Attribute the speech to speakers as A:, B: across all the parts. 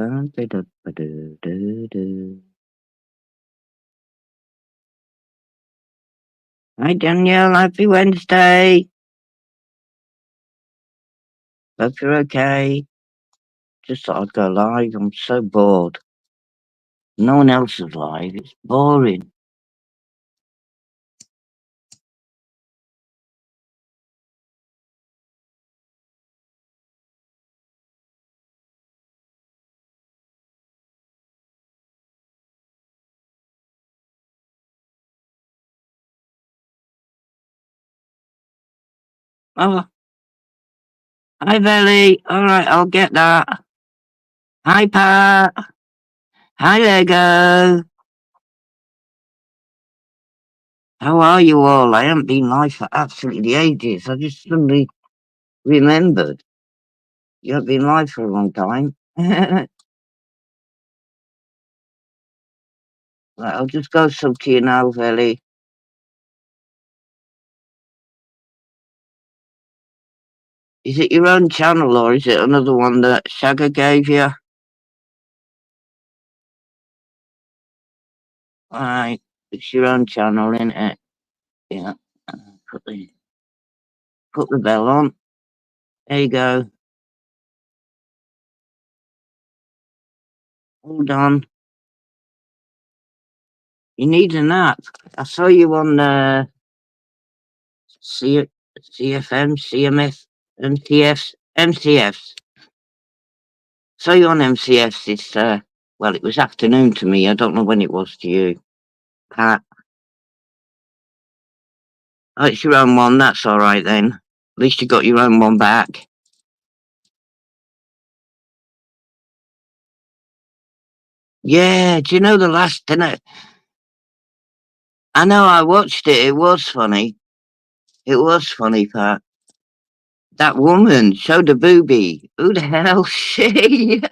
A: Hi Danielle, happy Wednesday. Hope you're okay. Just thought I'd go live. I'm so bored. No one else is live. It's boring. Oh, hi Belly. All right, I'll get that. Hi Pat. Hi Lego. How are you all? I haven't been live for absolutely ages. I just suddenly remembered you haven't been live for a long time. Right, I'll just go sub to you now, Belly. Is it your own channel or is it another one that Shagger gave you? Alright, it's your own channel, isn't it? Yeah. Put the bell on. There you go. Hold on. You need a nap. I saw you on C- CFM, CMF, MCFs, MCFs. Saw you on MCFs. It's well, it was afternoon to me. I don't know when it was to you, Pat. Oh, it's your own one. That's all right then. At least you got your own one back. Yeah. Do you know the last dinner? I know. I watched it. It was funny. It was funny, Pat. That woman showed a boobie. Who the hell she?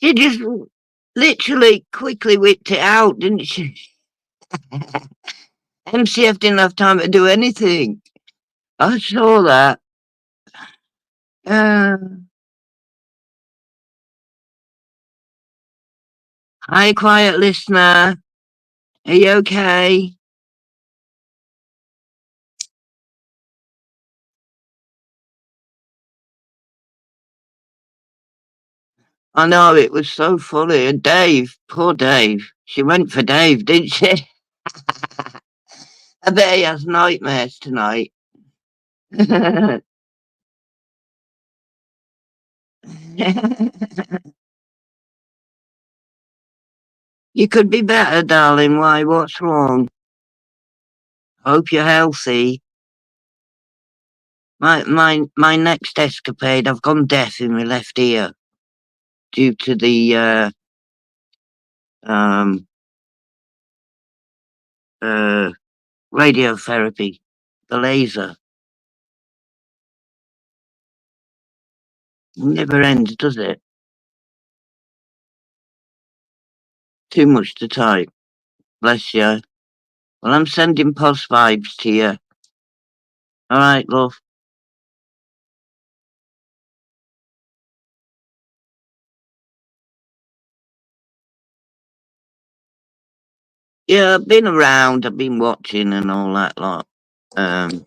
A: She just literally quickly whipped it out, didn't she? MCF didn't have time to do anything. I saw that. Uh, Hi, quiet listener. Are you okay? I know it was so funny. And Dave, poor Dave. She went for Dave, didn't she? I bet he has nightmares tonight. You could be better, darling. Why? What's wrong? Hope you're healthy. My next escapade, I've gone deaf in my left ear due to the um uh radiotherapy, the laser. It never ends, does it? Too much to type. Bless you. Well, I'm sending post vibes to you. All right, love. Yeah, I've been around. I've been watching and all that lot. Um,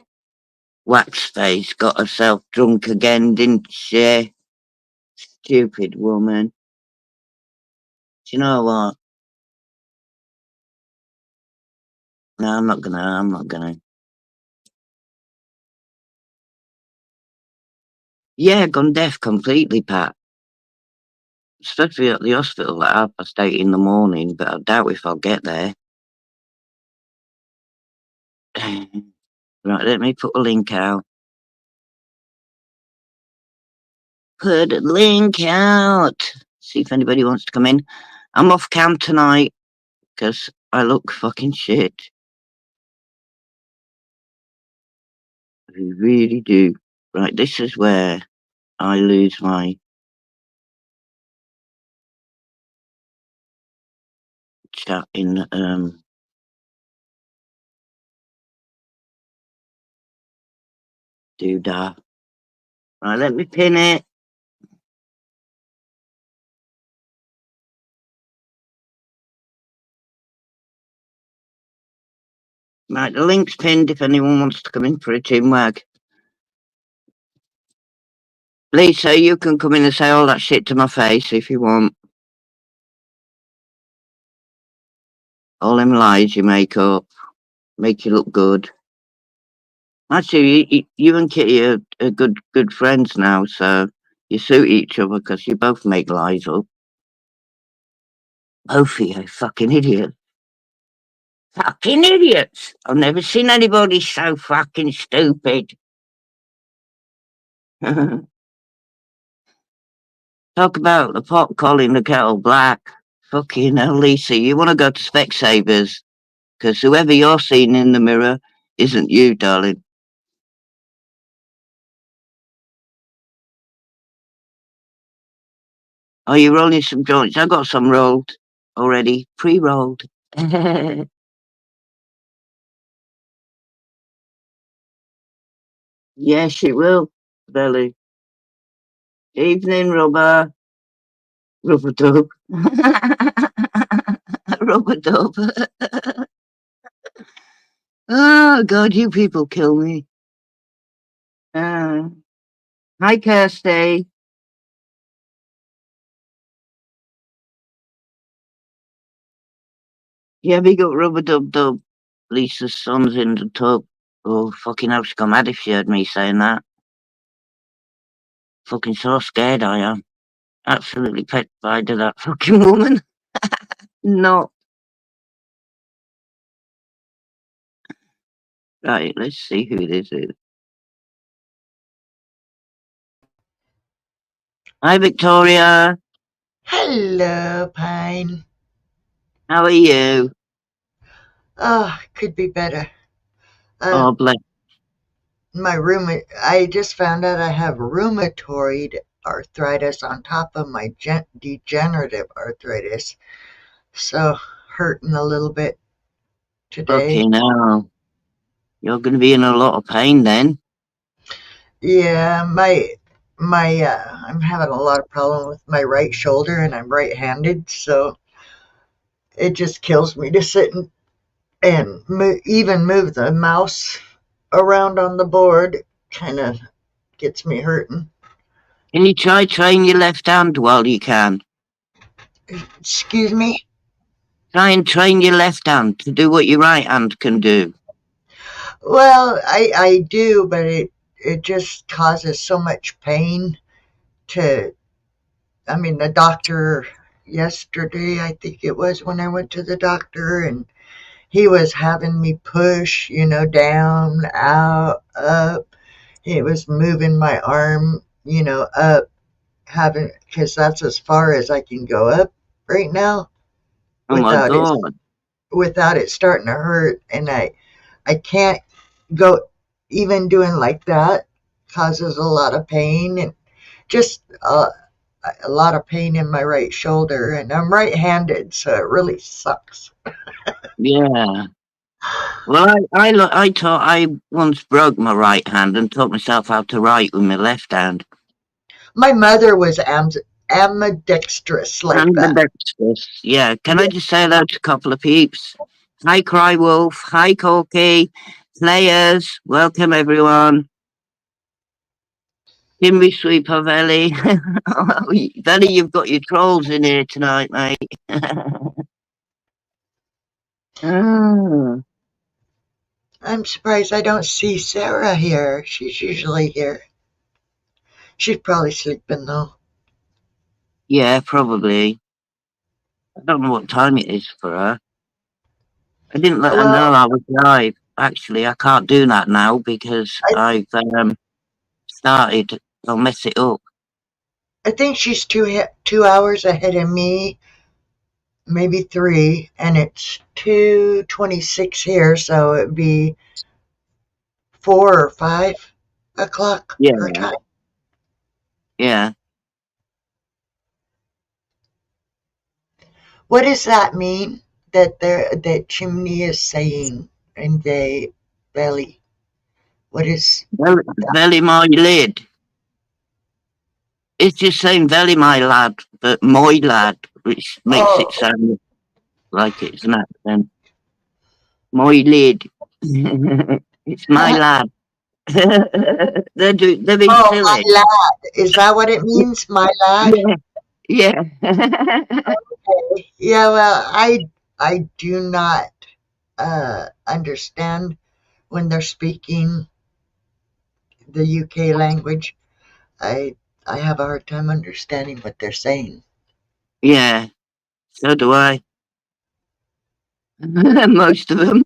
A: Waxface got herself drunk again, didn't she? Stupid woman. Do you know what? No, I'm not gonna. I'm not gonna. Yeah, gone deaf completely, Pat. Supposed to be at the hospital at 8:30 in the morning, but I doubt if I'll get there. Right, let me put a link out. Put a link out. See if anybody wants to come in. I'm off cam tonight because I look fucking shit. I really do. Right, this is where I lose my chat in doodah. Right, let me pin it. Right, the link's pinned if anyone wants to come in for a chin wag. Lisa, you can come in and say all that shit to my face if you want. All them lies you make up, make you look good. Actually, you and Kitty are good friends now, so you suit each other because you both make lies up. Both of you fucking idiots. Fucking idiots! I've never seen anybody so fucking stupid. Talk about the pot calling the kettle black. Fucking hell, Lisa, you want to go to Specsavers? Because whoever you're seeing in the mirror isn't you, darling. Are you rolling some joints? I got some rolled already, pre-rolled. Yes, it will, Belly. Evening, rubber. Rubber dub. Rubber dub. Oh, God, you people kill me. Hi, Kirsty. Yeah, big up Rubber Dub Dub. Lisa's son's in the tub. Oh, fucking hell, she'd go mad if she heard me saying that. Fucking so scared I am. Absolutely petrified of that fucking woman. No. Right, let's see who this is. Hi, Victoria.
B: Hello, Pine.
A: How are you?
B: Oh, could be better.
A: Oh, bless.
B: I just found out I have rheumatoid arthritis on top of my degenerative arthritis. So, hurting a little bit today.
A: Fucking hell. You're going to be in a lot of pain then.
B: Yeah, I'm having a lot of problem with my right shoulder and I'm right-handed, so it just kills me to sit and even move the mouse around on the board. Kind of gets me hurting.
A: Can you try train your left hand while you can?
B: Excuse me?
A: Try and train your left hand to do what your right hand can do.
B: Well, I do, but it just causes so much pain to. I mean, the doctor yesterday, I think it was when I went to the doctor, and he was having me push, down, out, up. He was moving my arm, up, because that's as far as I can go up right now
A: Oh my
B: without it
A: God.
B: without it starting to hurt, and I can't go even doing like that causes a lot of pain and just a lot of pain in my right shoulder, and I'm right-handed, so it really sucks.
A: Yeah. Well, I once broke my right hand and taught myself how to write with my left hand.
B: My mother was ambidextrous like
A: And the
B: that.
A: dexterous. Yeah. Can I
B: Yeah.
A: just say hello to a couple of peeps? Hi, Cry Wolf. Hi, Corky. Players. Welcome, everyone. Timmy Sweet Pavelli. Velly, you've got your trolls in here tonight, mate. Ah.
B: I'm surprised I don't see Sarah here. She's usually here. She's probably sleeping though.
A: Yeah, probably. I don't know what time it is for her. I didn't let her know
B: Well,
A: I was live. Actually, I can't do that now because
B: I,
A: I've started. I'll mess it up.
B: I think she's 2 hours ahead of me, maybe three, and it's 2:26 here, so it'd be 4 or 5 o'clock
A: Yeah,
B: her time.
A: yeah.
B: What does that mean that Chimney is saying in the belly? What is that?
A: Velly my lid. It's just saying Velly my lad, but my lad, which makes it
B: Oh,
A: sound like it's an accent. My lid. It's my lad. They're being
B: Oh, my
A: silly.
B: lad. Is that what it means? My lad?
A: Yeah, yeah.
B: Okay. Yeah, well, I do not understand when they're speaking the UK language. I I have a hard time understanding what they're saying.
A: Yeah, so do I. Most of them.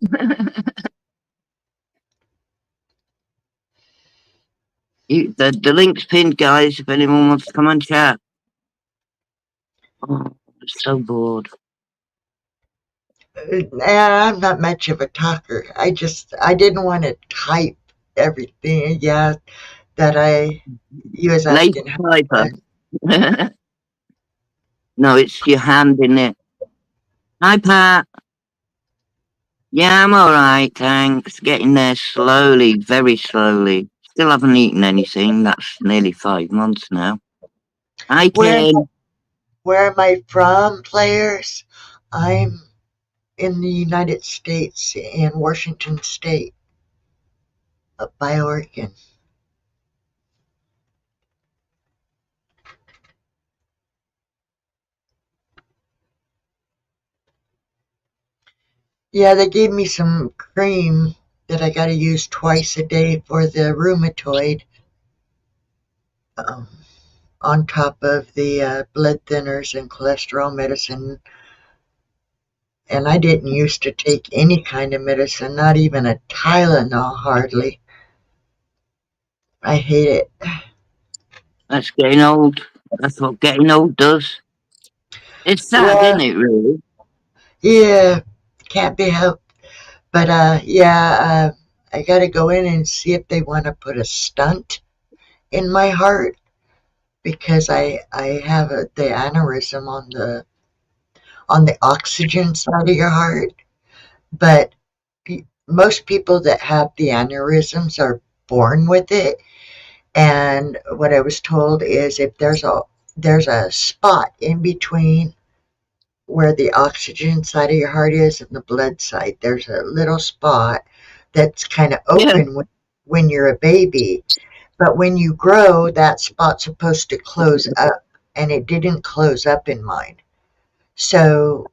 A: The link's pinned, guys, if anyone wants to come and chat. Oh, I'm so bored.
B: I'm not much of a talker. I didn't want to type everything. Yeah, that you was
A: Lazy
B: asking how it
A: typer.
B: was.
A: No, it's your hand in it. Hi, Pat. Yeah, I'm alright, thanks. Getting there slowly, very slowly. Still haven't eaten anything. That's nearly 5 months now. Hi,
B: Where
A: Tim.
B: where am I from, players? I'm in the United States, in Washington State, up by Oregon. Yeah, they gave me some cream that I got to use twice a day for the rheumatoid, um, on top of the blood thinners and cholesterol medicine. And I didn't used to take any kind of medicine, not even a Tylenol hardly. I hate it.
A: That's getting old. That's what getting old does. It's sad,
B: Well,
A: isn't it, really?
B: yeah, can't be helped. But yeah, I got to go in and see if they want to put a stunt in my heart because I have the aneurysm on the oxygen side of your heart. But most people that have the aneurysms are born with it. And what I was told is if there's a spot in between where the oxygen side of your heart is and the blood side, there's a little spot that's kind of
A: Yeah.
B: open when you're a baby. But when you grow, that spot's supposed to close up, and it didn't close up in mine. So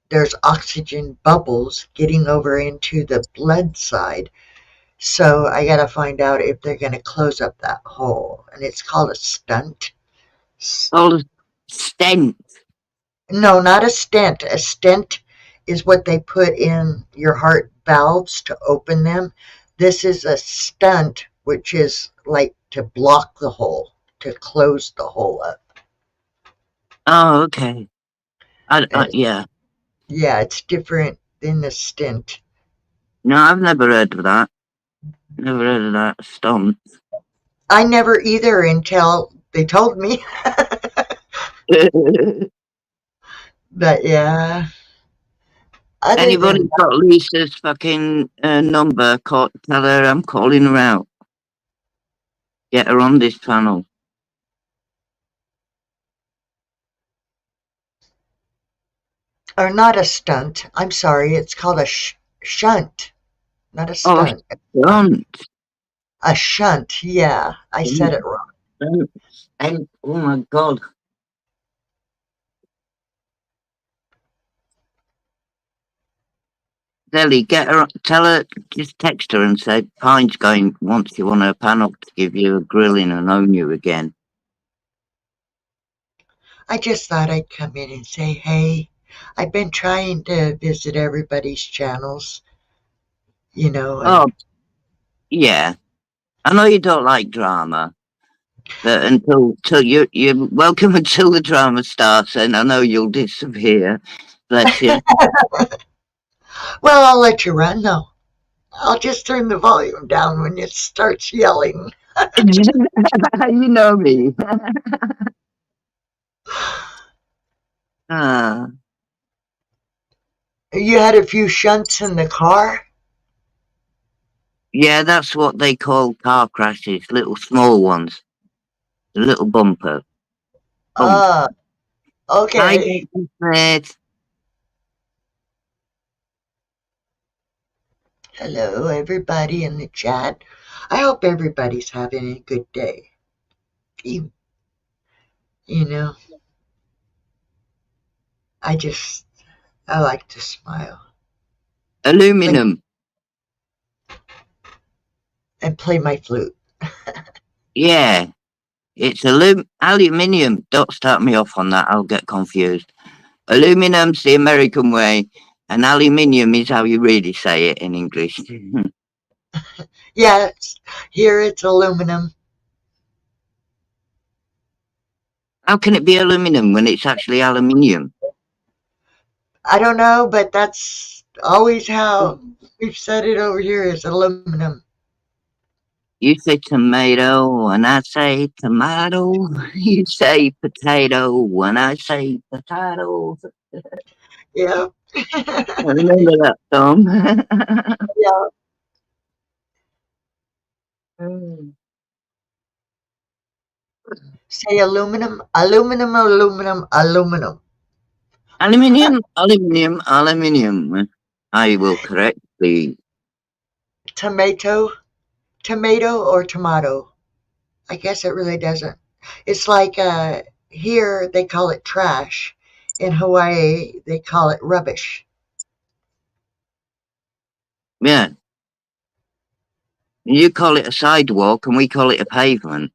B: there's oxygen bubbles getting over into the blood side. So I got to find out if they're going to close up that hole. And it's called a stunt.
A: All the stent.
B: No, not a stent. A stent is what they put in your heart valves to open them. This is a stunt, which is like to block the hole, to close the hole up.
A: Oh, okay.
B: And
A: Yeah.
B: yeah, it's different than the stent.
A: No, I've never heard of that. Never heard of that. Stomp.
B: I never either until they told me. But yeah, other than
A: Anybody got Lisa's fucking number? Tell her I'm calling her out. Get her on this panel.
B: or not a stunt. I'm sorry, it's called a shunt, not a
A: Oh,
B: stunt.
A: don't.
B: A shunt, yeah, I said it wrong.
A: And oh my god. Delhi, get her, tell her, just text her and say Pine's going, wants you on her panel to give you a grilling and own you again.
B: I just thought I'd come in and say, hey, I've been trying to visit everybody's channels,
A: Oh,
B: and
A: yeah. I know you don't like drama, but until you're welcome until the drama starts, and I know you'll disappear. Bless you.
B: well, I'll let you run though. I'll just turn the volume down when it starts yelling.
A: You know me. Ah,
B: You had a few shunts in the car?
A: yeah, that's what they call car crashes, little small ones, the little bumper. Bump.
B: Uh,
A: Hi,
B: okay.
A: Dr. Fred.
B: Hello, everybody in the chat. I hope everybody's having a good day. You know, I like to smile
A: Aluminum.
B: and play my flute.
A: Yeah. It's aluminium. Don't start me off on that. I'll get confused. Aluminum's the American way, and aluminium is how you really say it in English.
B: Yes, here it's aluminum.
A: How can it be aluminum when it's actually aluminium?
B: I don't know, but that's always how we've said it over here is aluminum.
A: You say tomato when I say tomato. You say potato when I say potato.
B: Yeah.
A: I remember that, Tom.
B: Yeah. Say aluminum, aluminum, aluminum, aluminum.
A: Aluminium, aluminium, aluminium. I will correct the
B: Tomato, tomato or tomato. I guess it really doesn't. It's like here they call it trash. In Hawaii they call it rubbish.
A: yeah. You call it a sidewalk and we call it a pavement.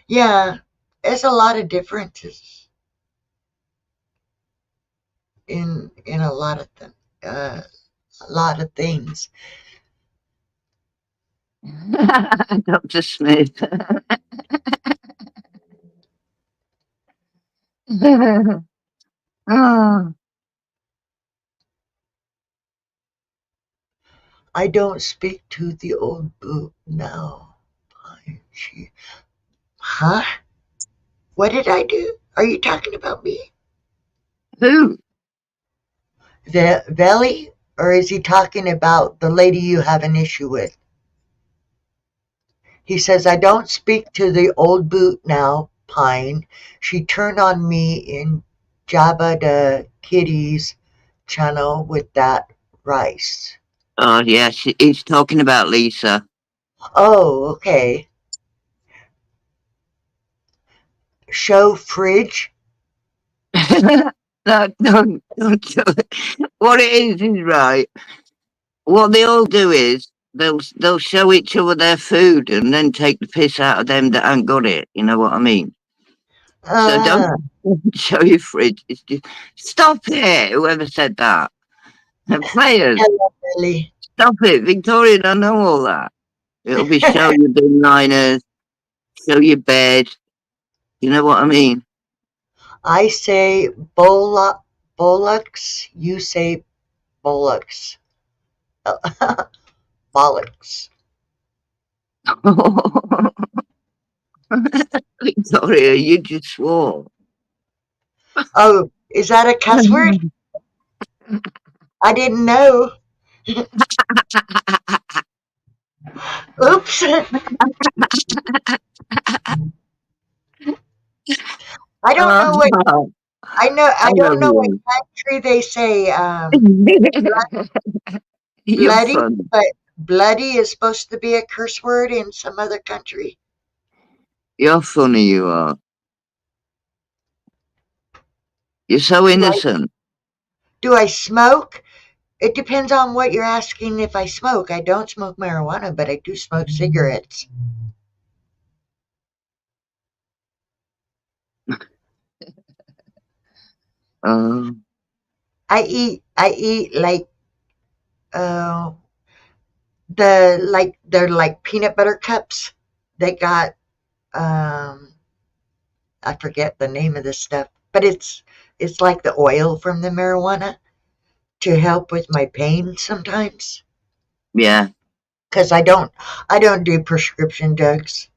B: Yeah, there's a lot of differences in a lot of things.
A: Dr. Smith. Oh.
B: I don't speak to the old boot now. Huh? What did I do? Are you talking about me?
A: Who?
B: The Veli? Or is he talking about the lady you have an issue with? He says, I don't speak to the old boot now, Pine. She turned on me in Jabba the Kitty's channel with that rice.
A: Oh, yeah, he's talking about Lisa.
B: Oh, okay. Show fridge?
A: No, don't do it. What it is right. What they all do is they'll show each other their food and then take the piss out of them that ain't got it. You know what I mean? So don't
B: Uh,
A: show your fridge. It's just stop it. Whoever said that. And players,
B: hello, Billy.
A: stop it. Victoria don't know all that. It'll be show your bin liners, show your bed. You know what I mean?
B: I say bollocks. You say bollocks. Bollocks.
A: Victoria, you just swore.
B: Oh, is that a cuss word? I didn't know. Oops. I don't know what I know.
A: I
B: I
A: love
B: don't know what
A: you.
B: country they say
A: You're
B: bloody,
A: fun.
B: but bloody is supposed to be a curse word in some other country.
A: You're funny, you are. You're so
B: Do I
A: innocent.
B: do I smoke? It depends on what you're asking if I smoke. I don't smoke marijuana, but I do smoke cigarettes.
A: Uh,
B: I eat like uh they're like peanut butter cups. They got I forget the name of this stuff, but it's like the oil from the marijuana to help with my pain sometimes.
A: yeah,
B: Because I don't do prescription drugs.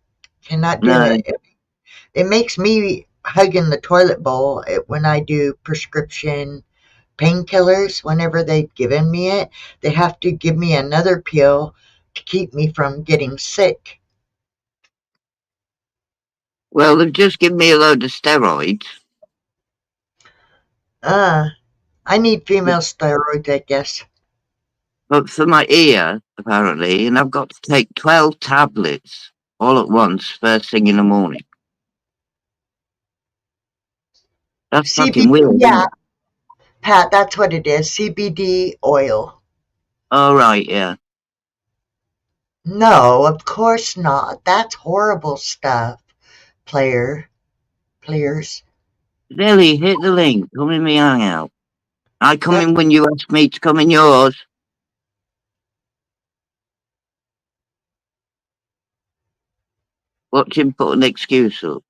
B: Cannot do
A: no.
B: it. It makes me hugging the toilet bowl when I do prescription painkillers. Whenever they've given me it, they have to give me another pill to keep me from getting sick.
A: Well, they've just given me a load of steroids.
B: Uh, I need female steroids, I guess.
A: but for my ear, apparently, and I've got to take 12 tablets all at once, first thing in the morning. That's fucking
B: CBD,
A: weird, isn't
B: yeah,
A: it?
B: Pat, that's what it is. CBD oil.
A: Oh, right, yeah.
B: No, of course not. That's horrible stuff, players.
A: Billy, hit the link. Come in me hangout. I come
B: That
A: in when you ask me to come in yours. Watch him put an excuse up.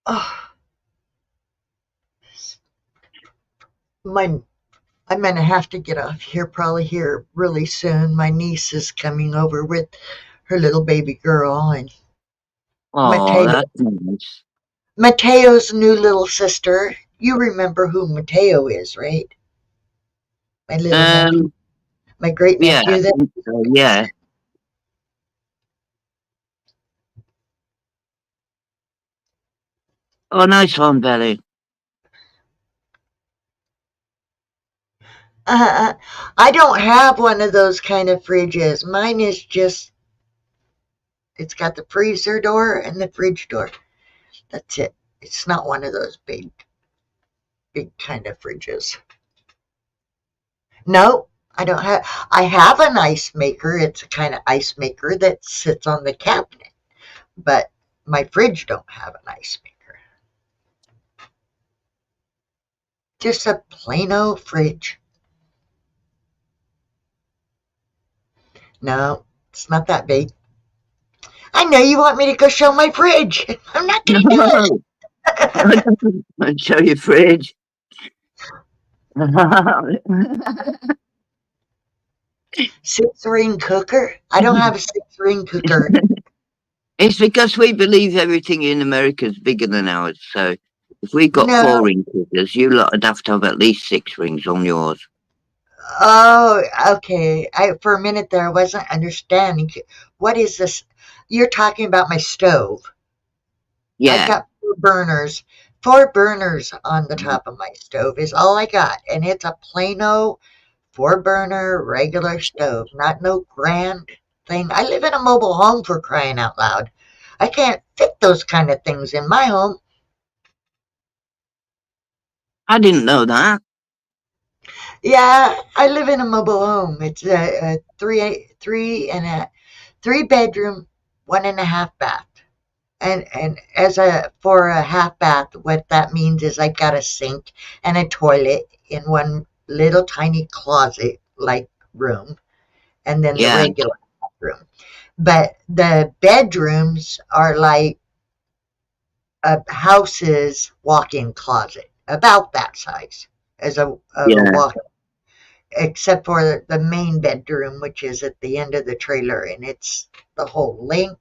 B: oh, my I'm gonna have to get off here probably here really soon. My niece is coming over with her little baby girl and
A: Oh,
B: Mateo
A: that's nice.
B: Mateo's new little sister. You remember who Mateo is, right? My little nephew,
A: Um,
B: my great
A: yeah, I
B: nephew. That
A: think so, yeah. Oh, nice one, Billy.
B: uh, I don't have one of those kind of fridges. Mine is just it's got the freezer door and the fridge door. That's it. It's not one of those big kind of fridges. No, I don't have. I have an ice maker. It's a kind of ice maker that sits on the cabinet, but my fridge don't have an ice maker. Just a plain old fridge. No, it's not that big. I know you want me to go show my fridge. I'm not going to do it.
A: No, I'll show you fridge.
B: 6-ring cooker? I don't have a 6-ring cooker.
A: It's because we believe everything in America is bigger than ours. So if we got
B: No.
A: 4-ring cookers, you lot would have to have at least 6 rings on yours.
B: Oh, okay. For a minute there, I wasn't understanding. What is this? You're talking about my stove. I've
A: Yeah,
B: got 4 burners. 4 burners on the top of my stove is all I got. And it's a plain old 4 burner regular stove, not no grand thing. I live in a mobile home for crying out loud. I can't fit those kind of things in my home.
A: I didn't know that.
B: Yeah, I live in a mobile home. It's a 3 bedroom, 1.5 bath. And as a for a half bath, what that means is I got a sink and a toilet in one little tiny closet like room, and then the
A: Yeah,
B: regular bathroom. But the bedrooms are like a house's walk-in closet, about that size as a
A: yeah,
B: walk, except for the main bedroom, which is at the end of the trailer, and it's the whole length,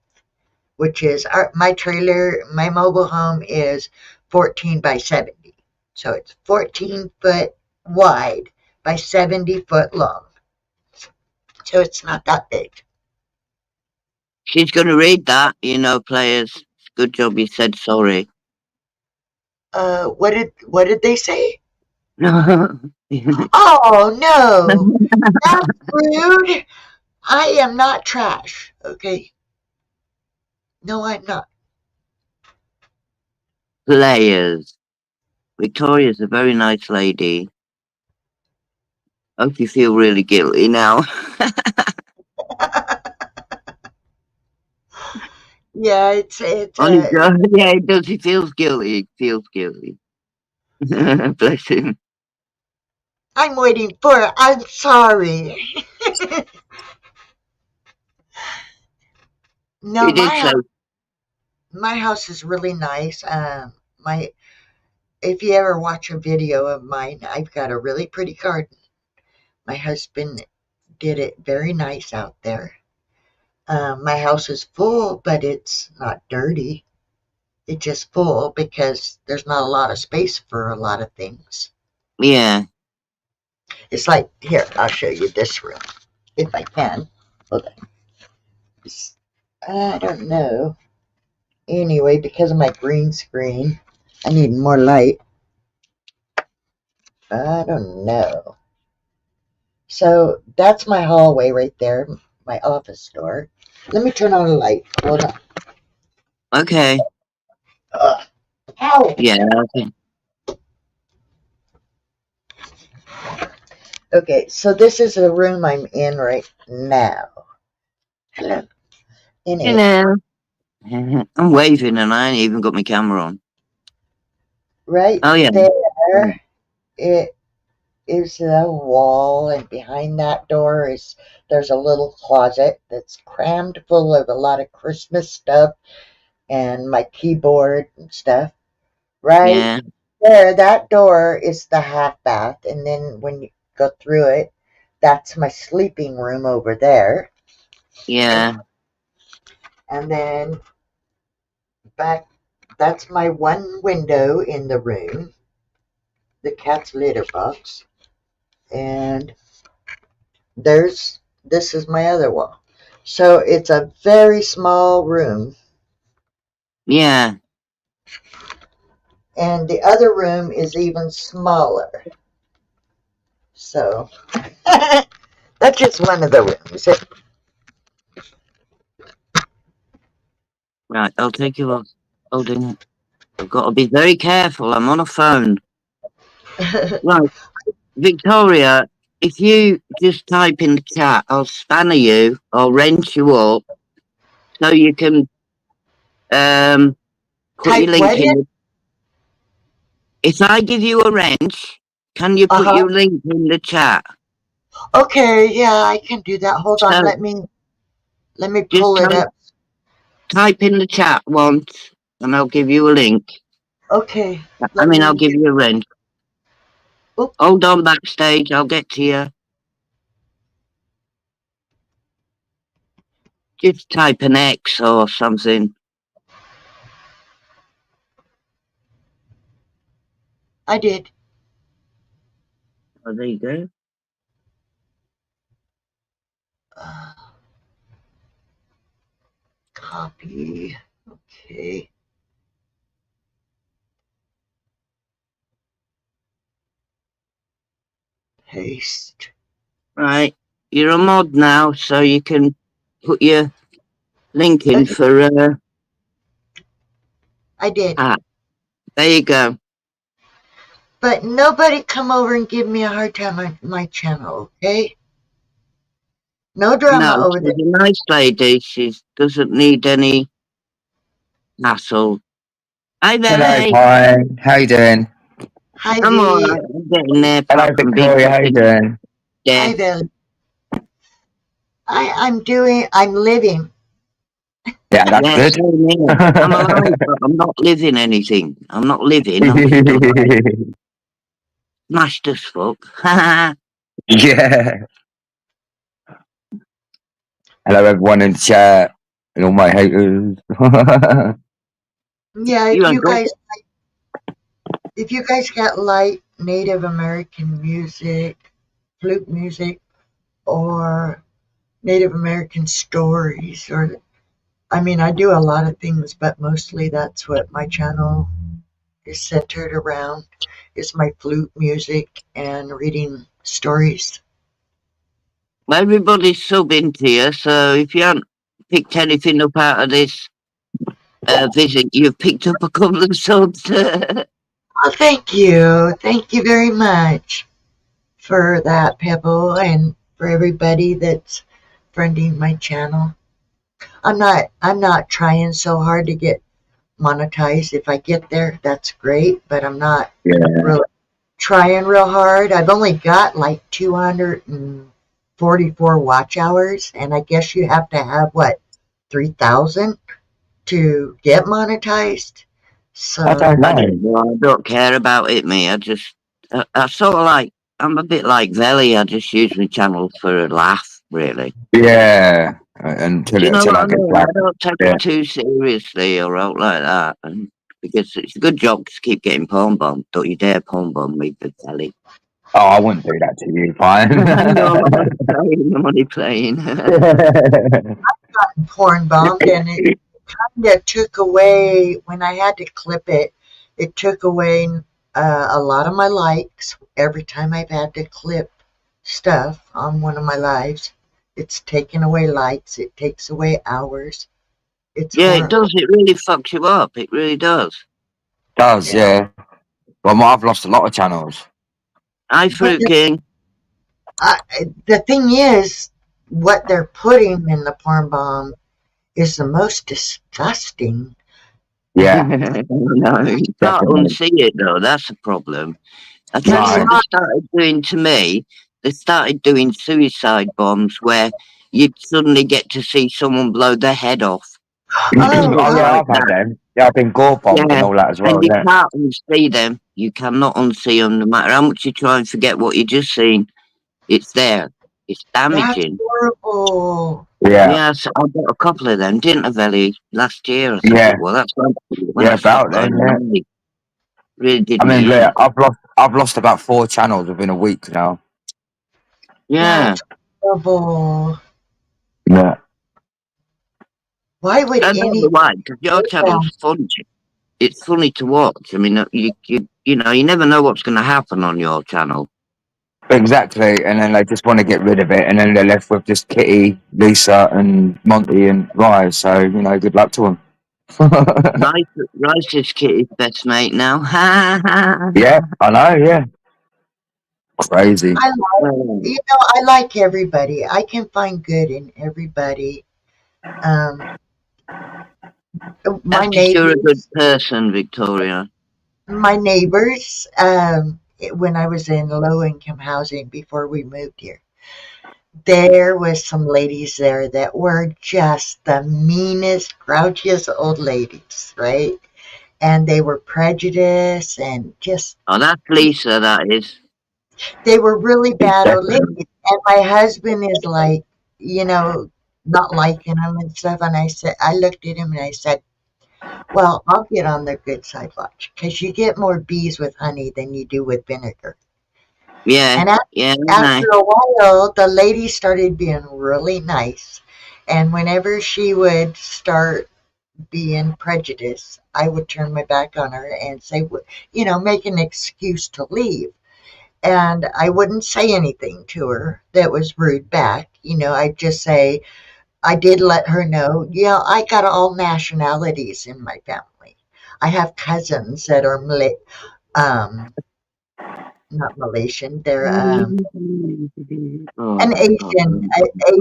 B: which is my trailer. My mobile home is 14 by 70, so it's 14 foot wide by 70 foot long. So it's not that big.
A: she's going to read that, players. Good job you said sorry.
B: What did they say?
A: No.
B: Oh no, that's rude. I am not trash. Okay, no, I'm not.
A: Players. Victoria's a very nice lady. Hope you feel really guilty now.
B: Yeah, it's
A: Only God, yeah, it does. He feels guilty. He feels guilty. Bless him.
B: I'm waiting for it. I'm sorry. No,
A: He did say,
B: my house is really nice. My If you ever watch a video of mine, I've got a really pretty garden. My husband did it very nice out there. My house is full, but it's not dirty. It's just full because there's not a lot of space for a lot of things.
A: yeah.
B: It's like, here, I'll show you this room, if I can. Hold on. I don't know. Anyway, because of my green screen, I need more light. I don't know. So that's my hallway right there, my office door. Let me turn on the light. Hold on.
A: Okay.
B: Ugh. Ow!
A: Yeah. Okay.
B: Okay, so this is the room I'm in right now. Hello. In it.
A: Hello. I'm waving and I ain't even got my camera on.
B: Right
A: Oh yeah.
B: there, it is a wall, and behind that door is there's a little closet that's crammed full of a lot of Christmas stuff and my keyboard and stuff. Right
A: Yeah.
B: there, that door is the half bath, and then when you go through it, that's my sleeping room over there.
A: Yeah.
B: And then back, that's my one window in the room, the cat's litter box. And this is my other wall. So it's a very small room.
A: Yeah.
B: And the other room is even smaller. So that's just one of the rooms.
A: Right. I'll take you off. Holding it. I've got to be very careful. I'm on a phone. Right. Victoria, if you just type in the chat, I'll spanner you, I'll wrench you up so you can put your
B: Type
A: link
B: what in?
A: in. If I give you a wrench, can you put
B: Uh-huh.
A: your link in the chat?
B: Okay, yeah, I can do that. Hold on,
A: So
B: let me
A: just
B: pull it up.
A: type in the chat once and I'll give you a link.
B: Okay,
A: I
B: let
A: mean, I'll
B: me.
A: give you a wrench.
B: Oop.
A: Hold on backstage, I'll get to you. Just type an X or something.
B: I did.
A: Oh, there you go.
B: Copy. Okay. Paste.
A: Right. You're a mod now, so you can put your link in
B: Okay,
A: for
B: I did.
A: there you go.
B: But nobody come over and give me a hard time on my channel, okay? No drama
A: No,
B: over
A: she's
B: there.
A: a nice lady. She doesn't need any hassle. Hi,
C: Hello,
A: Belly.
C: Pine. How you doing?
B: Hi,
A: I'm
B: V.
A: alright. I'm getting there
C: Hello,
A: apart from being
C: Victoria. How you
A: fucking
C: doing?
B: Hi,
A: deaf.
B: Bill. I'm living.
C: Yeah, that's
A: Yeah,
C: good.
A: same here. I'm alive, but I'm not living anything. I'm not living, I'm just alive. Smashed as fuck.
C: Yeah. Hello, everyone in the chat and all my haters.
B: Yeah,
A: You ain't got
B: if you guys got like Native American music, flute music, or Native American stories, or I mean, I do a lot of things, but mostly that's what my channel is centered around, is my flute music and reading stories.
A: everybody's subbing to you, so if you haven't picked anything up out of this visit, you've picked up a couple of subs.
B: Oh, thank you. Thank you very much for that, Pebble, and for everybody that's friending my channel. I'm not trying so hard to get monetized. If I get there, that's great, but I'm not
C: Yeah.
B: really trying real hard. I've only got like 244 watch hours, and I guess you have to have what, 3,000 to get monetized.
C: I
B: So
C: don't
A: I
C: know.
A: don't know. I don't care about it, me. I sort of like, I'm a bit like Velly. I just use my channel for a laugh, really.
C: Yeah. Until
A: Do you know
C: until
A: what
C: I
A: I
C: get
A: mean?
C: back.
A: I don't take
C: Yeah.
A: it too seriously or out like that. And because it's a good job to keep getting porn bombed. Don't you dare porn bomb me, the Velly.
C: Oh, I wouldn't do that to you, Pine.
A: I know, I'm only playing.
B: porn bombed, and it kind of took away when I had to clip it. It took away a lot of my likes, every time I've had to clip stuff on one of my lives, it's taken away likes, it takes away hours. It's
A: Yeah, it
B: horrible.
A: does. It really fucks you up. It really does.
C: Does,
B: Yeah.
C: yeah. Well, I've lost a lot of channels.
A: Hi,
B: But
A: Fruit King.
B: the thing is, what they're putting in the porn bomb is the most disgusting.
C: Yeah,
A: No, you can't
C: definitely.
A: unsee it though. That's the problem. I tell you
C: No.
A: what they started doing to me. They started doing suicide bombs where you'd suddenly get to see someone blow their head off and
B: Oh
A: stuff
C: Oh, yeah,
B: God.
A: like
C: I've had
A: that.
C: them. Yeah, I've been gore bombed and
A: Yeah,
C: all that as well,
A: and you
C: yeah.
A: can't unsee them. You cannot unsee them, no matter how much you try and forget what you just seen. It's there. It's
B: That's
A: damaging.
B: horrible.
C: Yeah,
A: Yes, I got a couple of them, didn't I, Velly? Last year, I think
C: yeah,
A: it was. That's when
C: yeah,
A: I stopped
C: about then,
A: going.
C: yeah.
A: Really did
C: I mean,
A: me
C: yeah,
A: in.
C: I've lost about 4 channels within a week now.
A: Yeah,
B: That's horrible.
C: Yeah.
B: Why would
A: I don't know
B: any
A: why, because your
B: do that?
A: channel's funny. It's funny to watch. I mean, you know, you never know what's going to happen on your channel.
C: Exactly, and then they just want to get rid of it, and then they're left with just Kitty, Lisa, and Monty and Rise. So good luck to them.
A: Rice is Kitty's best mate now.
C: Yeah, I know. Yeah, crazy.
B: I like,
A: Um,
B: I like everybody. I can find good in everybody. Um, my
A: That's because you're a good
B: neighbors,
A: person, Victoria.
B: my neighbors, when I was in low income housing before we moved here, there was some ladies there that were just the meanest, grouchiest old ladies, right? And they were prejudiced and just,
A: Oh, that's Lisa, that is.
B: they were really bad old
C: Definitely.
B: ladies. And my husband is like, you know, not liking them and stuff. And I looked at him and I said, well, I'll get on their good side watch because you get more bees with honey than you do with vinegar.
A: Yeah,
B: And
A: yeah,
B: after
A: no.
B: a while, the lady started being really nice. And whenever she would start being prejudiced, I would turn my back on her and say, make an excuse to leave. And I wouldn't say anything to her that was rude back. I'd just say, I did let her know, I got all nationalities in my family. I have cousins that are um, not Malaysian, they're an
A: Oh, God.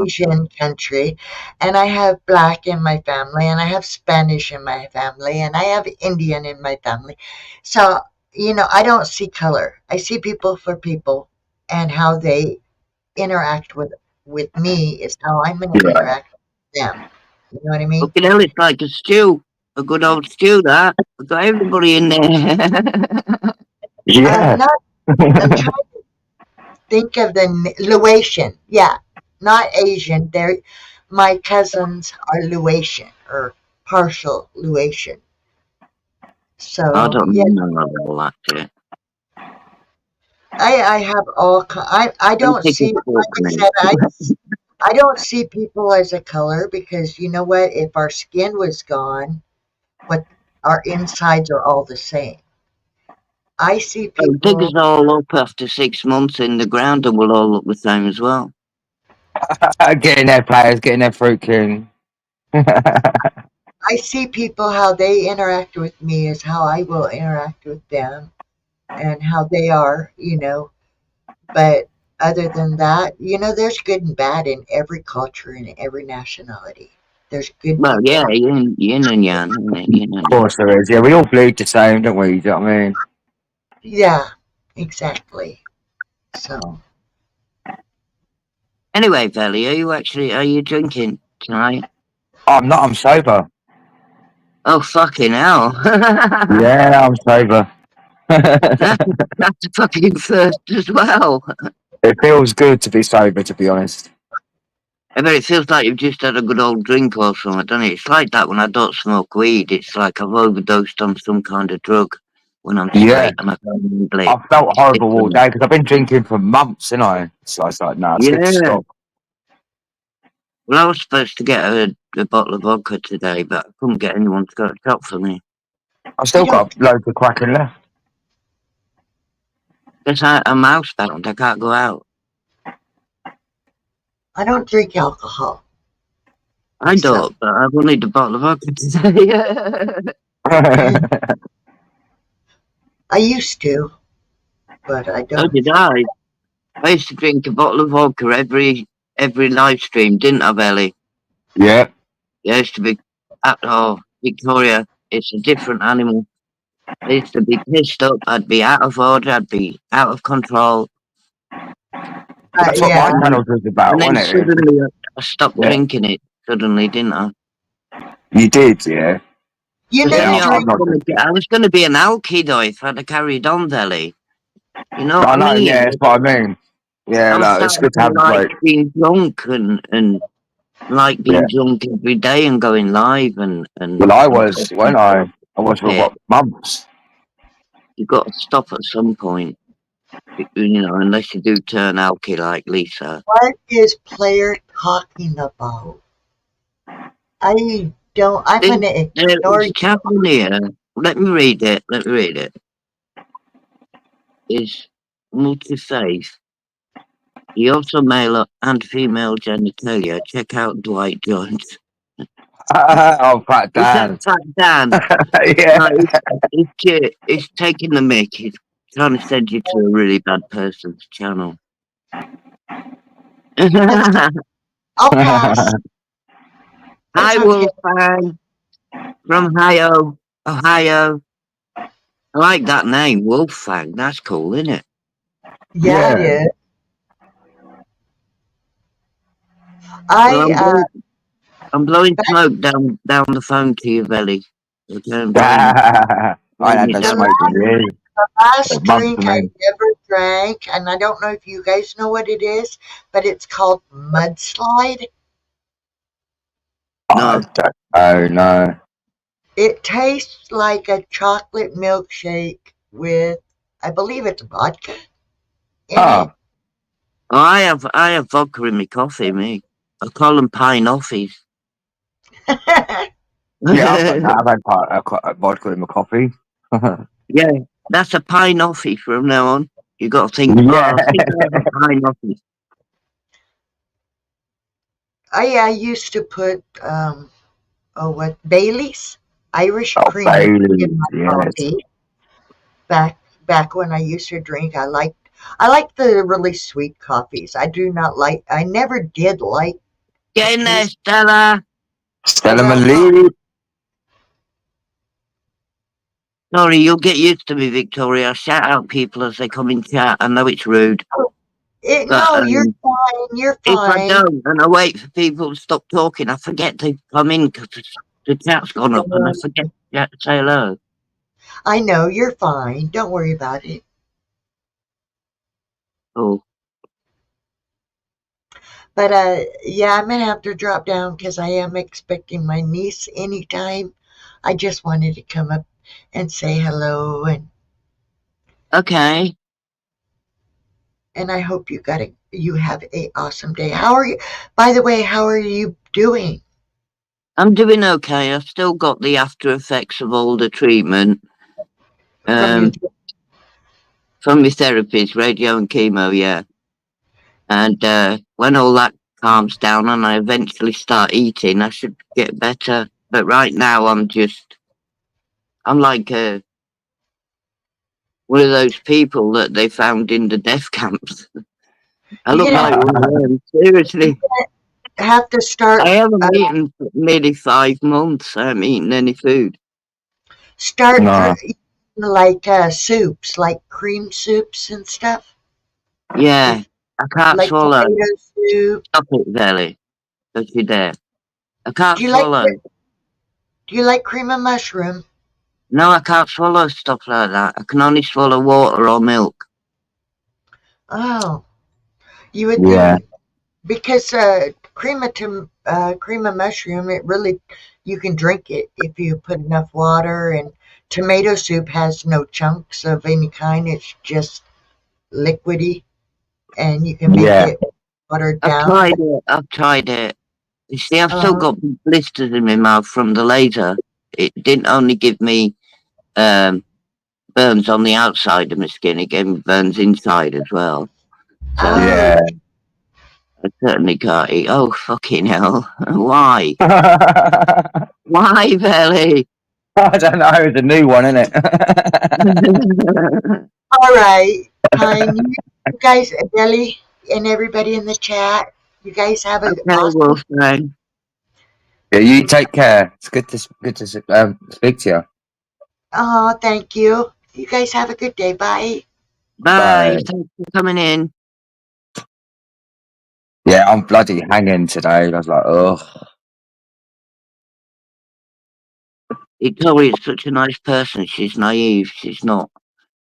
B: Asian country, and I have black in my family, and I have Spanish in my family, and I have Indian in my family. So, I don't see color. I see people for people, and how they interact with me is how I'm going to
C: Yeah.
B: interact with them. You know what I mean?
A: Fucking hell, it's like a stew. A good old stew, that. I've got everybody in there.
C: Yeah.
B: Not. I'm trying to think of the Laotian. Yeah, not Asian. They're my cousins are Laotian or partial Laotian.
A: I
B: So
A: don't
B: yeah,
A: know about all that shit.
B: I have I
A: Don't
B: don't
A: take a
B: see,
A: fork,
B: like I
A: mate.
B: said, I don't see people as a color because you know what? If our skin was gone, but our insides are all the same. I see
A: Dig us
B: people.
A: all up after 6 months in the ground and we'll all look the same as well.
C: Getting their players, getting their fruit king.
B: I see people how they interact with me is how I will interact with them and how they are. But other than that, there's good and bad in every culture and every nationality. There's good
A: Well, yeah,
B: people.
A: yin and yang, isn't it? Yin
C: Of
A: and yang.
C: course there is. Yeah, we all bleed the same, don't we? Do you know what I mean?
B: Yeah, exactly. So,
A: Anyway, Valley, are you drinking tonight?
C: I'm not. I'm sober.
A: Oh, fucking hell.
C: Yeah, I'm sober.
A: That's a fucking first as well.
C: It feels good to be sober, to be honest.
A: I bet it feels like you've just had a good old drink or something, doesn't it? It's like that when I don't smoke weed. It's like I've overdosed on some kind of drug when I'm
C: Yeah,
A: straight and I can't handle it.
C: I felt
A: It's
C: horrible all
A: different.
C: day because I've been drinking for months, and so I was like, no, it's good to
A: Yeah.
C: stop.
A: Well, I was supposed to get a bottle of vodka today, but I couldn't get anyone to go to shop for me.
C: I've
B: you
C: still
B: don't
C: got loads of cracking left.
A: Because I'm housebound. I can't go out.
B: I don't drink alcohol.
A: I don't, but I've only the bottle of vodka today.
B: I used to, but I
A: So
B: don't.
A: did I. I used to drink a bottle of vodka every live stream, didn't I, Belly?
C: Yeah.
A: I used to be Victoria, it's a different animal. I used to be pissed up, I'd be out of order, I'd be out of control.
C: That's what
B: Yeah.
C: my channel was about,
A: And then
C: wasn't it?
A: suddenly I stopped
C: Yeah.
A: drinking it, suddenly, didn't I?
C: You did, yeah.
B: You
A: But then
B: never
C: Yeah,
B: drink.
A: I was going to be an alky though if I'd have carried on, Belly. You know what
C: I
A: I
C: know,
A: mean?
C: yeah, that's what I mean. Yeah,
A: I'm
C: like, it's
A: starting
C: good to
A: to
C: have a
A: like
C: break.
A: being drunk and like being drunk every day and going live and
C: Well, I was, weren't I? I was for what, months?
A: You've got to stop at some point, you know, unless you do turn alky like Lisa.
B: What is player talking about? I don't. I'm gonna ignore
A: There's a chap on here. Let me read it. Is multi-faith. He also male and female genitalia. Check out Dwight Jones.
C: Oh, Fat
A: Is that
C: Dan.
A: Fat Dan?
C: Yeah.
A: No, he's taking the mic. He's trying to send you to a really bad person's channel.
B: I'll pass.
A: Hi,
B: It's okay.
A: Wolfgang from Ohio. I like that name, Wolfgang. That's cool, isn't it?
B: Yeah, it
C: Yeah.
B: is.
A: Well, I'm blowing smoke down the phone to your belly. Okay, I'm blowing
C: I had
A: it
C: no
A: down.
C: smoke in years.
B: last
C: Months,
B: drink
C: I
B: I
C: mean.
B: ever drank, and I don't know if you guys know what it is, but it's called Mudslide.
A: No.
C: Oh, no.
B: It tastes like a chocolate milkshake with, I believe it's vodka in
C: Oh,
A: Oh, I have vodka in my coffee, me. I call them pine offies.
B: it.
C: yeah, I've done that. I've had vodka in my coffee.
A: Yeah, that's a pine offie from now on. You got to think,
C: Yeah.
A: I think I have a pine offie.
B: I used to put, Bailey's Irish
C: Oh,
B: cream
C: Bailey.
B: in my
C: Yes.
B: coffee. Back when I used to drink, I like the really sweet coffees. I never did like.
A: Get in there, Stella.
C: Stella
B: Well,
C: Malie.
A: Sorry, you'll get used to me, Victoria. I shout out people as they come in chat. I know it's rude. But,
B: no, you're fine. You're
A: if I
B: fine.
A: don't and I wait for people to stop talking, I forget to come in because the chat's gone up and I forget to say hello.
B: I know you're fine. Don't worry about it.
A: Oh,
B: But yeah, I'm gonna have to drop down because I am expecting my niece anytime. I just wanted to come up and say hello,
A: okay.
B: and I hope you have a awesome day. How are you? By the way, how are you doing?
A: I'm doing okay. I've still got the after effects of all the treatment.
B: From
A: From my therapies, radio and chemo, yeah. And when all that calms down and I eventually start eating, I should get better. But right now, I'm like one of those people that they found in the death camps. I look like one of them. Seriously,
B: have to start.
A: I haven't eaten for nearly 5 months. I haven't eaten any food.
B: Start
C: No.
B: like soups, like cream soups and stuff.
A: Yeah, I can't
B: Like
A: swallow.
B: tomato soup.
A: Stop it, Belly. Don't you dare. I can't
B: Do you
A: swallow.
B: Do you like cream and mushroom?
A: No, I can't swallow stuff like that. I can only swallow water or milk.
B: Oh, you would
C: Yeah.
B: think because cream of mushroom, you can drink it if you put enough water. And tomato soup has no chunks of any kind; it's just liquidy, and you can make it watered down.
A: I've tried it. You see, I've still got blisters in my mouth from the laser. It didn't only give me burns on the outside of my skin. It gave me burns inside as well. So
C: Yeah.
A: I certainly can't eat. Oh, fucking hell. Why?
C: I
A: Why, Belly?
C: don't know. It's a new one, isn't it?
B: All right. You guys, Belly, and everybody in the chat, you guys have an
A: Okay,
B: awesome.
A: Wolfgang.
C: Yeah, you take care. It's good to speak to you.
B: Oh, thank you. You guys have a good day. Bye.
A: Bye.
C: Bye.
A: Thanks for coming in.
C: Yeah, I'm bloody hanging today. I was like, oh.
A: Victoria's such a nice person. She's naive. She's not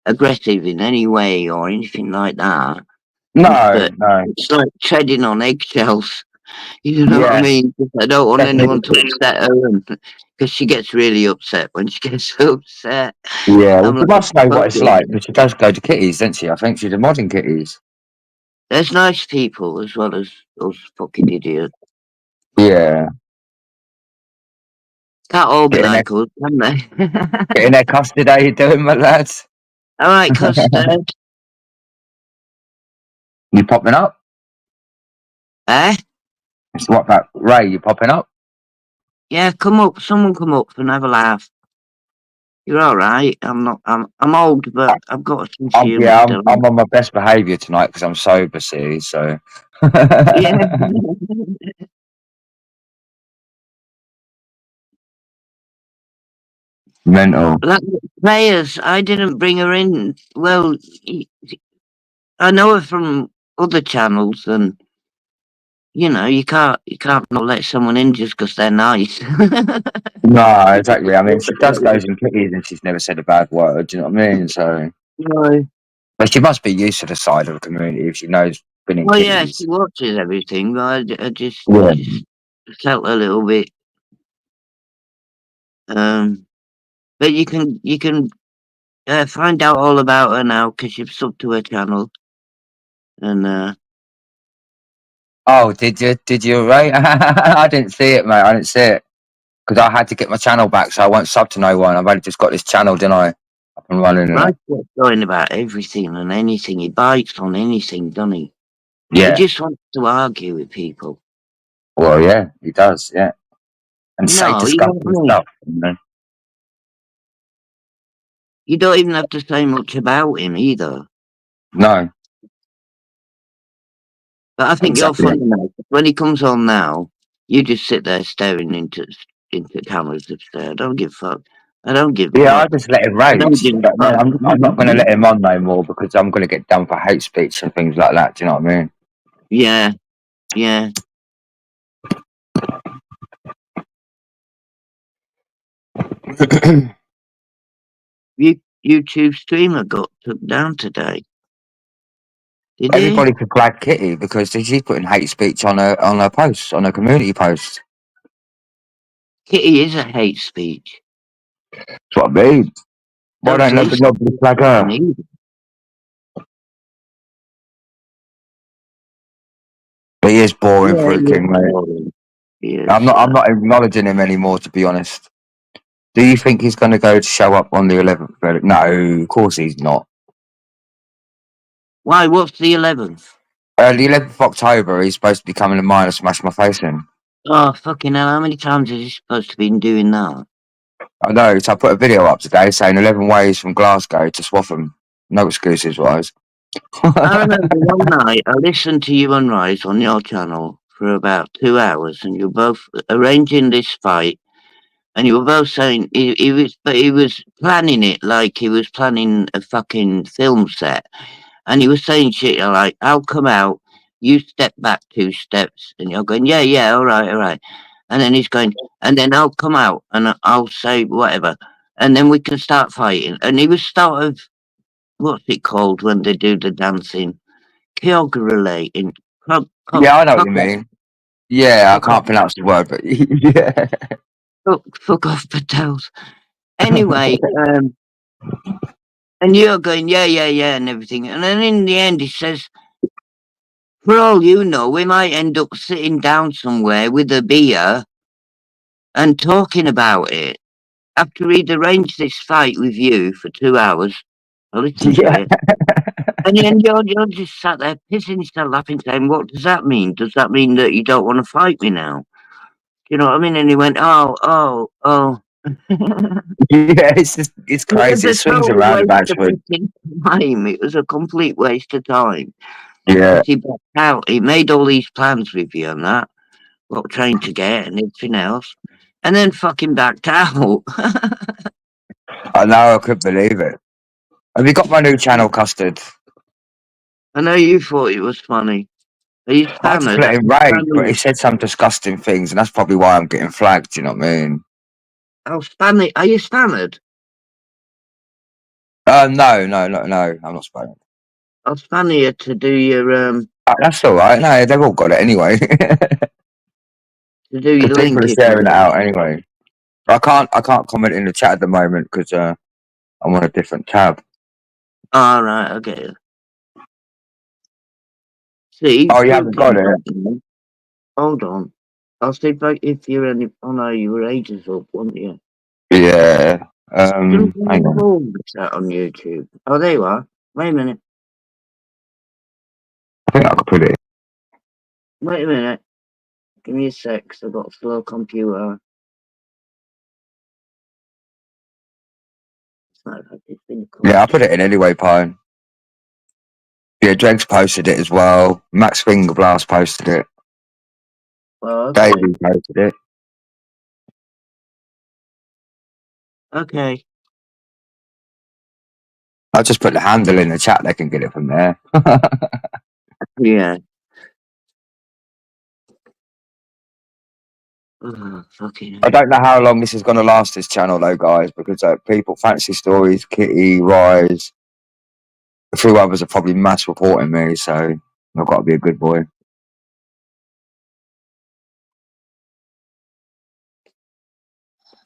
A: aggressive in any way or anything like that.
C: No,
A: But
C: no.
A: it's like treading on eggshells. You know what I
C: Yeah.
A: mean? 'Cause I don't want anyone to
C: Definitely.
A: upset her, because she gets really upset when she gets upset.
C: Yeah, well,
A: I'm
C: you
A: like,
C: must know what it's
A: "Fucking-"
C: like, because she does go to Kitties, doesn't she? I think she's a modern Kitties.
A: There's nice people as well as those fucking idiots.
C: Yeah.
A: Can't all be
C: Getting
A: like
C: their,
A: us, can they?
C: getting their custard, how you doing, my lads?
A: All right, Custard.
C: You popping up?
A: Eh?
C: So what about Ray? You popping up?
A: Yeah, come up. Someone come up and have a laugh. You're all right. I'm not. I'm old, but I've got a sense of humour
C: Yeah,
A: still.
C: I'm on my best behaviour tonight because I'm sober, see, so.
A: Yeah.
C: Mental.
A: Like players, I didn't bring her in. Well, I know her from other channels, and you know, you can't not let someone in just because they're nice.
C: No, exactly. I mean, she does goes in Kitties and she's never said a bad word, do you know what I mean? So.
A: No.
C: But she must be used to the side of the community if she knows been in
A: Well, yeah,
C: Kitties.
A: she watches everything, but I just
C: Yeah.
A: felt a little bit. But you can find out all about her now because you've subbed to her channel, and
C: Oh, did you, Ray? I didn't see it, mate. I didn't see it. Because I had to get my channel back, so I won't sub to no one. I've only just got this channel, didn't I? Up and running and that.
A: Right gets going about everything and anything. He bites on anything, doesn't he? He
C: Yeah.
A: just wants to argue with people.
C: Well, yeah, he does, yeah. And
A: You
C: say
A: know, you know what I
C: disgusting
A: mean?
C: stuff. You know?
A: You don't even have to say much about him either.
C: No,
A: But I think
C: exactly.
A: you're funny now. When he comes on now, you just sit there staring into cameras and say, I don't give a fuck. I don't give a
C: Yeah, I
A: fuck.
C: just let him
A: I
C: rage.
A: don't give a
C: But
A: fuck.
C: I'm not going to let him on no more because I'm going to get done for hate speech and things like that. Do you know what I mean?
A: Yeah, yeah. YouTube streamer got took down today. Did he?
C: Everybody could flag Kitty because she's putting hate speech on her posts, on her community posts.
A: Kitty is a hate speech.
C: That's what I mean. Why don't nobody flag her? But he is boring for a king, mate.
A: Yes,
C: I'm not acknowledging him anymore, to be honest. Do you think he's going to go to show up on the 11th? No, of course he's not.
A: Why? What's the 11th?
C: The 11th of October, he's supposed to be coming to mine and smash my face in.
A: Oh, fucking hell. How many times is he supposed to be doing that?
C: I know, so I put a video up today saying 11 ways from Glasgow to Swaffham. No excuses, wise.
A: I remember one night I listened to you and Rise on your channel for about 2 hours, and you were both arranging this fight, and you were both saying he was planning it like he was planning a fucking film set, and he was saying shit like, "I'll come out, you step back 2 steps," and you're going, "Yeah, all right," and then he's going, "And then I'll come out and I'll say whatever, and then we can start fighting," and he was sort of, what's it called when they do the dancing? Choreograting.
C: Yeah, I know what you mean. Yeah, I can't pronounce the word, but yeah.
A: Fuck off, Patels. Anyway, and you're going, yeah, and everything. And then in the end, he says, for all you know, we might end up sitting down somewhere with a beer and talking about it. after he'd arranged this fight with you for 2 hours, I listened to
C: Yeah.
A: it, and then you're just sat there pissing yourself laughing, saying, "What does that mean? Does that mean that you don't want to fight me now?" You know what I mean? And he went, "Oh."
C: Yeah, it's
A: It was
C: crazy. It
A: a
C: swings
A: total
C: around
A: waste
C: about
A: of freaking time. It was a complete waste of time.
C: Yeah.
A: He backed out. He made all these plans with you and that, what train to get and everything else, and then fucking backed out.
C: I know, I couldn't believe it. Have you got my new channel, Custard?
A: I know you thought it was funny. Are you
C: I just
A: spammered?
C: let him rage, but he said some disgusting things, and that's probably why I'm getting flagged, you know what I mean?
A: I'll spam it. Are you spammered?
C: No, I'm not spoiling.
A: I'll spam you to do your
C: That's alright, no, they've all got it anyway. Because people
A: link
C: are
A: if
C: sharing it
A: you.
C: out anyway. I can't comment in the chat at the moment because I'm on a different tab.
A: All right, I get it. See,
C: Oh, you
A: you
C: haven't got it?
A: Hold on. I'll see if you're any. Oh no, you were ages up, weren't you?
C: Yeah.
A: Jump
C: Hang
A: on the
C: on.
A: wall chat on YouTube. Oh, there you are. Wait a minute.
C: I think I could put it.
A: Wait a minute. Give me a sec. 'Cause I've got a slow computer. It's not like it's been
C: Yeah, I
A: cooked.
C: put it in anyway, Pine. Yeah, Dregs posted it as well. Max Fingerblast posted it.
A: Oh, okay.
C: Davey posted it.
A: Okay.
C: I just put the handle in the chat. They can get it from there.
A: Yeah. Oh, fucking.
C: I don't know how long this is going to last, this channel, though, guys, because people, Fancy Stories, Kitty, Rise, a few others are probably mass reporting me, so I've got to be a good boy.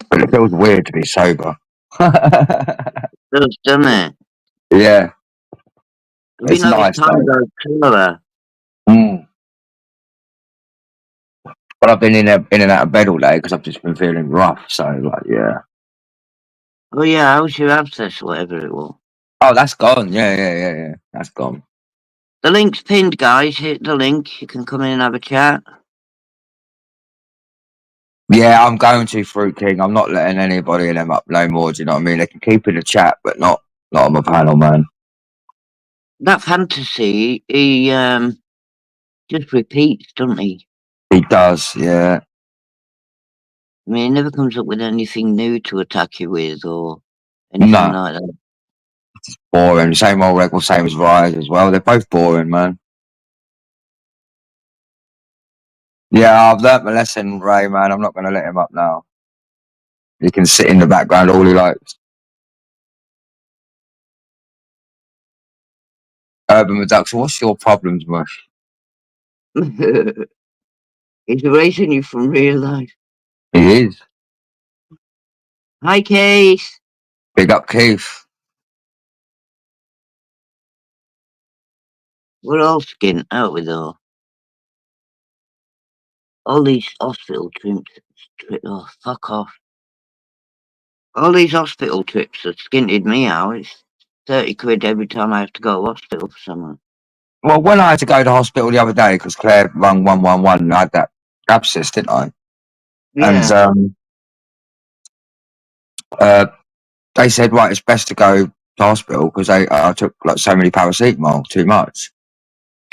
C: But it feels weird to be sober.
A: Just done it.
C: Yeah,
A: Have you
C: it's
A: noticed
C: nice,
A: time
C: though.
A: goes slower?
C: But I've been in and out of bed all day because I've just been feeling rough, so, like, yeah.
A: Oh yeah, how's your abscess, whatever it was?
C: Oh, that's gone. Yeah. That's gone.
A: The link's pinned, guys. Hit the link. You can come in and have a chat.
C: Yeah, I'm going to Fruit King. I'm not letting anybody in them up no more. Do you know what I mean? They can keep in the chat, but not on my panel, man.
A: That fantasy, he just repeats, doesn't he?
C: He does, yeah.
A: I mean, he never comes up with anything new to attack you with or anything
C: No,
A: like that.
C: boring. Same old record, same as Rise as well. They're both boring, man. Yeah, I've learnt my lesson, Ray, man. I'm not going to let him up now. He can sit in the background all he likes. Urban Reduction, what's your problems, Mush?
A: He's erasing you from real life.
C: He is.
A: Hi, Keith.
C: Big up Keith.
A: We're all skint out with all these hospital trips. Oh, fuck off. All these hospital trips have skinted me out. It's 30 quid every time I have to go to hospital for someone.
C: Well, when I had to go to hospital the other day, because Claire rung 111 and I had that abscess, didn't I?
A: Yeah.
C: And they said, right, it's best to go to hospital because I took like so many paracetamol, too much.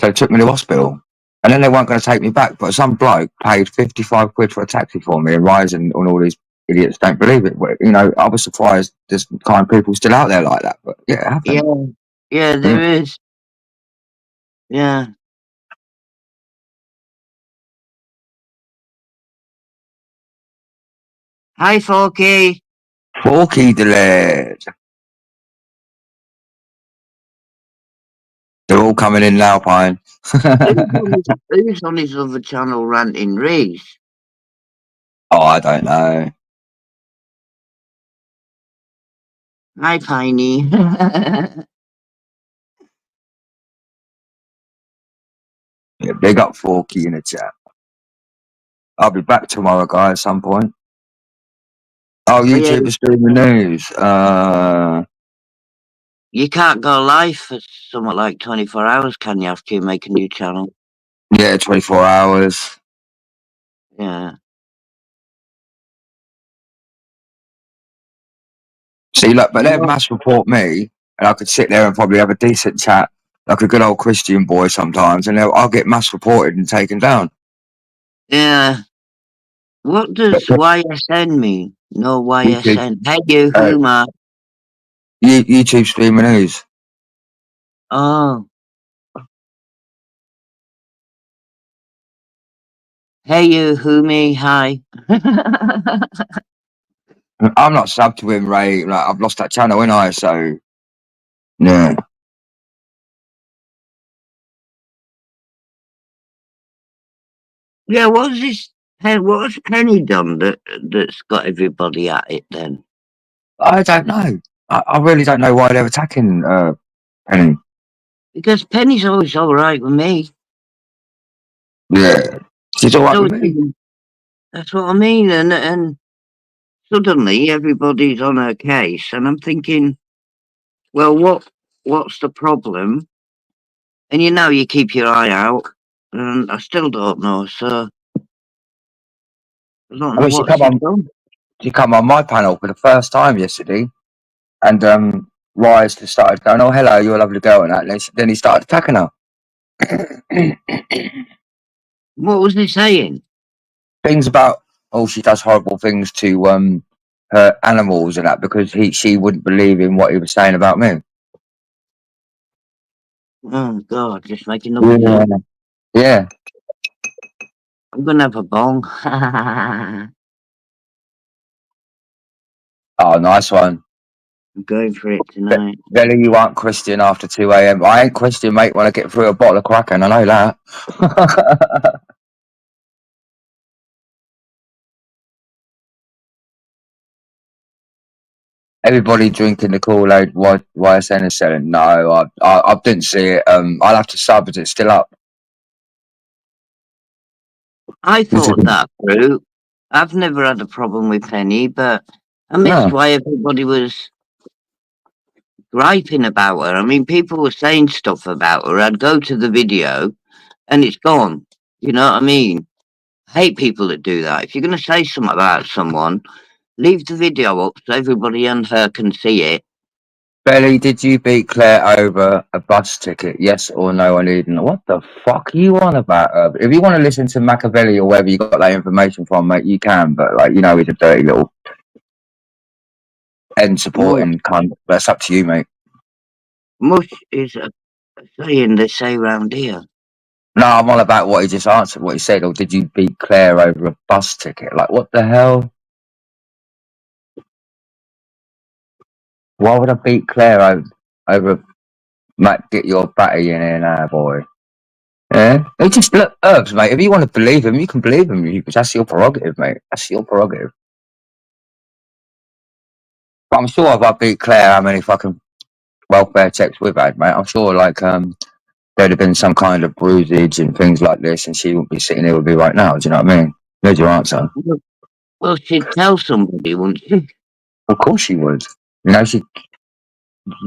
C: So they took me to hospital. And then they weren't going to take me back. But some bloke paid 55 quid for a taxi for me and Rise and all these idiots don't believe it. But, you know, I was surprised there's kind of people still out there like that. But yeah, it happened.
A: Yeah, there is. Yeah. Hi, Forky.
C: Forky delayed. They're all coming in now, Pine.
A: Who's on his other channel ranting Reese?
C: Oh, I don't know.
A: Hi, Piney.
C: Yeah, big up Forky in the chat. I'll be back tomorrow, guys, at some point. Oh,
A: yeah,
C: YouTube is streaming news.
A: you can't go live for somewhat like 24 hours, can you, after you make a new channel?
C: Yeah, 24 hours.
A: Yeah.
C: See, look, but they'd
A: Well,
C: mass report me, and I could sit there and probably have a decent chat, like a good old Christian boy sometimes, and I'll get mass reported and taken down.
A: yeah. What does YSN mean? No
C: YouTube,
A: YSN. Hey, you, Huma.
C: YouTube streaming news.
A: Oh. Hey, you, Humi. Hi.
C: I'm not subbed to him, Ray. Like, I've lost that channel, ain't I? So, yeah.
A: Yeah, what's this? What's Penny done that's got everybody at it then?
C: I don't know. I really don't know why they're attacking Penny.
A: Because Penny's always all right with me.
C: Yeah. She's all right with me.
A: That's what I mean. And suddenly everybody's on her case, and I'm thinking, well, what's the problem? And you keep your eye out, and I still don't know. So I don't know
C: I mean,
A: what she's done.
C: she come on my panel for the first time yesterday, and Rise just started going, "Oh, hello, you're a lovely girl," and that. And then he started attacking her.
A: What was he saying?
C: Things about, oh, she does horrible things to her animals and that because she wouldn't believe in what he was saying about me.
A: Oh God, just making up his
C: Yeah.
A: own.
C: Yeah.
A: I'm gonna have a bong.
C: Oh, nice one.
A: I'm going for it tonight.
C: Belly, you aren't Christian after 2 a.m. I ain't Christian, mate, when I get through a bottle of Kraken. I know that. Everybody drinking the Kool-Aid, YSN is selling. No, I didn't see it. I'll have to sub. Is it still up?
A: I thought that through. I've never had a problem with Penny, but I missed
C: No.
A: why everybody was griping about her. I mean, people were saying stuff about her. I'd go to the video and it's gone. You know what I mean? I hate people that do that. If you're going to say something about someone, leave the video up so everybody and her can see it.
C: Belly, did you beat Claire over a bus ticket? Yes or no? I need to know. What the fuck are you on about? If you want to listen to Machiavelli or wherever you got that information from, mate, you can. But like, he's a dirty little end supporting cunt. That's up to you, mate.
A: Mush is a saying they say round here.
C: No, I'm on about what he just answered, what he said. Or did you beat Claire over a bus ticket? Like, what the hell? Why would I beat Claire over Matt, get your batty in here now, boy. Yeah? They just look, Herbs, mate. If you want to believe him, you can believe him. That's your prerogative, mate. That's your prerogative. But I'm sure if I beat Claire, how many fucking welfare checks we've had, mate. I'm sure, like, there'd have been some kind of bruisage and things like this, and she wouldn't be sitting here with me right now. Do you know what I mean? There's your answer.
A: Well, she'd tell somebody, wouldn't she?
C: Of course she would.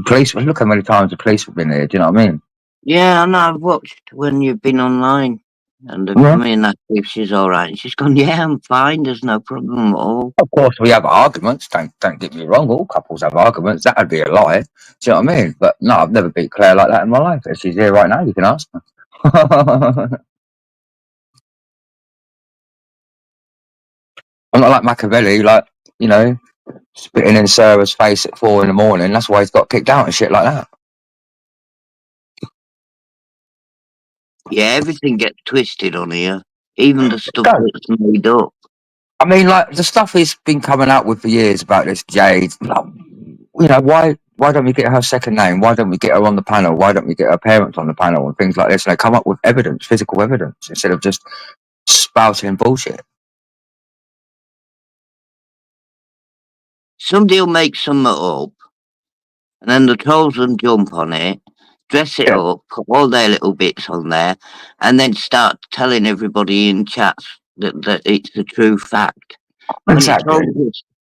C: Police, look how many times the police have been here. Do you know what I mean?
A: Yeah, I know. I've watched when you've been online, and they've come in and asked if she's all right. And she's gone, "Yeah, I'm fine. There's no problem at all."
C: Of course, we have arguments. Don't get me wrong. All couples have arguments. That would be a lie. Do you know what I mean? But no, I've never beat Claire like that in my life. If she's here right now, you can ask her. I'm not like Machiavelli, like, spitting in Sarah's face at 4 a.m. That's why he's got kicked out and shit like that.
A: Yeah, everything gets twisted on here, even the stuff that's made up.
C: I mean, like, the stuff he's been coming out with for years about this Jade. Like, why don't we get her second name? Why don't we get her on the panel? Why don't we get her parents on the panel and things like this? And they come up with evidence, physical evidence, instead of just spouting bullshit.
A: Somebody will make something up, and then the trolls will jump on it, dress it up, put all their little bits on there, and then start telling everybody in chats that it's the true fact.
C: Exactly.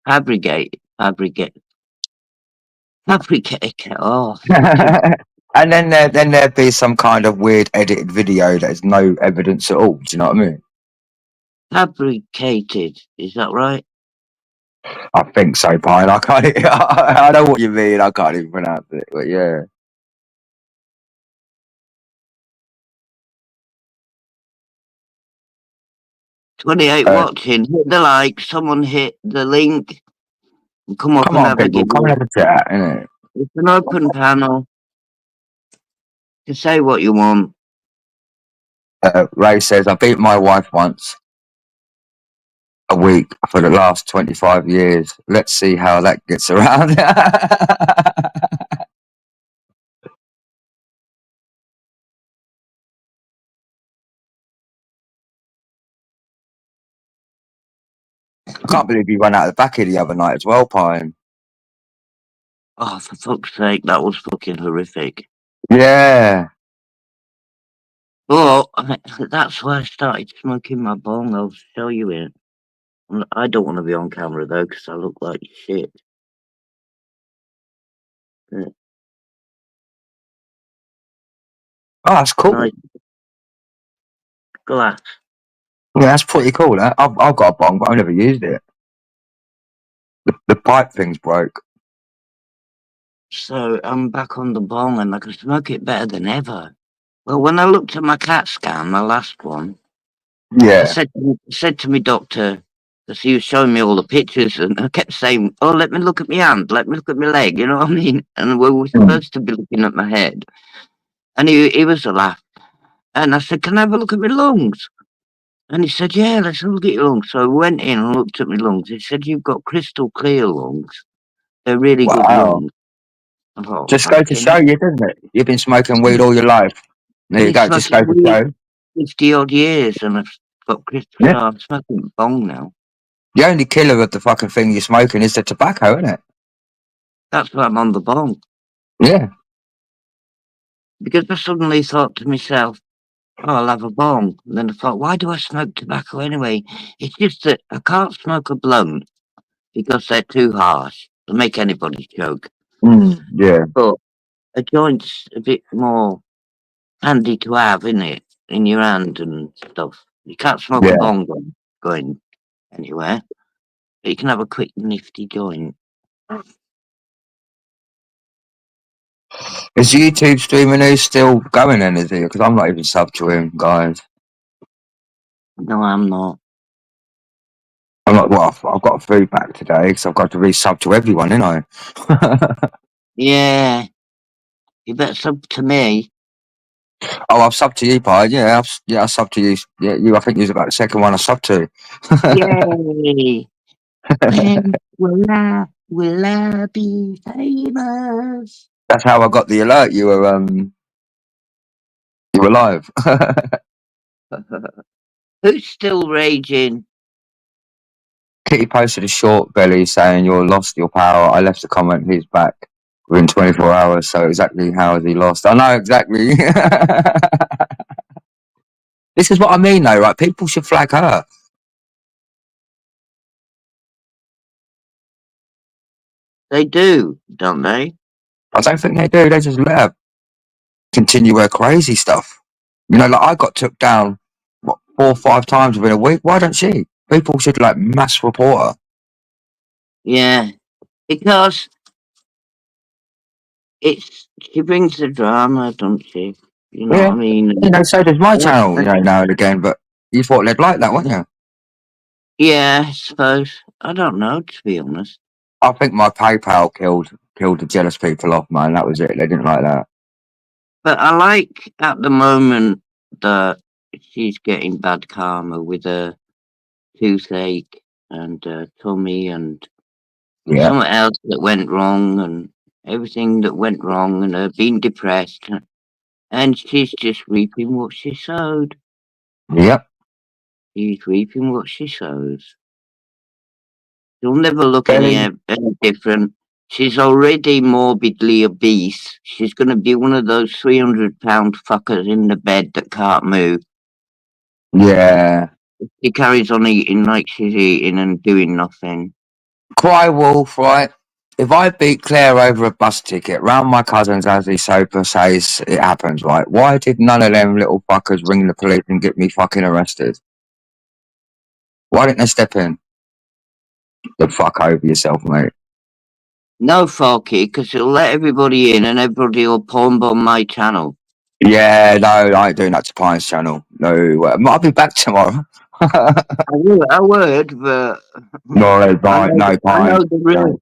A: fabricate. Oh,
C: And then there'd be some kind of weird edited video that has no evidence at all. Do you know what I mean?
A: fabricated. Is that right?
C: I think so, Pine. I can't. I know what you mean. I can't even pronounce it, but yeah.
A: 28
C: Uh,
A: watching. Hit the like. Someone hit the link. And come up
C: Come
A: and
C: on,
A: have a
C: people. Come
A: giggle.
C: and have a chat, innit?
A: It's an open panel. To say what you want.
C: Ray says, I beat my wife once a week for the last 25 years. Let's see how that gets around. I can't believe you ran out of the back of the other night as well, Pine.
A: Oh, for fuck's sake, that was fucking horrific.
C: Yeah.
A: Well, that's why I started smoking my bong. I'll show you it. I don't want to be on camera though, because I look like shit.
C: Oh, that's cool.
A: Nice glass.
C: Yeah, that's pretty cool. I've got a bong, but I've never used it. The pipe thing's broke.
A: So I'm back on the bong and I can smoke it better than ever. Well, when I looked at my CAT scan, my last one, I
C: Yeah.
A: said to me doctor, because he was showing me all the pictures, and I kept saying, "Oh, let me look at my hand, let me look at my leg," you know what I mean? And we were supposed to be looking at my head, and he was a laugh. And I said, "Can I have a look at my lungs?" And he said, "Yeah, let's have a look at your lungs." So I went in and looked at my lungs. He said, "You've got crystal clear lungs. They're really good
C: Wow.
A: lungs." I thought,
C: Just go to
A: fucking
C: show you, doesn't it? You've been smoking weed all your life. There you
A: been
C: go. Just go
A: smoking
C: to
A: weed
C: show.
A: 50 odd years, and I've got crystal.
C: Yeah.
A: So I'm smoking bong now.
C: The only killer of the fucking thing you're smoking is the tobacco, isn't it?
A: That's why I'm on the bong.
C: Yeah.
A: Because I suddenly thought to myself, "Oh, I'll have a bong." And then I thought, why do I smoke tobacco anyway? It's just that I can't smoke a blunt because they're too harsh. They'll make anybody choke.
C: Yeah.
A: But a joint's a bit more handy to have, innit? In your hand and stuff. You can't smoke a
C: Yeah.
A: bong going anywhere. But you can have a quick, nifty joint.
C: Is YouTube streaming news still going then, is it? Because I'm not even sub to him, guys.
A: No, I'm not.
C: I'm not, well, I've got a feedback today because I've got to resub to everyone, ain't I?
A: Yeah. You better sub to me.
C: Oh, I've subbed to you, Pi. Yeah, I subbed to you. Yeah, you. I think you was about the second one I subbed to.
A: Yay! When will I be famous?
C: That's how I got the alert. You were live.
A: Who's still raging?
C: Kitty posted a short belly saying you're lost your power. I left a comment. He's back within 24 hours. So exactly how has he lost? I know exactly. This is what I mean, though, right? People should flag her.
A: They do, don't they?
C: I don't think they do. They just let her continue her crazy stuff. You know, like I got took down, what, 4 or 5 times within a week. Why don't she? People should like mass report her.
A: Yeah, because she brings the drama, don't she? You know
C: Yeah.
A: what I mean?
C: You know, so does my channel, you know, now and again. But you thought they'd like that, wouldn't you?
A: Yeah, I suppose. I don't know, to be honest.
C: I think my PayPal killed the jealous people off, man. That was it. They didn't like that.
A: But I like at the moment that she's getting bad karma with her toothache and tummy and
C: Yeah.
A: something else that went wrong and everything that went wrong and her being depressed. And she's just reaping what she sowed.
C: Yep.
A: She's reaping what she sows. She'll never look
C: Belly.
A: any different. She's already morbidly obese. She's going to be one of those 300-pound fuckers in the bed that can't move.
C: Yeah.
A: She carries on eating like she's eating and doing nothing.
C: Cry wolf, right? If I beat Claire over a bus ticket round my cousin's as he sober says it happens, right? Why did none of them little fuckers ring the police and get me fucking arrested? Why didn't they step in? The fuck over yourself, mate.
A: No, Forky, because it'll let everybody in and everybody will porn bomb my channel.
C: Yeah, no, I ain't doing that to Pine's channel. No, I'll be back tomorrow.
A: I would, but
C: No,
A: I
C: Pine,
A: know,
C: no,
A: I
C: Pine.
A: know the rules.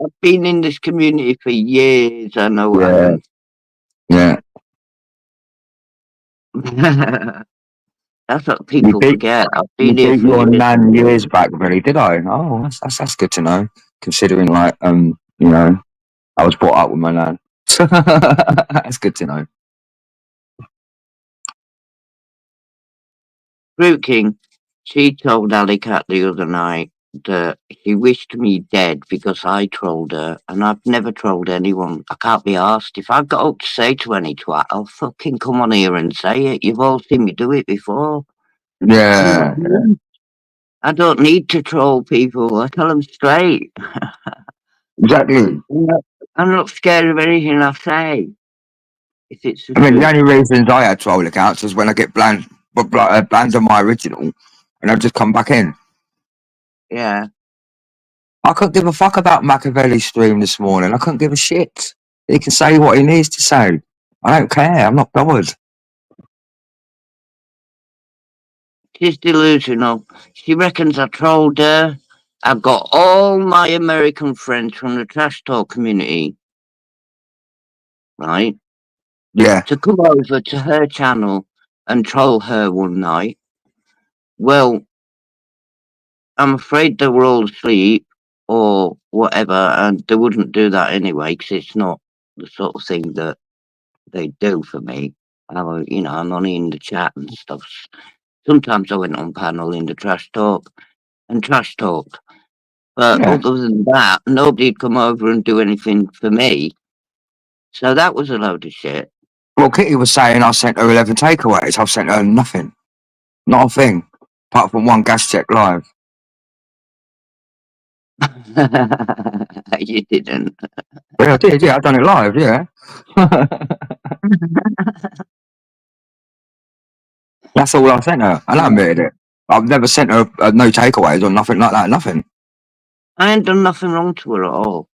A: I've been in this community for years. I know what
C: Yeah, yeah.
A: happens. That's what
C: You
A: people
C: beat,
A: forget. I've
C: you
A: been here
C: beat
A: for
C: your
A: years.
C: nan years back, really, did I? Oh, that's good to know. Considering, like, you know, I was brought up with my nan. That's good to know.
A: Fruit King, she told Alley Cat the other night that she wished me dead because I trolled her, and I've never trolled anyone. I can't be asked. If I've got up to say to any twat, I'll fucking come on here and say it. You've all seen me do it before.
C: Yeah,
A: I don't need to troll people. I tell them straight.
C: exactly.
A: I'm not scared of anything I say. If it's the
C: I mean, the
A: truth.
C: only reasons I had troll accounts is when I get banned on my original, and I've just come back in.
A: Yeah.
C: I couldn't give a fuck about Machiavelli's stream this morning. I couldn't give a shit. He can say what he needs to say. I don't care. I'm not bothered.
A: She's delusional. She reckons I trolled her. I've got all my American friends from the trash talk community, right,
C: Yeah,
A: to come over to her channel and troll her one night. Well, I'm afraid they were all asleep or whatever, and they wouldn't do that anyway because it's not the sort of thing that they do for me. I'm only in the chat and stuff. Sometimes I went on panel in the trash talk and trash talk. But
C: yeah.
A: other than that, nobody'd come over and do anything for me. So that was a load of shit.
C: Well, Kitty was saying I sent her 11 takeaways. I've sent her nothing. Not a thing. Apart from one gas check live.
A: You didn't.
C: Yeah, I did. Yeah, I've done it live. Yeah. That's all I sent her. And I admitted it. I've never sent her no takeaways or nothing like that. Nothing.
A: I ain't done nothing wrong to her at all.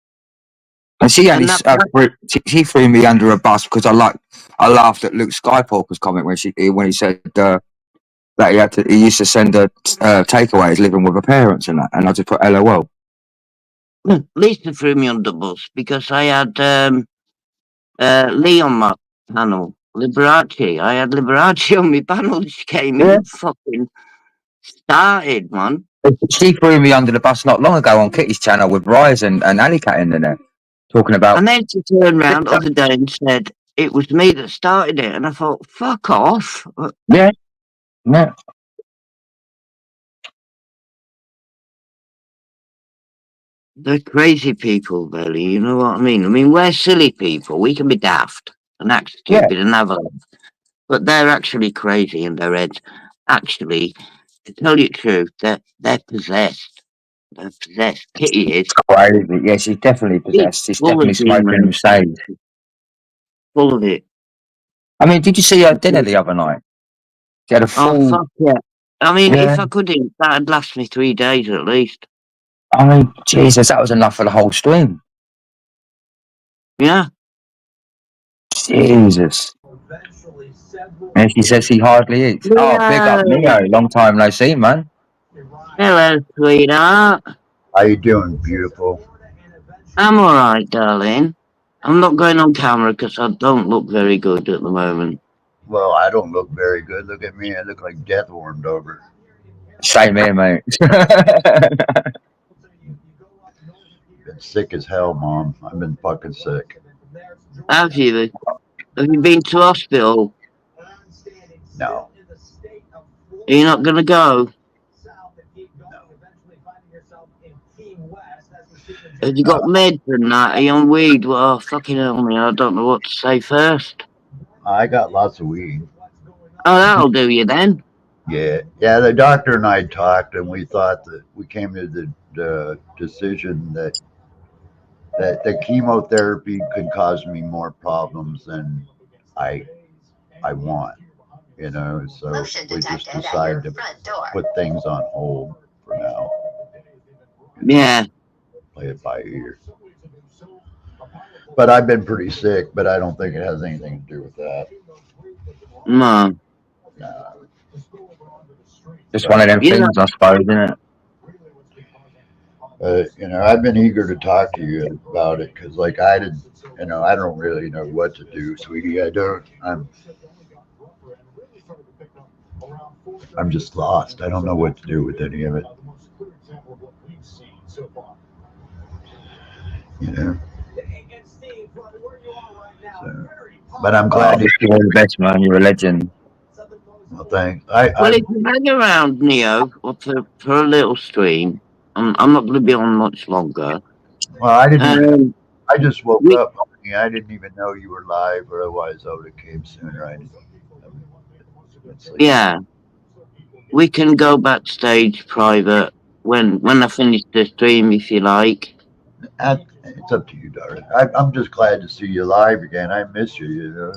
C: And she only
A: And that,
C: she threw me under a bus because I laughed at Luke Skywalker's comment when he said that he used to send her takeaways living with her parents and that, and I just put LOL.
A: Lisa threw me under the bus because I had Lee on my panel. Liberace. I had Liberace on my panel. She came in and fucking started, man.
C: She threw me under the bus not long ago on Kitty's channel with Rise and Alley Cat in there talking about.
A: And then she turned around the other day and said it was me that started it. And I thought, fuck off.
C: Yeah. Yeah.
A: They're crazy people, Billy. You know what I mean? I mean, we're silly people. We can be daft and act stupid and have a laugh. But they're actually crazy in their heads. Actually, to tell you the truth, they're possessed. They're possessed. Kitty is.
C: Crazy. Yeah, she's definitely possessed. She's
A: full
C: definitely
A: of
C: smoking
A: demons.
C: sage.
A: Full of it.
C: I mean, did you see her dinner the other night? She had a full.
A: Oh, fuck yeah. I mean,
C: Yeah.
A: if I could eat, that'd last me 3 days at least.
C: I mean, Jesus, that was enough for the whole stream.
A: Yeah.
C: Jesus. And she says she hardly eats. Oh, big up Neo. Long time no see, man.
A: Hello, sweetheart.
D: How you doing, beautiful?
A: I'm alright, darling. I'm not going on camera because I don't look very good at the moment.
D: Well, I don't look very good. Look at me. I look like death warmed over.
C: Same here, mate.
D: Been sick as hell, Mom. I've been fucking sick.
A: Have you? Have you been to hospital?
D: No.
A: Are you not going to go? Have you got meds and that? Are you on weed? Well, fucking hell me. I don't know what to say first.
D: I got lots of weed.
A: Oh, that'll do you then.
D: Yeah. Yeah, the doctor and I talked, and we thought that we came to the decision that the chemotherapy could cause me more problems than I I want. So we just decided to put things on hold for now.
A: Yeah.
D: Play it by ear. But I've been pretty sick, but I don't think it has anything to do with that.
A: No.
D: Nah.
C: Just one of them
A: You know,
C: things, I suppose, isn't it?
D: I've been eager to talk to you about it because, like, I don't really know what to do, sweetie. I don't. I'm just lost. I don't know what to do with any of it. So, but I'm glad to.
C: You're the best, man. You're a legend.
D: Well, thanks.
A: well, if you hang around, Neo, or for a little stream, I'm not going to be on much longer.
D: Well, I didn't. I just woke up. I didn't even know you were live, or otherwise I would have came sooner.
A: Yeah, we can go backstage private when I finish the stream, if you like.
D: It's up to you, darling. I'm just glad to see you live again. I miss you.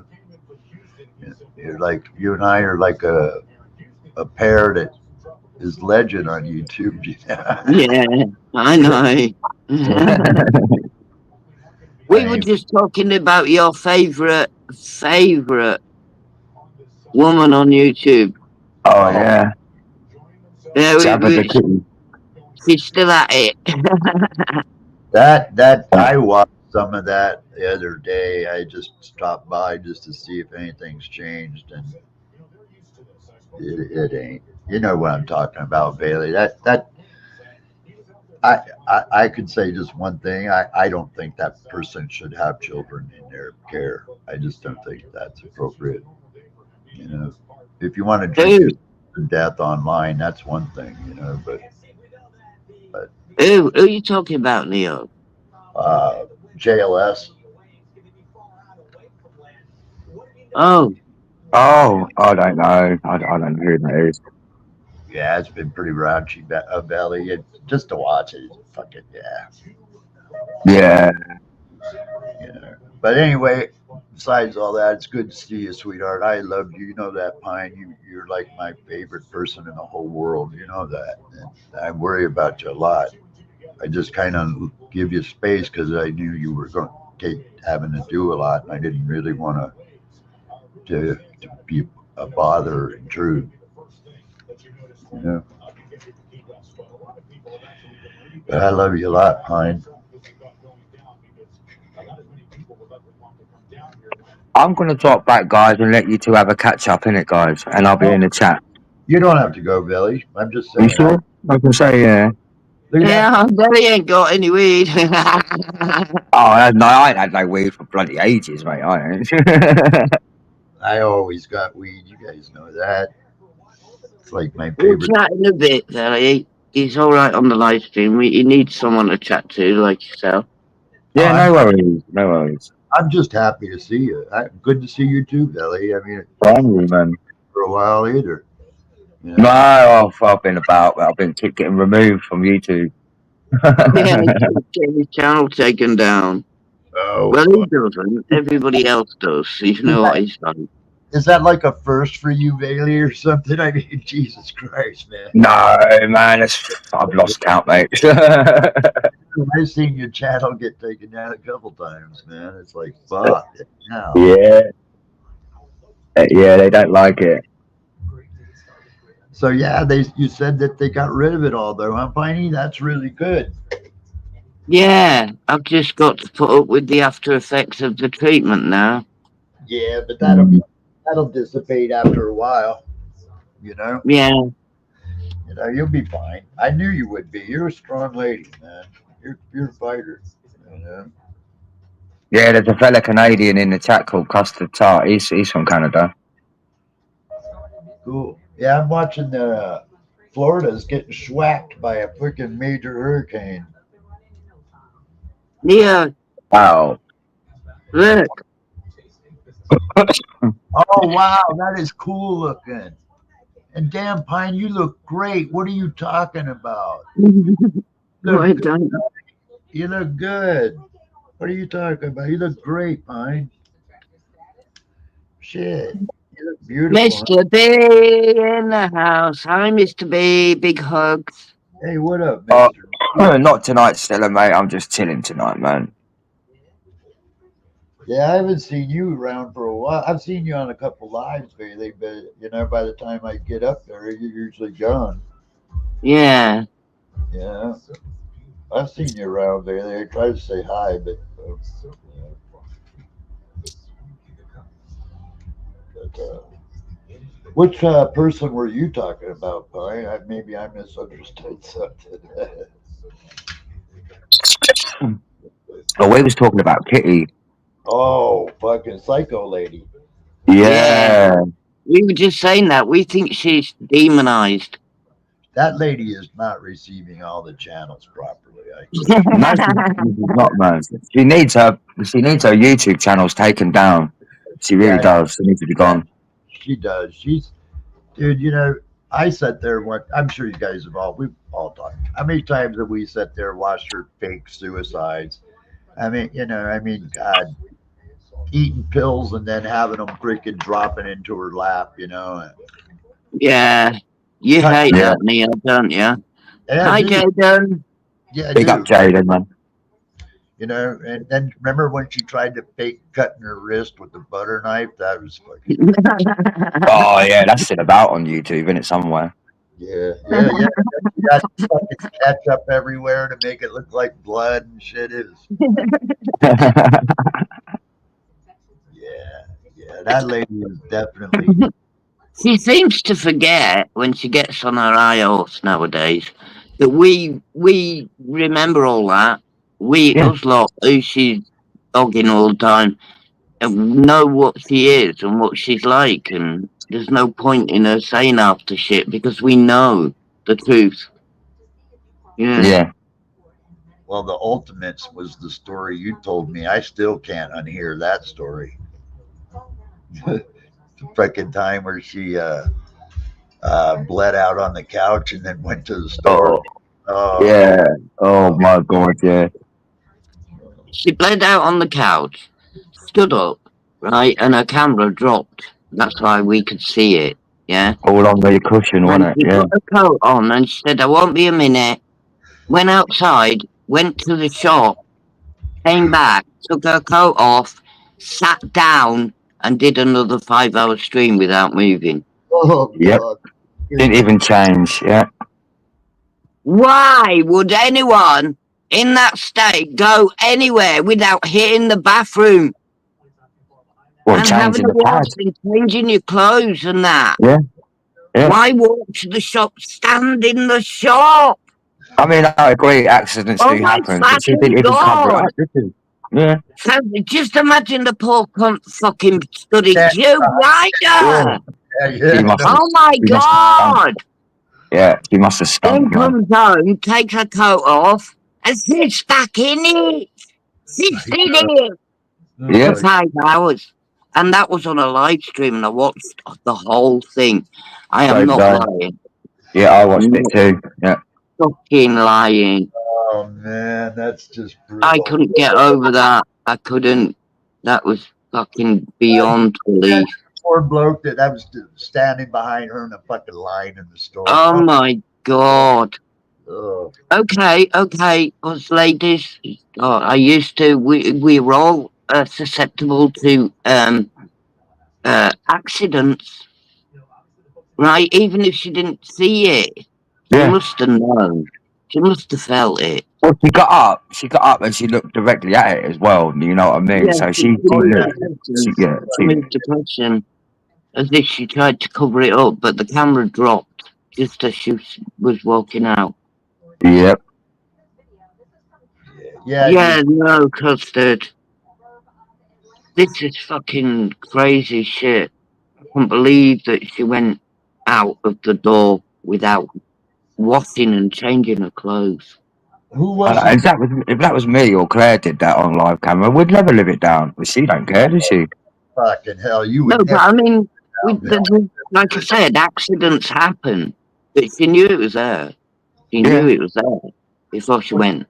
D: You're like, you and I are like a pair that is legend on YouTube.
A: Yeah, I know. We were just talking about your favorite woman on YouTube.
C: Oh yeah.
A: Yeah, she's still at it.
D: That I watched some of that the other day. I just stopped by just to see if anything's changed, and it ain't. You know what I'm talking about, Bailey. That I could say just one thing. I don't think that person should have children in their care. I just don't think that's appropriate. If you want to drink to death online, that's one thing, but
A: who are you talking about, Neo?
D: JLS.
A: Oh,
C: I don't know. I don't know who that is.
D: Yeah, it's been pretty raunchy, Belly. Just to watch it, fucking
C: Yeah.
D: But anyway, besides all that, it's good to see you, sweetheart. I love you. You know that, Pine. You're like my favorite person in the whole world. You know that. And I worry about you a lot. I just kind of give you space because I knew you were going to having to do a lot, and I didn't really want to be a bother and intrude. But I love you a lot, Pine.
C: I'm going to drop back, guys, and let you two have a catch up, innit, guys? And I'll be in the chat.
D: You don't have to go, Billy. I'm just saying.
C: You sure? I can say, yeah.
A: Yeah, Billy ain't got any weed.
C: No, I ain't had no weed for bloody ages, mate. I ain't.
D: I always got weed. You guys know that. It's like my
A: We'll
D: favorite.
A: chat in a bit, Billy. He's all right on the live stream. He needs someone to chat to, like yourself.
C: Yeah, no worries. No worries.
D: I'm just happy to see you. Good to see you too, Billy. I mean,
C: Finally, man.
D: For a while either.
C: No, I've been about. I've been getting removed from YouTube.
A: Yeah, get his channel taken down.
D: Oh,
A: well, he doesn't. Everybody else does. So you know what he's done.
D: Is that like a first for you, Bailey, or something? I mean, Jesus Christ, man.
C: No, man, I've lost count, mate.
D: I've seen your channel get taken down a couple times, man. It's like, fuck it now.
C: Yeah, they don't like it.
D: So yeah, you said that they got rid of it all, though, huh, Piney? That's really good.
A: Yeah, I've just got to put up with the after effects of the treatment now.
D: Yeah, but that'll dissipate after a while,
A: Yeah.
D: You'll be fine. I knew you would be. You're a strong lady, man. You're a fighter.
C: Yeah, there's a fella Canadian in the chat called Custard Tart. He's from Canada.
D: Cool. Yeah, I'm watching Florida's getting schwacked by a freaking major hurricane.
A: Yeah.
C: Wow.
A: Look.
D: Oh, wow. That is cool looking. And damn, Pine, you look great. What are you talking about?
A: What I
D: look,
A: don't.
D: you look good. What are you talking about? You look great, Pine. Shit. You look beautiful.
A: Mr. B in the house. Hi, Mr. B. Big hugs.
D: Hey, what up,
C: Oh,
D: mister?
C: not tonight, Stella, mate. I'm just chilling tonight, man.
D: Yeah, I haven't seen you around for a while. I've seen you on a couple lives lately, but by the time I get up there, you're usually gone.
A: Yeah.
D: Yeah, I've seen you around lately. I try to say hi, but which person were you talking about, Pine? Maybe I misunderstood something.
C: Oh, we was talking about Kitty.
D: Oh, fucking psycho lady.
C: Yeah.
A: We were just saying that. We think she's demonized.
D: That lady is not receiving all the channels properly.
C: No, she's not, man. She needs her YouTube channels taken down. She really
D: Yeah,
C: does. She needs to be gone.
D: she does. Dude, I sat there and went, I'm sure you guys we've all talked. How many times have we sat there and watched her fake suicides? God, eating pills and then having them freaking dropping into her lap,
A: Yeah. You
D: Cut-
A: hate
C: Yeah.
A: that, Neil, don't you?
D: Yeah,
A: Hi,
D: dude.
A: Jaden.
D: Yeah,
C: Big up
D: dude.
C: Jaden, man.
D: And then remember when she tried to fake cutting her wrist with the butter knife? That was fucking.
C: Oh yeah, that's still about on YouTube, isn't it, somewhere?
D: Yeah. You got fucking ketchup everywhere to make it look like blood and shit. Yeah, that lady is definitely.
A: She seems to forget when she gets on her high horse nowadays that we remember all that.
C: Yeah.
A: Us lot who she's dogging all the time and know what she is and what she's like, and there's no point in her saying after shit because we know the truth. Yeah.
C: Yeah.
D: Well, the Ultimates was the story you told me. I still can't unhear that story. The freaking time where she bled out on the couch and then went to the store.
C: Oh, yeah. Oh my god, yeah.
A: She bled out on the couch, stood up, right, and her camera dropped. That's why we could see it. Yeah.
C: All on the cushion, wasn't
A: And
C: it?
A: she
C: Yeah.
A: put her coat on and she said, I won't be a minute. Went outside, went to the shop, came back, took her coat off, sat down, and did another 5-hour stream without moving.
D: Oh,
C: Yep.
D: God.
C: Didn't even change, yeah.
A: Why would anyone in that state go anywhere without hitting the bathroom
C: Well,
A: and having
C: changing
A: a
C: the
A: wash
C: pad.
A: and changing your clothes and that?
C: Yeah.
A: Why walk to the shop? Stand in the shop.
C: I mean, I agree, accidents
A: Oh
C: do
A: my
C: happen, but she
A: fucking
C: didn't even cover it
A: God.
C: up, did she? Yeah.
A: So just imagine the poor cunt fucking studied
D: Yeah.
A: you right there.
C: She must have,
A: Oh my
C: she must have
A: God.
C: yeah, she must have
A: Then
C: stunk, man.
A: comes home, takes her coat off, and sits back in it. Sits in it
C: Yeah.
A: for 5 hours. And that was on a live stream, and I watched the whole thing. I am
C: So
A: not
C: done.
A: lying.
C: Yeah, I watched it too. Yeah.
A: Fucking lying.
D: Oh, man, that's just brutal.
A: I couldn't get over that. I couldn't. That was fucking beyond belief.
D: Poor bloke that I was standing behind her in a fucking line in the store.
A: Oh my God.
D: Oh.
A: Okay, us ladies. I used to. We were all susceptible to accidents, right? Even if she didn't see it, she
C: Yeah.
A: must have known. She must have felt it.
C: Well, she got up and she looked directly at it as well. You know what I mean? So she knew.
A: Depression, as if she tried to cover it up, but the camera dropped just as she was walking out.
C: Yep.
A: Yeah, no, Custard. This is fucking crazy shit. I can't believe that she went out of the door without washing and changing her clothes.
D: Who was
C: If that was me or Claire did that on live camera, we'd never live it down. But she don't care, does she?
D: Fucking hell, you
A: No,
D: would
A: but I mean, like I said, accidents happen. But she knew it was there. She knew it was there. before she went.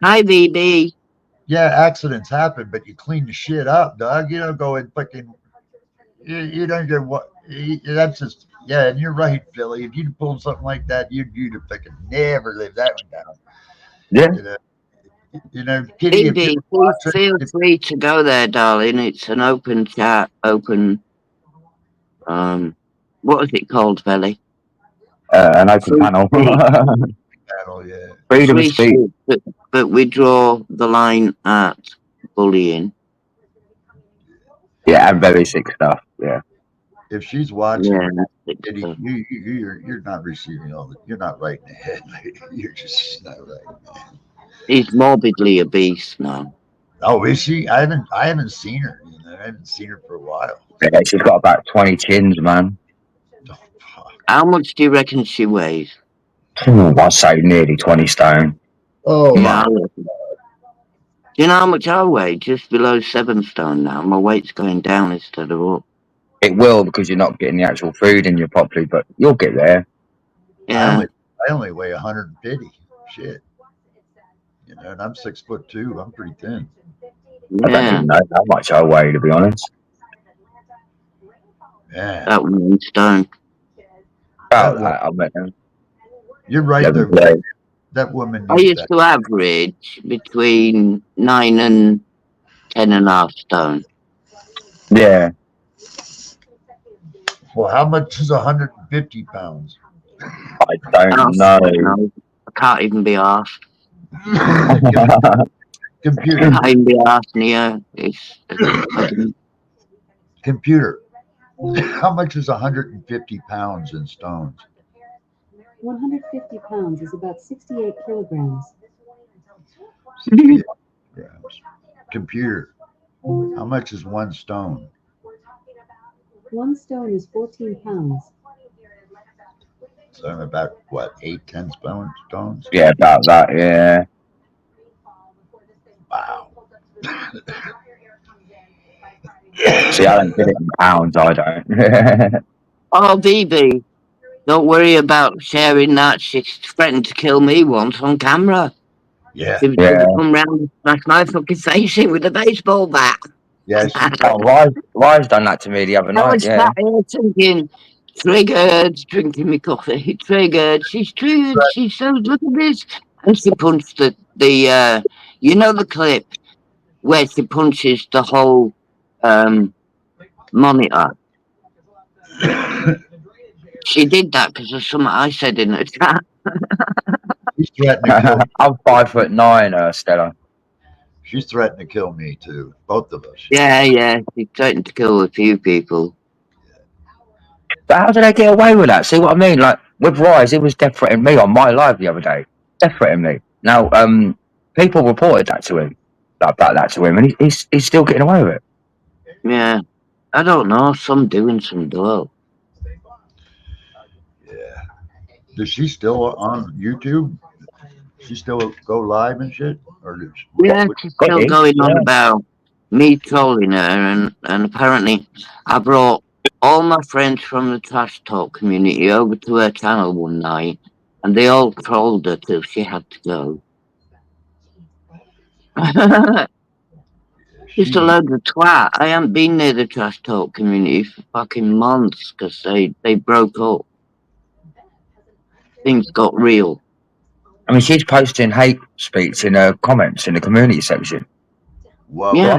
A: Hi, BB.
D: Yeah, accidents happen, but you clean the shit up, dog. You don't go and fucking. You don't get what. That's just yeah, and you're right, Billy. If you'd pulled something like that, you'd have fucking never lived that one down.
C: Yeah.
D: Kitty, if
A: BB,
D: you
A: please feel free to go there, darling. It's an open chat, open. What is it called, Belly?
C: An open
A: Free
C: panel.
D: battle, yeah.
C: Freedom of
A: Free
C: speech.
A: speech, but we draw the line at bullying.
C: Yeah, and very sick stuff. Yeah.
D: If she's watching,
A: Yeah,
D: Kitty, you're not receiving all the. You're not right in the head. You're just not right, man.
A: he's morbidly obese now.
D: Oh, is she? I haven't seen her. I haven't seen her for a while.
C: Yeah, she's got about 20 chins, man.
D: Oh, fuck.
A: How much do you reckon she weighs?
C: I'd say nearly 20 stone.
D: Oh,
A: Yeah, do you know how much I weigh? Just below 7 stone now. My weight's going down instead of up.
C: It will because you're not getting the actual food in you properly, but you'll get there.
A: Yeah,
D: I only weigh 150. Shit. And I'm 6'2". I'm pretty thin.
C: I don't
A: yeah.
C: even know how much I weigh, to be honest.
D: Yeah.
A: That one stone.
C: About that, I bet.
D: You're right.
C: 11
D: There,
C: days.
D: that woman
A: I
D: needs
A: used
D: that.
A: to average between 9 and 10.5 stone.
C: Yeah.
D: Well, how much is 150 pounds?
C: I don't know.
A: I can't even be asked.
D: Computer.
A: Can't even be asked, Neo.
D: Computer. How much is 150 pounds in stones?
E: 150 pounds is about 68 kilograms.
D: 68 grams. Computer. How much is 1 stone?
E: 1 stone is 14 pounds.
D: So I'm about what, 8-10 stones?
C: Yeah, about that, yeah.
D: Wow.
C: See, I don't get it in pounds, I don't.
A: Oh, BB, don't worry about sharing that. She threatened to kill me once on camera.
D: Yeah.
A: She was going to come round and smash my fucking face in with a baseball bat.
D: Yeah.
C: Oh, Rye's done that to me the other
A: I
C: night,
A: was
C: yeah.
A: sat here thinking, triggered, drinking me coffee, triggered. She's triggered. She says, look at this. And she punched the you know the clip where she punches the whole monitor. She did that because of something I said in the chat.
D: She's threatened to kill.
C: I'm 5'9", Stella.
D: She's threatened to kill me too. Both of us.
A: Yeah. She's threatened to kill a few people.
C: But how did they get away with that? See what I mean? Like with Rise, he was death threatening me on my live the other day. Death threatening me. Now, people reported that to him, about that to him, and he's still getting away with it.
A: Yeah, I don't know. Some do and some don't.
D: Yeah. Does she still on YouTube? She still go live and shit? Or does she,
A: Yeah, she's still going on about me trolling her, and apparently I brought all my friends from the Trash Talk community over to her channel one night, and they all trolled her till she had to go. Just a load of twat. I haven't been near the Trash Talk community for fucking months because they broke up. Things got real.
C: I mean, she's posting hate speech in her comments in the community section.
D: Well,
A: Yeah.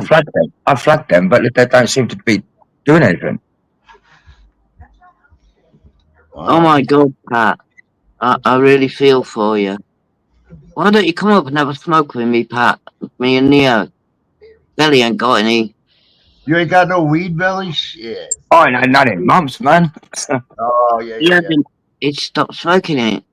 C: I flagged them, but they don't seem to be doing anything.
A: Oh my God, Pat. I really feel for you. Why don't you come up and have a smoke with me, Pat? Me and Neo. Belly ain't got any.
D: You ain't got no weed, Belly? Shit.
C: I ain't had none in months, man.
D: Oh, yeah.
A: Yeah, it stopped smoking it.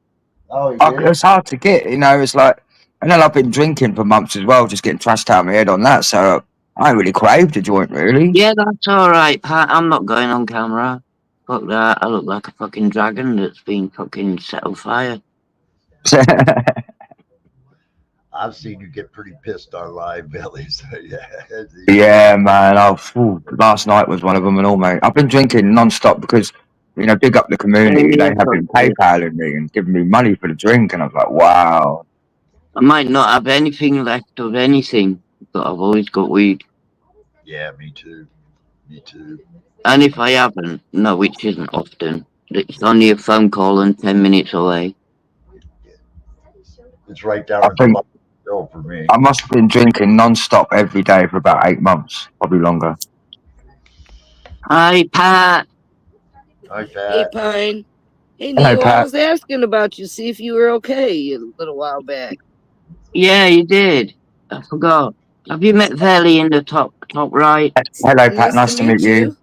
D: Oh, yeah.
C: It's hard to get, you know. It's like, and then I've been drinking for months as well, just getting trashed out of my head on that. So I ain't really craved a joint, really.
A: Yeah, that's all right, Pat. I'm not going on camera. Fuck that. I look like a fucking dragon that's been fucking set on fire.
D: I've seen you get pretty pissed on live, Belly. So, yeah.
C: Yeah, man. Last night was one of them and all, mate. I've been drinking non-stop because, you big up the community. They have been PayPaling me and giving me money for the drink, and I was like, wow.
A: I might not have anything left of anything, but I've always got weed.
D: Yeah, me too. Me too.
A: And if I haven't, no, which isn't often, it's only a phone call and 10 minutes away.
D: It's right down
C: I
D: at the
C: think
D: bottom still for me.
C: I must have been drinking non-stop every day for about 8 months, probably longer.
A: Hi, Pat.
D: Like
F: Hey,
D: that.
F: Pine. Hey,
C: Hello,
F: Neil, I
C: Pat.
F: was asking about you, see if you were okay a little while back.
A: Yeah, you did. I forgot. Have you met Verly in the top right?
C: Hello, Pat. Nice to meet you.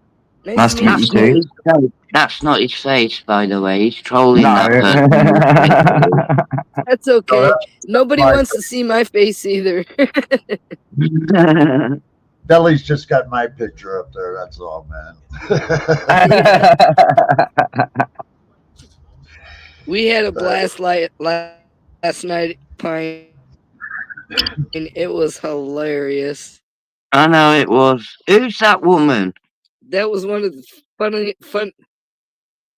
F: Nice to meet
C: Nice to meet you
F: you,
A: That's not
C: too.
F: Neil.
A: his face. That's not his face, by the way. He's trolling
C: No.
A: that person.
F: That's
D: Oh,
F: okay.
D: that's
F: Nobody
D: my
F: wants to see my face either.
D: Belly's just got my picture up there. That's all, man.
F: Yeah. We had a blast last night, Pine. It was hilarious.
A: I know it was. Who's that woman?
F: That was one of the fun.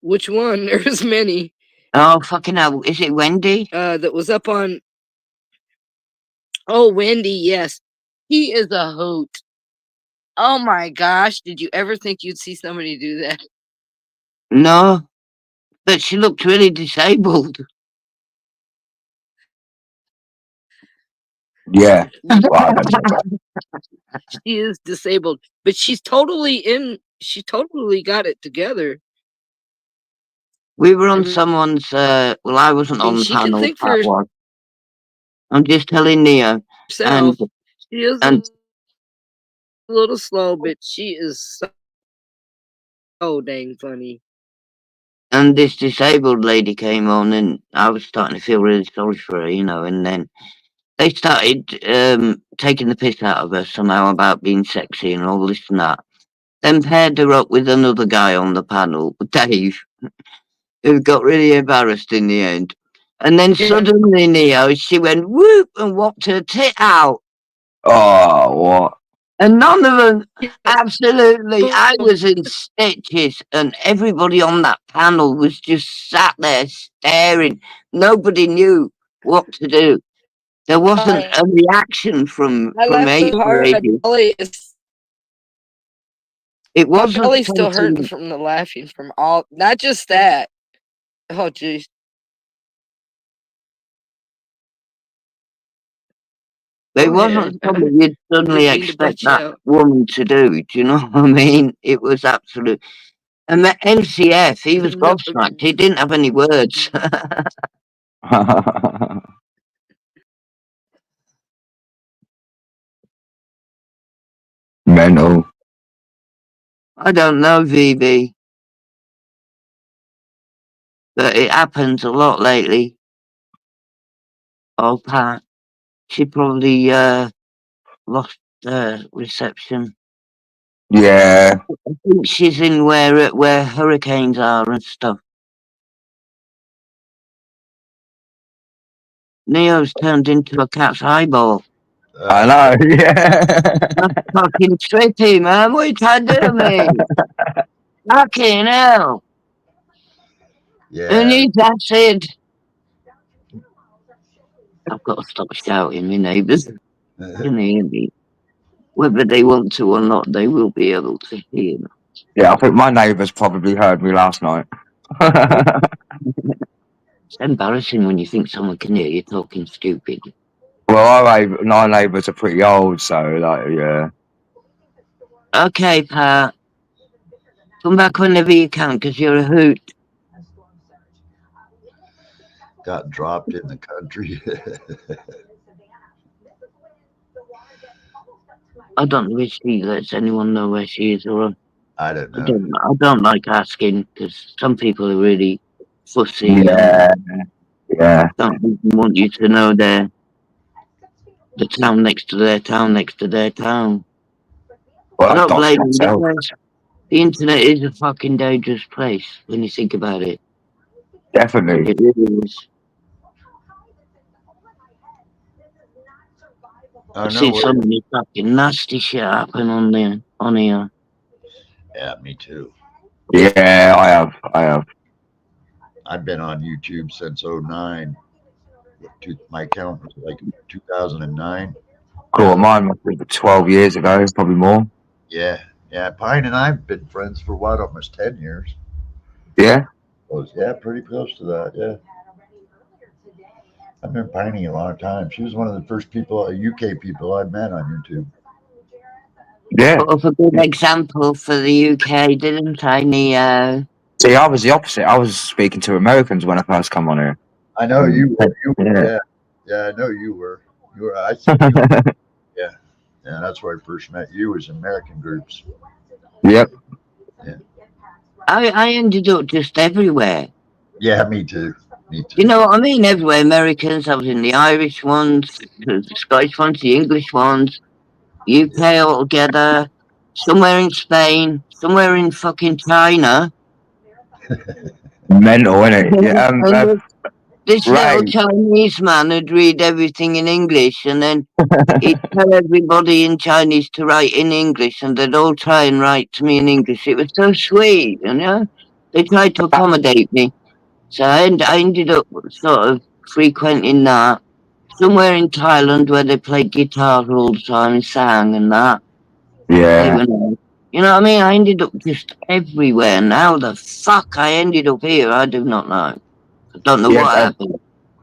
F: Which one? There's many.
A: Oh, fucking hell. Is it Wendy?
F: That was up on. Oh, Wendy, yes. He is a hoot. Oh my gosh, did you ever think you'd see somebody do that?
A: No. But she looked really disabled.
C: Yeah. Well, I don't know.
F: She is disabled, but she totally got it together.
A: We were on
F: I
A: someone's, well, I wasn't
F: mean,
A: on the
F: she can
A: panel,
F: think
A: Pat
F: for
A: was. I'm just telling Neo.
F: herself.
A: And,
F: She is
A: and
F: a little slow, but she is so dang funny.
A: and this disabled lady came on, and I was starting to feel really sorry for her, you know, and then they started taking the piss out of her somehow about being sexy and all this and that. Then paired her up with another guy on the panel, Dave, who got really embarrassed in the end. And then
F: Yeah.
A: suddenly, Neo, she went whoop and whopped her tit out.
C: Oh, what?
A: And none of them, absolutely, I was in stitches, and everybody on that panel was just sat there staring. Nobody knew what to do. There wasn't a reaction from
F: I laughed so hard, my
A: ages.
F: belly is
A: It
F: my
A: wasn't
F: belly's still hurting
A: something.
F: from the laughing from all. Not just that. Oh, jeez.
A: It
F: Go
A: wasn't
F: ahead.
A: something you'd suddenly
F: Didn't mean to
A: expect
F: butt you
A: that
F: out.
A: woman to do. Do you know what I mean? It was absolute. And the NCF, he was
F: No,
A: gobsmacked. He didn't have any words.
C: Mental.
A: I don't know, VB, but it happens a lot lately. Oh, Pat, she probably lost reception.
C: Yeah.
A: I think she's in where hurricanes are and stuff. Neo's turned into a cat's eyeball.
C: I know. Yeah.
A: That's fucking trippy, man. What are you trying to do to me? Fucking hell. Who
D: Yeah.
A: needs acid? I've got to stop shouting, my neighbours can hear me. Whether they want to or not, they will be able to hear me.
C: Yeah, I think my neighbours probably heard me last night.
A: It's embarrassing when you think someone can hear you talking stupid.
C: Well, our neighbours are pretty old, so like, yeah.
A: Okay, Pat. Come back whenever you can, because you're a hoot.
D: Got dropped in the country.
A: I don't know if she lets anyone know where she is, or
D: I don't know.
A: I don't like asking, because some people are really fussy
C: Yeah. Yeah.
A: don't even want you to know the town next to their town next to their town.
C: Well,
A: I
C: I
A: don't
C: got
A: blame them,
C: myself.
A: because the internet is a fucking dangerous place when you think about it.
C: Definitely.
A: It really is.
D: I
A: I've
D: know.
A: seen so many fucking nasty shit happen on here.
D: Yeah, me too.
C: Yeah, I have.
D: I've been on YouTube since '09 My count was like 2009.
C: Cool. Mine must be 12 years ago, probably more.
D: Yeah, yeah. Pine and I've been friends for what, almost 10 years.
C: Yeah.
D: Yeah, pretty close to that. Yeah, I've been Piney a long time. She was one of the first people, UK people I met on YouTube.
C: Yeah.
A: Put up a good example for the UK, didn't I, Neo?
C: See, I was the opposite. I was speaking to Americans when I first come on here.
D: I know you were.
C: Yeah.
D: Yeah, yeah. I know you were. You were. I think you. Yeah, yeah. That's where I first met you. Was American groups.
C: Yep.
A: I ended up just everywhere.
D: Yeah, me too. Me too.
A: You know what I mean? Everywhere. Americans, I was in the Irish ones, the Scottish ones, the English ones, UK altogether, somewhere in Spain, somewhere in fucking China.
C: Mental, innit? Yeah.
A: And this
C: Ray.
A: little Chinese man would read everything in English, and then he'd tell everybody in Chinese to write in English, and they'd all try and write to me in English. It was so sweet, you know? They tried to accommodate me. So I ended up sort of frequenting that. Somewhere in Thailand where they played guitar all the time and sang and that. They
C: Yeah.
A: were nice. You know what I mean? I ended up just everywhere. Now the fuck I ended up here, I do not know. I don't know
C: Yeah,
A: what happened.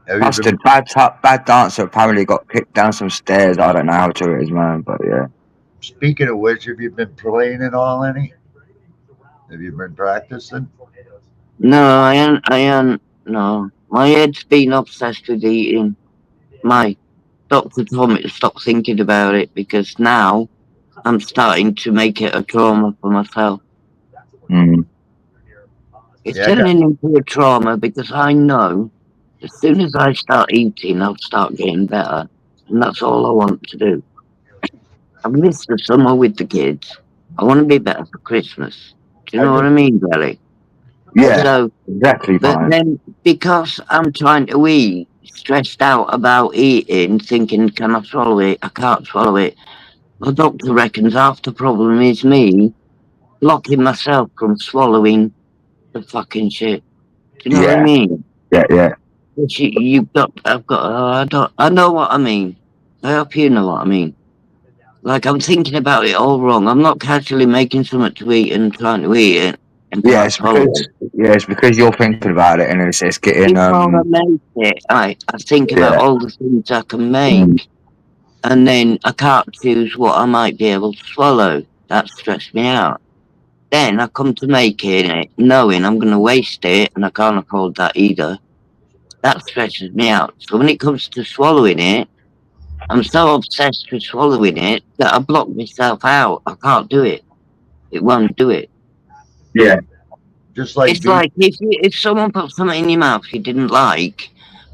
D: Have you
C: Busted. Bad dancer apparently got kicked down some stairs. I don't know how true it is, man. But yeah.
D: Speaking of which, have you been playing at all any? Have you been practicing?
A: No, I am, no. My head's been obsessed with eating. My doctor told me to stop thinking about it because now I'm starting to make it a trauma for myself.
C: Mm.
A: It's
D: Yeah, I got-
A: turning into a trauma because I know as soon as I start eating, I'll start getting better. And that's all I want to do. I've missed the summer with the kids. I want to be better for Christmas. Do you know what I mean, Belly?
C: Yeah.
A: So,
C: Exactly.
A: but
C: Fine.
A: then because I'm trying to eat, stressed out about eating, thinking, can I swallow it? I can't swallow it. The doctor reckons half the problem is me blocking myself from swallowing the fucking shit. Do you know what I
C: Yeah.
A: mean?
C: Yeah. Yeah.
A: Which I've got, I know what I mean. I hope you know what I mean. Like, I'm thinking about it all wrong. I'm not casually making something to eat and trying to eat it and
C: Yeah.
A: can't
C: It's
A: swallow
C: because
A: it.
C: it's because you're thinking about it and it's getting
A: Before I make it, I think about
C: Yeah.
A: all the things I can
C: Mm.
A: make, and then I can't choose what I might be able to swallow. That stressed me out. Then I come to making it, knowing I'm going to waste it, and I can't afford that either. That stresses me out. So when it comes to swallowing it, I'm so obsessed with swallowing it that I block myself out. I can't do it. It won't do it.
C: Yeah.
D: just like
A: It's like if someone put something in your mouth you didn't like,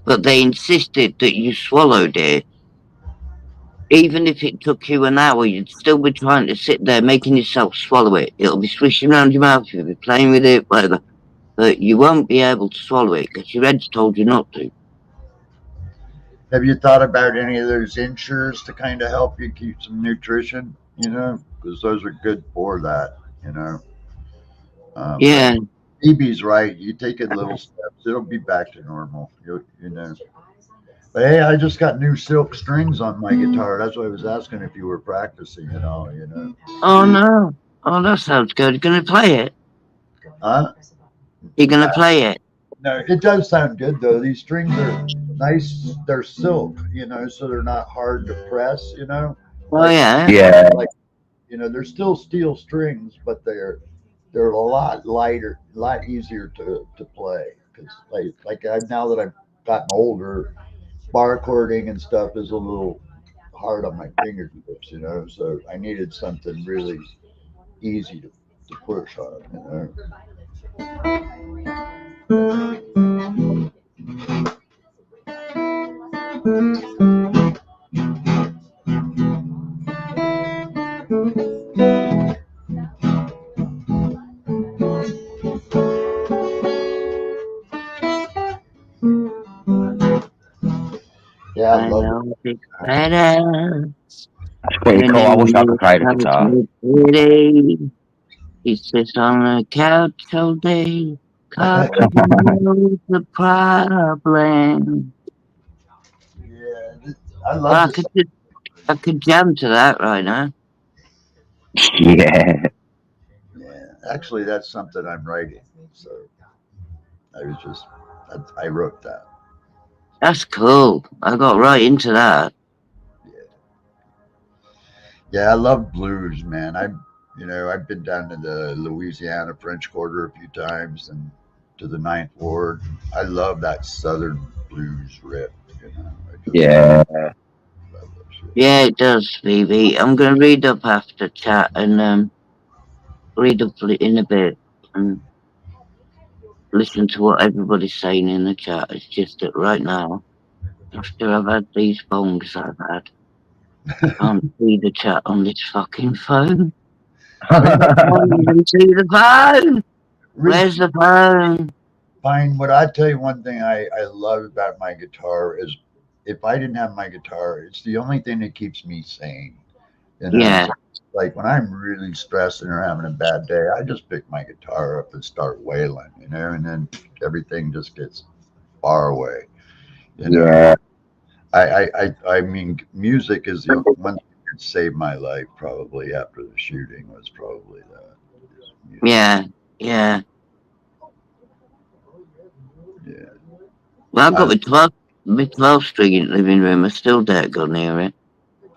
A: but they insisted that you swallowed it, even if it took you an hour, you'd still be trying to sit there making yourself swallow it. It'll be swishing around your mouth, you'll be playing with it, whatever. But you won't be able to swallow it because your head's told you not to.
D: Have you thought about any of those insures to kind of help you keep some nutrition? You know, because those are good for that. You know.
A: Yeah.
D: Phoebe's right. You take it little steps, it'll be back to normal. You know. But hey, I just got new silk strings on my guitar. That's why I was asking if you were practicing at all. You know.
A: Oh no. Oh, that sounds good. You're gonna play it.
D: Huh?
A: You're gonna play it.
D: No, it does sound good though. These strings are nice. They're silk, you know, so they're not hard to press. You know.
A: Oh yeah.
C: Yeah.
D: Like you know, they're still steel strings, but they're a lot lighter, a lot easier to play. Because now that I've gotten older, bar chording and stuff is a little hard on my fingertips, you know. So I needed something really easy to push on, you know. Yeah, I
A: I
D: love
A: know it's better.
C: That's pretty cool. I wish I could play the guitar.
A: He sits on the couch all day, cause he knows the problem.
D: I
A: Well,
D: love the
A: I could jam to that right now.
C: Yeah.
D: yeah. Actually, that's something I'm writing. So I was just I wrote that.
A: That's cool. I got right into that.
D: Yeah, I love blues, man. I've been down to the Louisiana French Quarter a few times and to the Ninth Ward. I love that Southern blues riff. I just
C: Yeah.
D: love that shit.
A: Yeah, it does, Phoebe. I'm gonna read up after chat and read up in a bit and listen to what everybody's saying in the chat. It's just that right now, after I've had these bongs I've had, I can't see the chat on this fucking phone.
D: Well, you know,
A: I can't even see the phone.
D: Rick,
A: Where's the phone?
D: Pine, what I tell you, one thing I love about my guitar is if I didn't have my guitar, it's the only thing that keeps me sane.
A: Yeah,
D: So, like when I'm really stressing or having a bad day, I just pick my guitar up and start wailing, and then everything just gets far away. You know,
C: Yeah.
D: I mean, music is the one thing that saved my life probably after the shooting was probably that. Music.
A: yeah, yeah.
D: Yeah.
A: Well, I've got
D: I,
A: my 12 string in the living room. I still don't go near it.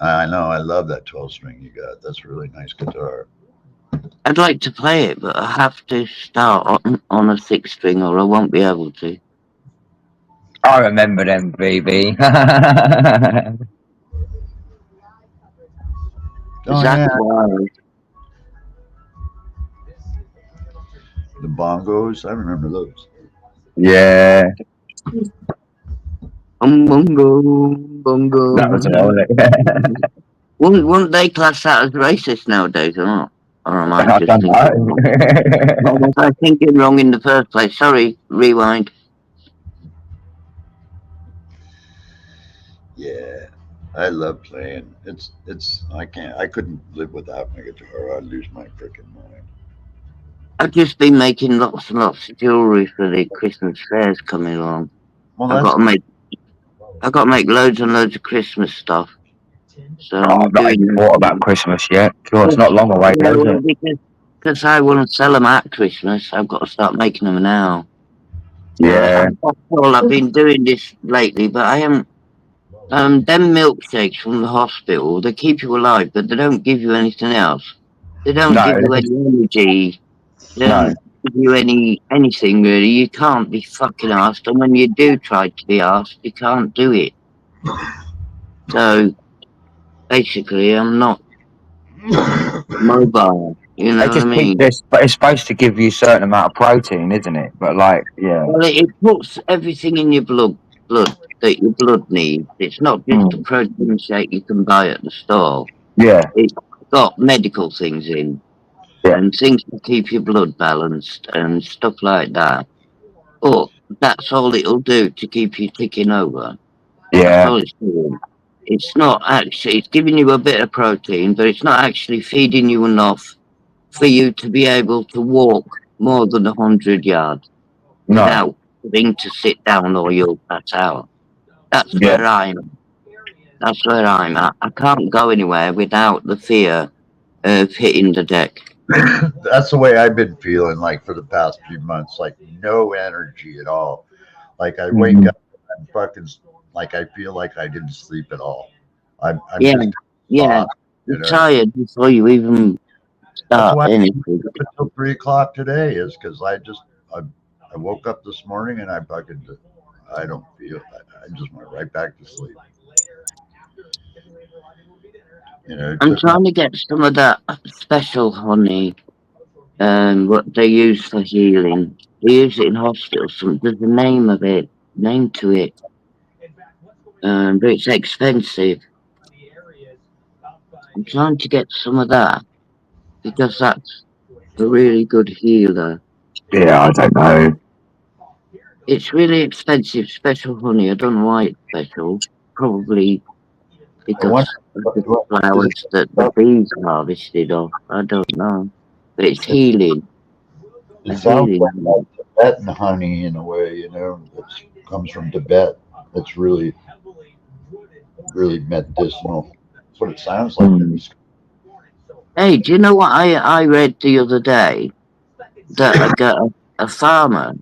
D: I know. I love that 12 string you got. That's a really nice guitar.
A: I'd like to play it, but I have to start on a 6 string or I won't be able to.
C: I remember them, BB.
D: Oh,
A: Zach
D: yeah.
A: Wild.
D: The bongos. I remember those.
C: Yeah.
A: Bongo, bongo.
C: That was an old.
A: Wouldn't they class that as racist nowadays or not? Or am I
C: I
A: just
C: don't
A: thinking wrong? Or
C: know.
A: was I thinking wrong in the first place? Sorry, rewind.
D: Yeah. I love playing. I couldn't live without my guitar. I'd lose my freaking mind.
A: I've just been making lots and lots of jewellery for the Christmas fairs coming along.
D: Well,
A: I've
D: that's
A: got to make loads and loads of Christmas stuff. So
C: Oh,
A: I'm
C: I've not
A: doing
C: even thought about Christmas yet. Sure, it's
A: that.
C: not long away,
A: Yeah,
C: is
A: well,
C: it?
A: because I want to sell them at Christmas, I've got to start making them now. So
C: Yeah.
A: that's all I've been doing this lately, but I haven't. Them milkshakes from the hospital, they keep you alive, but they don't give you anything else. They don't
C: No,
A: give you any energy. They
C: no.
A: don't give you anything really. You can't be fucking asked, and when you do try to be asked, you can't do it. So basically, I'm not mobile. You know
C: They
A: what I
C: just keep
A: mean?
C: this, but it's supposed to give you a certain amount of protein, isn't it? But like, yeah.
A: Well, it puts everything in your blood that your blood needs. It's not just a
C: Mm.
A: protein shake you can buy at the store.
C: Yeah.
A: It's got medical things in
C: Yeah.
A: and things to keep your blood balanced and stuff like that. But that's all it'll do to keep you ticking over. That's
C: Yeah.
A: all it's doing. It's not actually, it's giving you a bit of protein, but it's not actually feeding you enough for you to be able to walk more than 100 yards
C: No.
A: without having to sit down or you'll pass out. That's
C: Yeah.
A: where I'm. That's where I'm at. I can't go anywhere without the fear of hitting the deck.
D: that's the way I've been feeling like for the past few months. Like no energy at all. Like I wake
C: Mhm.
D: up, and I'm fucking like I feel like I didn't sleep at all. I'm
A: Yeah,
D: just
A: yeah.
D: exhausted.
A: You're tired before you even
D: That's
A: start
D: why
A: anything.
D: up until 3 o'clock today is because I woke up this morning and I don't feel I just went right back to sleep. It
A: I'm
D: took me.
A: trying to get some of that special honey, what they use for healing. They use it in hospitals. There's a name to it, but it's expensive. I'm trying to get some of that because that's a really good healer.
C: Yeah, I don't know.
A: It's really expensive, special honey. I don't know why it's special. Probably
D: I wonder
A: because of the
D: is
A: flowers that the bees harvested off. I don't know. But it's healing. A
D: it sounds
A: healing.
D: like Tibetan honey in a way, that comes from Tibet. It's really really medicinal. That's what it sounds like.
A: Hey, do you know what I read the other day? That a farmer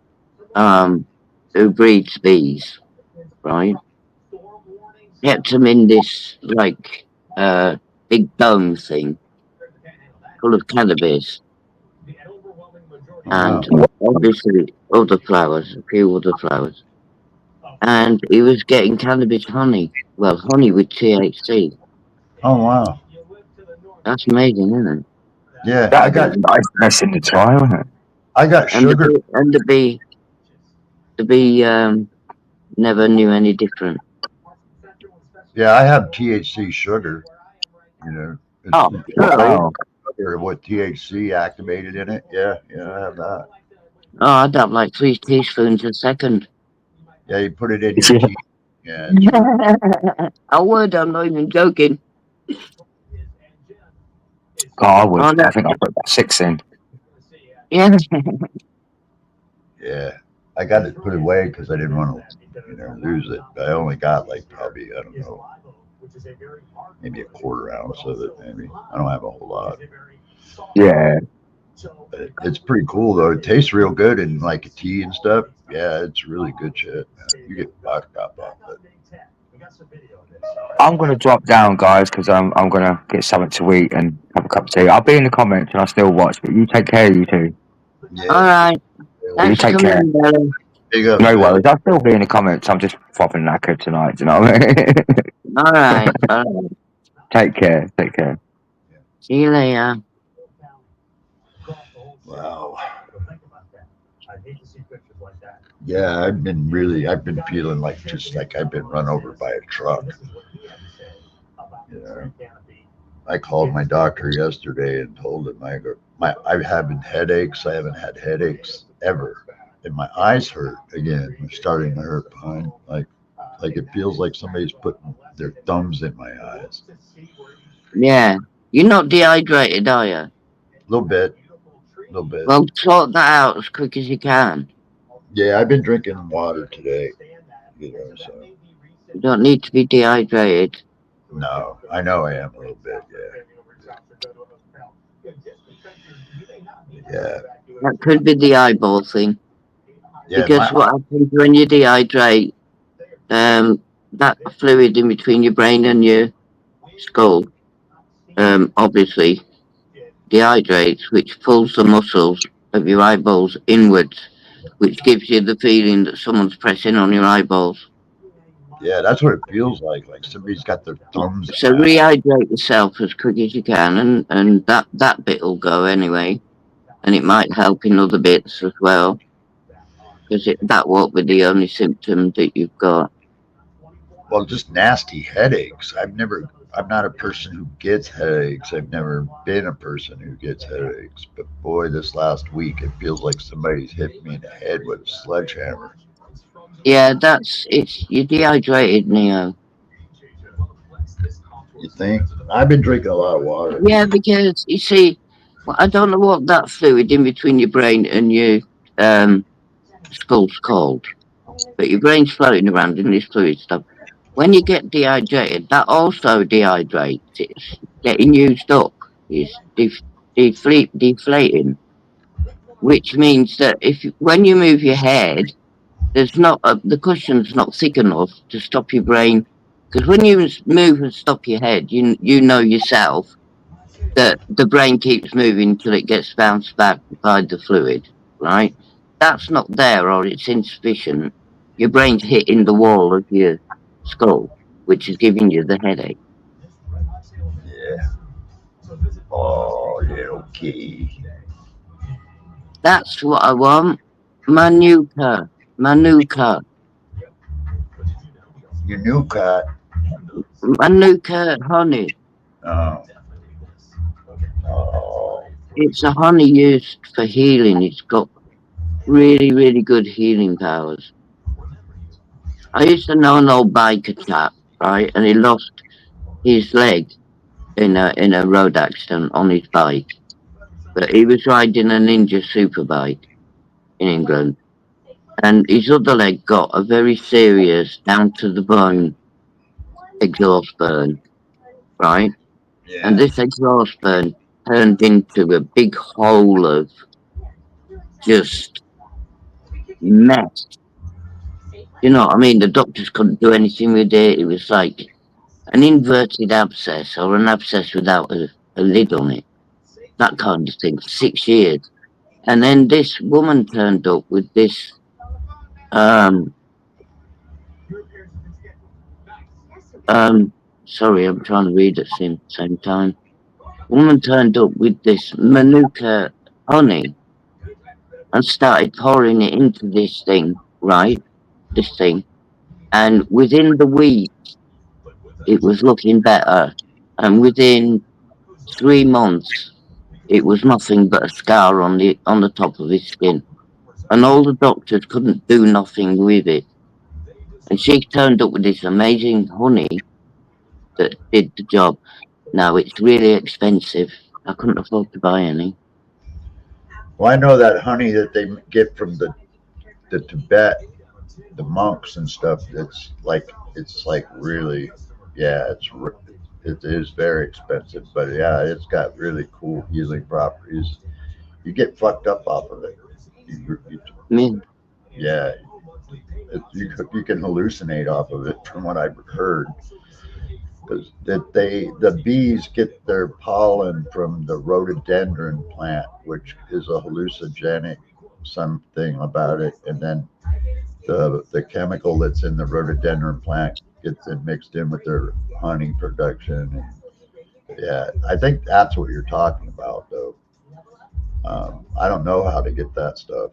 A: who breeds bees, right? Kept them in this like big dome thing full of cannabis and obviously other flowers, a few other flowers. And he was getting cannabis honey. Well, honey with THC.
D: Oh wow.
A: That's amazing, isn't it?
D: Yeah,
C: That'd be nice messing to try, wouldn't it?
D: I got
A: And
D: sugar.
A: the bee never knew any different.
D: Yeah, I have THC sugar. You know, it's
A: Oh,
C: Wow.
D: sugar with THC activated in it. Yeah, I have that.
A: Oh, I'd have like 3 teaspoons a second.
D: Yeah, you put it in your
C: Yeah.
D: tea. Yeah, it's really,
A: I would, I'm not even joking.
C: Oh, I would.
A: Oh, no.
C: I think I put about 6 in.
A: Yeah.
D: yeah. I got it put away because I didn't want to, lose it. I only got like probably I don't know, maybe a quarter ounce of it. Maybe I don't have a whole lot.
C: Yeah.
D: But it's pretty cool though. It tastes real good in like a tea and stuff. Yeah, it's really good shit. You get fucked up off it.
C: I'm gonna drop down, guys, because I'm gonna get something to eat and have a cup of tea. I'll be in the comments and I'll still watch, but you take care, you two.
D: Yeah.
A: All right. Thanks for
C: take
A: coming
C: care.
A: in, Billy.
D: Big up,
C: No
D: Bill.
C: worries. I'll still be in the comments. I'm just proper knackered tonight. Do you know what I mean?
A: All right. All right.
C: Take care. Take care.
A: See you later.
D: Wow. Yeah, I've been feeling like just like I've been run over by a truck. I called my doctor yesterday and told him I'm having headaches. I haven't had headaches ever, and my eyes hurt again. They're starting to hurt behind, like it feels like somebody's putting their thumbs in my eyes.
A: Yeah. You're not dehydrated, are you?
D: A little bit.
A: Well, sort that out as quick as you can.
D: Yeah, I've been drinking water today. So.
A: You don't need to be dehydrated.
D: No, I know I am a little bit. Yeah.
A: That could be the eyeball thing.
D: Yeah.
A: Because what happens when you dehydrate, that fluid in between your brain and your skull, obviously dehydrates, which pulls the muscles of your eyeballs inwards, which gives you the feeling that someone's pressing on your eyeballs.
D: Yeah, that's what it feels like. Like somebody's got their thumbs.
A: So rehydrate yourself as quick as you can, and that bit will go anyway, and it might help in other bits as well, because that won't be the only symptom that you've got.
D: Well, just nasty headaches. I'm not a person who gets headaches. I've never been a person who gets headaches. But boy, this last week it feels like somebody's hit me in the head with a sledgehammer.
A: Yeah, you're dehydrated, Neo.
D: You think? I've been drinking a lot of water.
A: Yeah, because you see, I don't know what that fluid in between your brain and your skull's called, but your brain's floating around in this fluid stuff. When you get dehydrated, that also dehydrates. It's getting used up. It's deflating, which means that when you move your head, there's not the cushion's not thick enough to stop your brain. Because when you move and stop your head, you know yourself that the brain keeps moving till it gets bounced back by the fluid, right? That's not there, or it's insufficient. Your brain's hitting the wall of your skull, which is giving you the headache.
D: Yeah. Oh, yeah, okay.
A: That's what I want. Manuka.
D: Your new cat.
A: Manuka honey.
D: Oh.
A: It's a honey used for healing. It's got really, really good healing powers. I used to know an old biker chap, right? And he lost his leg in a road accident on his bike. But he was riding a Ninja Superbike in England. And his other leg got a very serious, down to the bone exhaust burn, right?
D: Yeah.
A: And this exhaust burn turned into a big hole of just mess. You know what I mean? The doctors couldn't do anything with it. It was like an inverted abscess or an abscess without a lid on it. That kind of thing. 6 years. And then this woman turned up with this sorry, I'm trying to read at the same time. Woman turned up with this Manuka honey and started pouring it into this thing, right? This thing. And within the week, it was looking better. And within 3 months, it was nothing but a scar on the top of his skin. And all the doctors couldn't do nothing with it. And she turned up with this amazing honey that did the job. Now it's really expensive. I couldn't afford to buy any.
D: Well, I know that honey that they get from the Tibet, the monks and stuff. It's like really, yeah, it is very expensive, but yeah, it's got really cool healing properties. You get fucked up off of it.
A: Me,
D: Yeah, you can hallucinate off of it, from what I've heard. Because the bees get their pollen from the rhododendron plant, which is a hallucinogenic something about it, and then the chemical that's in the rhododendron plant gets it mixed in with their honey production. And yeah, I think that's what you're talking about, though. I don't know how to get that stuff.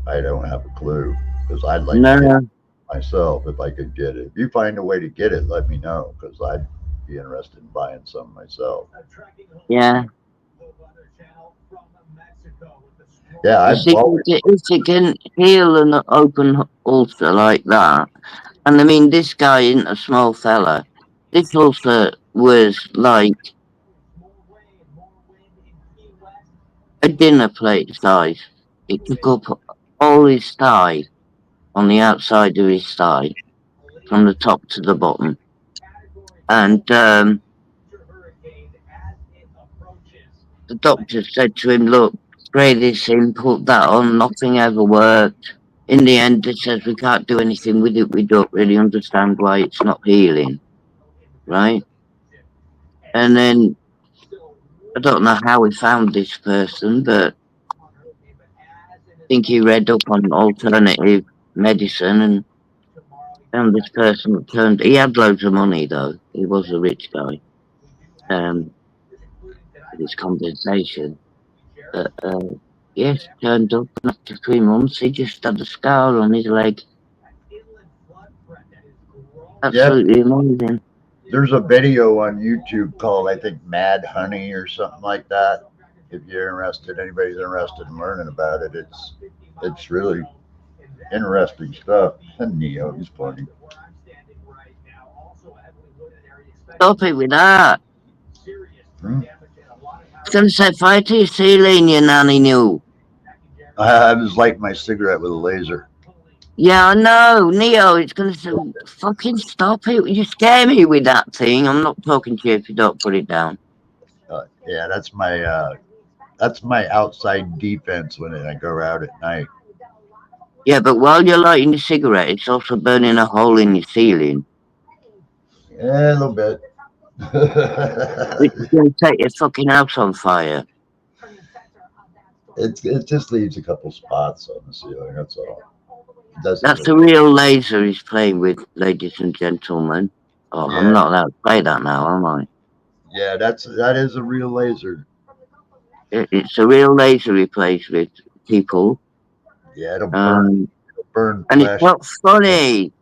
D: I don't have a clue because I'd like to get
A: no,
D: it myself if I could get it. If you find a way to get it, let me know because I'd be interested in buying some myself.
A: yeah.
D: Yeah,
A: You
D: I've
A: see,
D: always.
A: if it can heal an open ulcer like that, and I mean, this guy isn't a small fella. This ulcer was like a dinner plate size. It took up all his thigh on the outside of his thigh, from the top to the bottom. And the doctor said to him, "Look, spray this in, put that on, nothing ever worked." In the end, it says we can't do anything with it. We don't really understand why it's not healing, right? And then I don't know how he found this person, but I think he read up on alternative medicine and found this person that turned. He had loads of money though. He was a rich guy. With his compensation, but yes, turned up and after 3 months he just had a scar on his leg.
D: Yep,
A: Absolutely amazing.
D: there's a video on YouTube called I think Mad Honey or something like that. If you're interested, anybody's interested in learning about it, it's really interesting stuff. And Neo, he's funny.
A: Stop it with that.
D: Hmm?
A: I was gonna say fire to your ceiling, you nanny knew.
D: I was lighting my cigarette with a laser.
A: Yeah, I know, Neo, it's gonna say fucking stop it. You scare me with that thing. I'm not talking to you if you don't put it down.
D: Yeah, that's my outside defense when I go out at night.
A: Yeah, but while you're lighting the cigarette, it's also burning a hole in your ceiling.
D: Yeah, a little bit.
A: Which is gonna set your fucking house on fire.
D: It just leaves a couple spots on the ceiling. That's all. It doesn't
A: That's the
D: really.
A: real laser he's playing with, ladies and gentlemen. Oh, I'm
D: Yeah,
A: not allowed to play that now, am I?
D: yeah. That is a real laser.
A: It's a real laser he plays with, people.
D: Yeah,
A: Um,
D: burn
A: and it's
D: flesh.
A: not funny.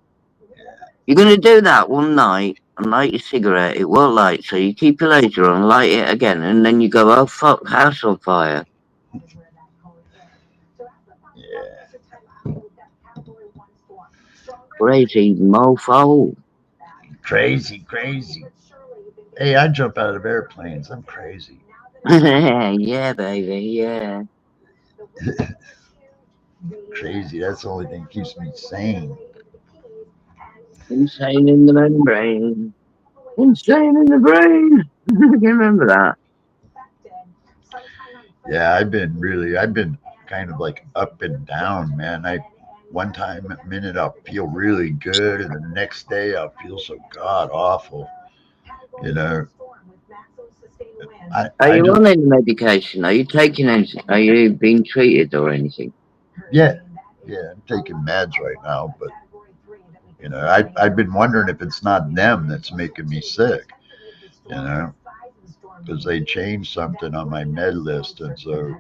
A: You're going to do that one night and light your cigarette. It won't light, so you keep your laser on, light it again, and then you go, oh, fuck, house on fire.
D: Yeah,
A: Crazy mofo.
D: crazy. Hey, I jump out of airplanes. I'm crazy.
A: Yeah, baby, yeah.
D: Crazy. That's the only thing that keeps me sane.
A: Insane in the membrane. Insane in the brain. Can you remember that?
D: Yeah, I've been kind of like up and down, man. One time, a minute I'll feel really good, and the next day I'll feel so god awful. You know,
A: Are
D: I
A: you
D: just,
A: on any medication? Are you taking anything? Are you being treated or anything?
D: yeah, yeah, I'm taking meds right now, but I've been wondering if it's not them that's making me sick. You know, because they changed something on my med list, and so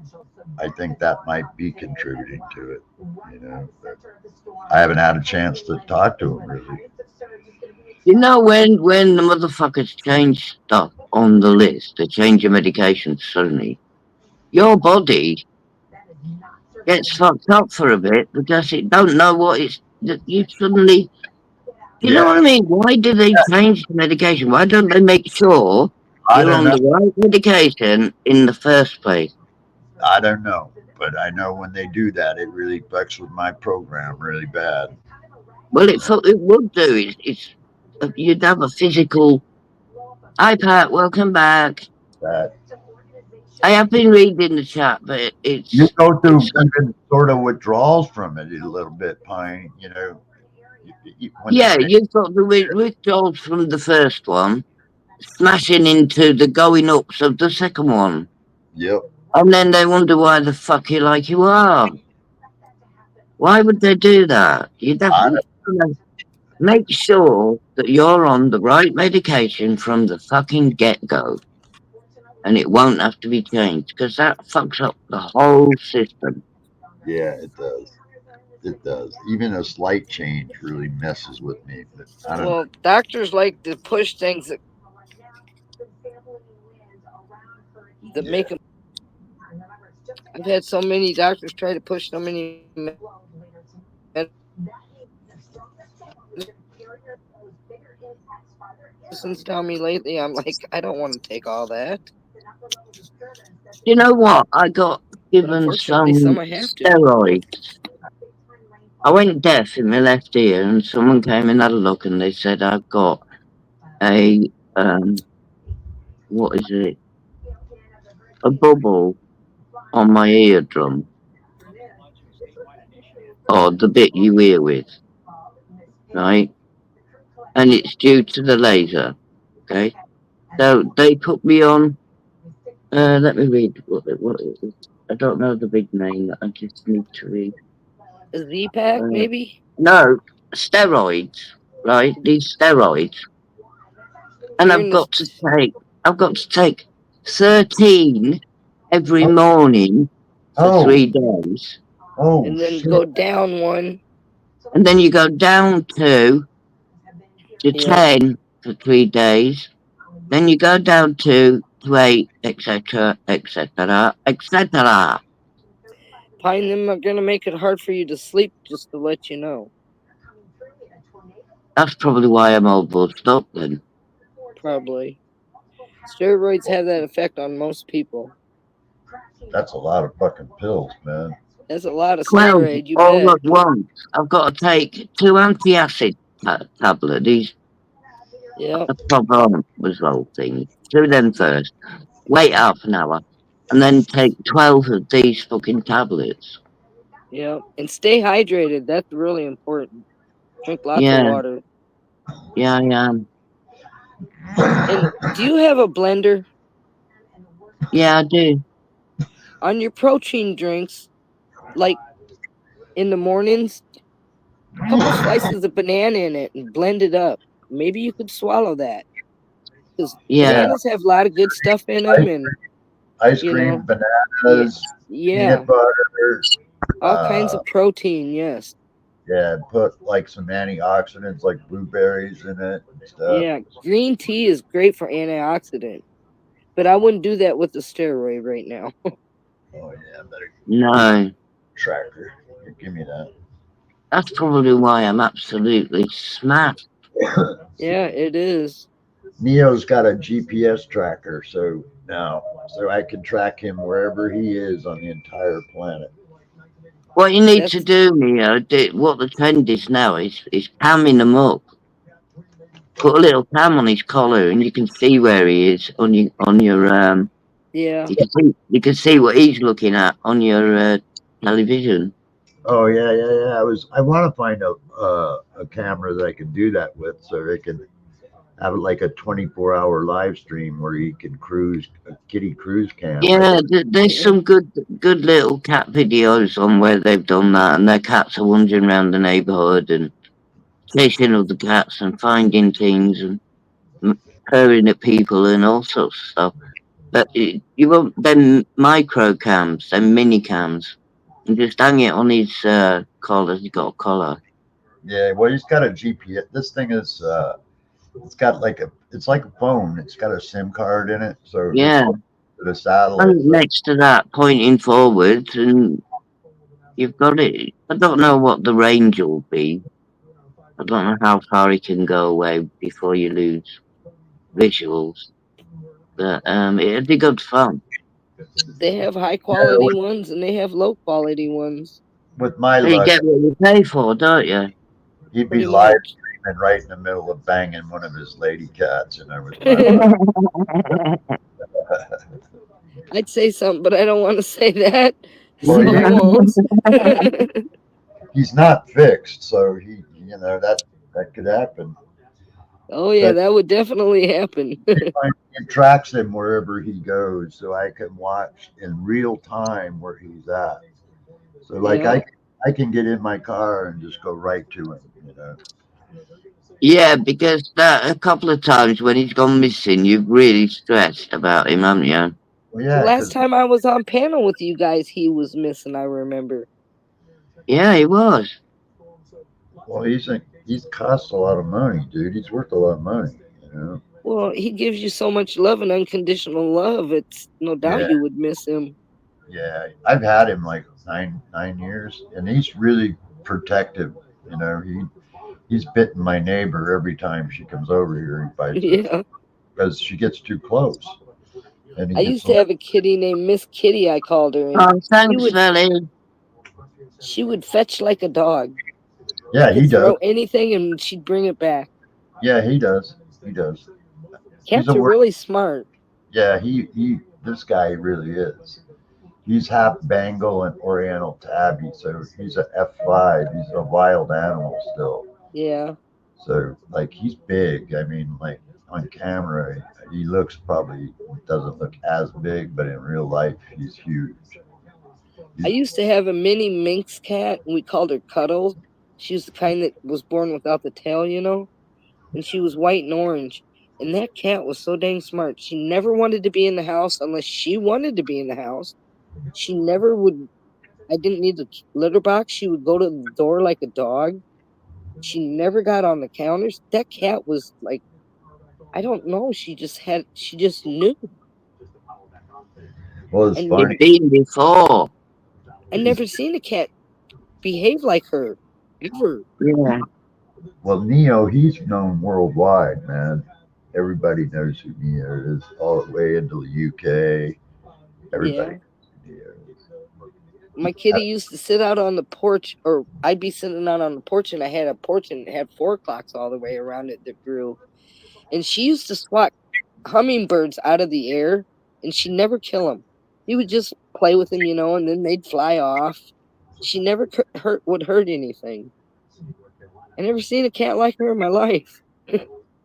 D: I think that might be contributing to it. But I haven't had a chance to talk to them really.
A: You know when the motherfuckers change stuff on the list, they change your medication suddenly, your body gets fucked up for a bit because it don't know what it's that you suddenly. You know what
D: Yeah,
A: I mean? Why do they change the medication? Why don't they make sure
D: I
A: you're
D: don't
A: on
D: know.
A: the right medication in the first place?
D: I don't know, but I know when they do that, it really fucks with my program really bad.
A: Well, it would do. You'd have a physical. Hi, Pat. Welcome back.
D: That
A: I have been reading the chat, but
D: you go through
A: it's
D: even sort of withdrawals from it a little bit, Pine. When they
A: yeah.
D: change.
A: You've got the withdrawals from the first one, smashing into the going ups of the second one,
D: Yep.
A: and then they wonder why the fuck you like you are. Why would they do that?
D: I,
A: Make sure that you're on the right medication from the fucking get go, and it won't have to be changed because that fucks up the whole system.
D: yeah, it does. It does. Even a slight change really messes with me. But I don't know.
F: Well, doctors like to push things that
D: Yeah.
F: make them. I've had so many doctors try to push so many medicines down me lately. I'm like, I don't want to take all that.
A: You know what? I got
F: But
A: given
F: unfortunately, some
A: some
F: I have to.
A: steroids. I went deaf in my left ear, and someone came and had a look, and they said I've got a what is it? A bubble on my eardrum, or the bit you hear with, right? And it's due to the laser. Okay, so they put me on. Let me read what it is. I don't know the big name. I just need to read.
F: A Z-Pack,
A: Uh,
F: maybe?
A: no, steroids, right? These steroids, and
F: You're in the.
A: I've got to take 13 every
D: Oh,
A: morning for
D: oh,
A: 3 days,
D: oh,
F: And then
D: shit.
F: go down one.
A: and then you go down to
F: Yep.
A: 10 for 3 days, then you go down to 8, etc., etc., etc.
F: Pine them are gonna make it hard for you to sleep, just to let you know.
A: That's probably why I'm all buzzed up then.
F: Probably. Steroids have that effect on most people.
D: That's a lot of fucking pills, man.
F: That's a lot of
A: 12
F: steroid, you
A: all
F: bet.
A: at once. I've got to take 2 antacid tablets. These
F: Yep.
A: Provence result things. Do them first. Wait half an hour, and then take 12 of these fucking tablets.
F: Yep. And stay hydrated. That's really important. Drink lots of
A: Yeah,
F: water.
A: yeah, I am.
F: And do you have a blender?
A: Yeah, I do.
F: On your protein drinks, like in the mornings, a couple slices of banana in it and blend it up. Maybe you could swallow that. Because
A: Yeah,
F: bananas have a lot of good stuff in them, and
D: Ice
F: you
D: cream,
F: know, yeah,
D: bananas,
F: yeah,
D: peanut butter.
F: all kinds
D: Uh,
F: of protein. Yes,
D: yeah, put like some antioxidants like blueberries in it and stuff.
F: yeah. Green tea is great for antioxidant, but I wouldn't do that with the steroid right now.
D: Oh yeah, better
A: no.
D: tracker. Here, give me that.
A: That's probably why I'm absolutely smashed.
F: Yeah, it is.
D: Neo's got a GPS tracker, so now so I can track him wherever he is on the entire planet.
A: What you need to
F: That's
A: do, Neo, what the trend is now is hamming them up. put a little cam on his collar, and you can see where he is on your
F: Yeah.
A: you can see what he's looking at on your television.
D: Oh yeah. I want to find a camera that I can do that with, so they can have like a 24-hour live stream where you can cruise a kitty cruise cam.
A: Yeah, there's some good little cat videos on where they've done that, and their cats are wandering around the neighbourhood and chasing other cats and finding things and purring at people and all sorts of stuff. But you want them micro cams, them mini cams, and just hang it on his collar. He's got a collar.
D: Yeah, well, he's got a GPS. This thing is, it's got it's like a phone. It's got a SIM card in it, so
A: Yeah,
D: the satellite.
A: and next to that, pointing forwards, and you've got it. I don't know what the range will be. I don't know how far it can go away before you lose visuals. But it'd be good fun.
F: They have high quality ones and they have low quality ones.
D: With my
A: You
D: luck,
A: get what you pay for, don't you?
D: he'd be
F: Pretty
D: live
F: much.
D: streaming right in the middle of banging one of his lady cats, and I was my luck.
F: I'd say something, but I don't want to say that.
D: Well,
F: So I
D: yeah.
F: won't.
D: He's not fixed, so that could happen.
F: Oh yeah, that would definitely happen.
D: It tracks him wherever he goes, so I can watch in real time where he's at. So
F: Yeah.
D: I can get in my car and just go right to him.
A: Yeah, because a couple of times when he's gone missing, you've really stressed about him, haven't you?
D: Well, yeah.
F: Last time I was on panel with you guys, he was missing, I remember.
A: Yeah, he was.
D: Well, he's cost a lot of money, dude. He's worth a lot of money.
F: Well, he gives you so much love and unconditional love. It's no doubt
D: Yeah.
F: you would miss him.
D: Yeah, I've had him like nine years, and he's really protective. He's bitten my neighbor every time she comes over here. He bites her
F: Yeah.
D: because she gets too close. And
F: I used to have a kitty named Miss Kitty, I called her. And
A: Oh, thanks,
F: would-
A: Lily.
F: she would fetch like a dog.
D: yeah, he
F: He'd
D: does.
F: throw anything and she'd bring it back.
D: Yeah, he does. He does.
F: Cats
D: a
F: are
D: wor-
F: really smart.
D: Yeah, this guy really is. He's half Bengal and Oriental Tabby, so he's a F5. He's a wild animal still.
F: Yeah.
D: So he's big. I mean, like on camera, he doesn't look as big, but in real life, he's huge.
F: I used to have a mini Minx cat, and we called her Cuddles. She was the kind that was born without the tail, and she was white and orange. And that cat was so dang smart. She never wanted to be in the house unless she wanted to be in the house. She never would. I didn't need the litter box. She would go to the door like a dog. She never got on the counters. That cat was like, I don't know. She just knew.
D: Well, it's
F: And
D: funny.
A: You've been before.
F: I never seen a cat behave like her ever.
A: Yeah.
D: Well, Neo, he's known worldwide, man. Everybody knows who Neo is, all the way into the UK. Everybody knows who Neo is.
F: My kitty used to sit out on the porch, or I'd be sitting out on the porch, and I had a porch and it had 4 clocks all the way around it that grew. And she used to swat hummingbirds out of the air, and she'd never kill them. He would just play with them, and then they'd fly off. She never would hurt anything. I never seen a cat like her in my life.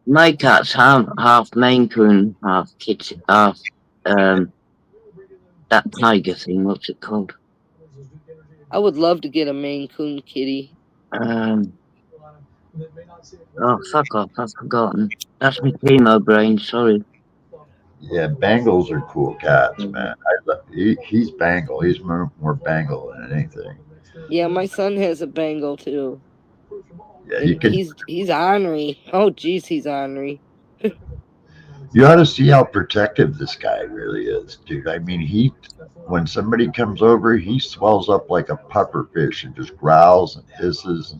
A: My cat's half Maine Coon, half kitty, half that tiger thing. What's it called?
F: I would love to get a Maine Coon kitty.
A: Oh, fuck off! I've forgotten. That's my chemo brain. Sorry.
D: Yeah, Bengals are cool cats, man. He's Bengal. He's more Bengal than anything.
F: Yeah, my son has a Bengal too.
D: Yeah,
F: he's ornery. Oh, geez, he's ornery.
D: You ought to see how protective this guy really is, dude. I mean, when somebody comes over, he swells up like a puffer fish and just growls and hisses.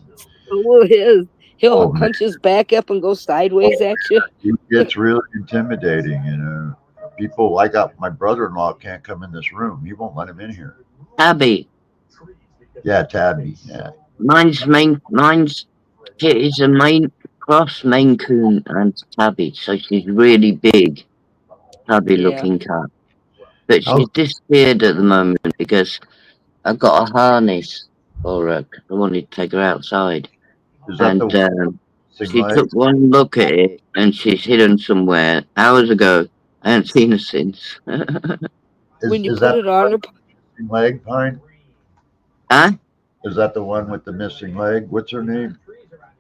F: He'll punch his back up and go sideways at you.
D: He gets really intimidating, People, I got my brother-in-law can't come in this room. He won't let him in here.
A: Tabby.
D: Yeah, Tabby. Yeah.
A: Mine's kitty's a Maine cross Maine Coon and Tabby, so she's really big, tabby-looking cat. But she's disappeared at the moment because I got a harness for her. 'Cause I wanted to take her outside,
D: Is that
A: and
D: the
A: she took one look at it, and she's hidden somewhere hours ago. I haven't seen her since.
F: When you
D: is
F: put
D: that
F: it on her,
D: the missing leg, Pine?
A: Huh?
D: Is that the one with the missing leg? What's her name?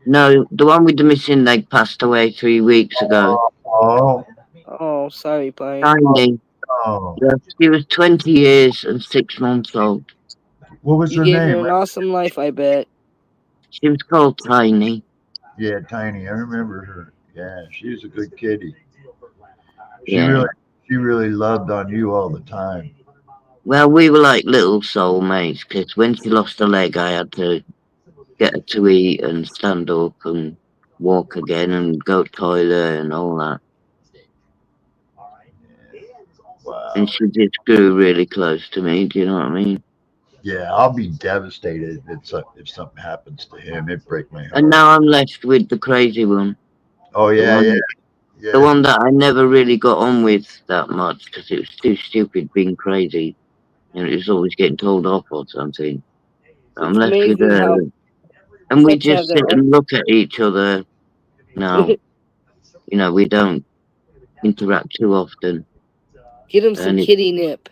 A: No, the one with the missing leg passed away 3 weeks ago.
D: Oh,
F: oh, sorry, Pine.
A: Tiny.
D: oh.
A: Yeah, she was 20 years and 6 months old.
D: What was
F: You
D: her
F: gave her
D: name?
F: an awesome life, I bet.
A: She was called Tiny.
D: Yeah, Tiny. I remember her. Yeah, she was a good kitty.
A: Yeah.
D: She really loved on you all the time.
A: Well, we were like little soulmates because when she lost her leg, I had to get her to eat and stand up and walk again and go to toilet and all that.
D: Wow.
A: And she just grew really close to me. Do you know what I mean?
D: Yeah, I'll be devastated if something happens to him. It'd break my heart.
A: And now I'm left with the crazy one.
D: Oh
A: The
D: yeah,
A: one,
D: yeah.
A: the one that I never really got on with that much because it was too stupid being crazy. And it was always getting told off or something. I'm
F: It's
A: left with
F: amazing
A: her.
F: how
A: And we
F: pets have
A: just
F: their
A: sit
F: own.
A: and look at each other now. You know, we don't interact too often.
F: Get him some
A: And
F: kitty nip.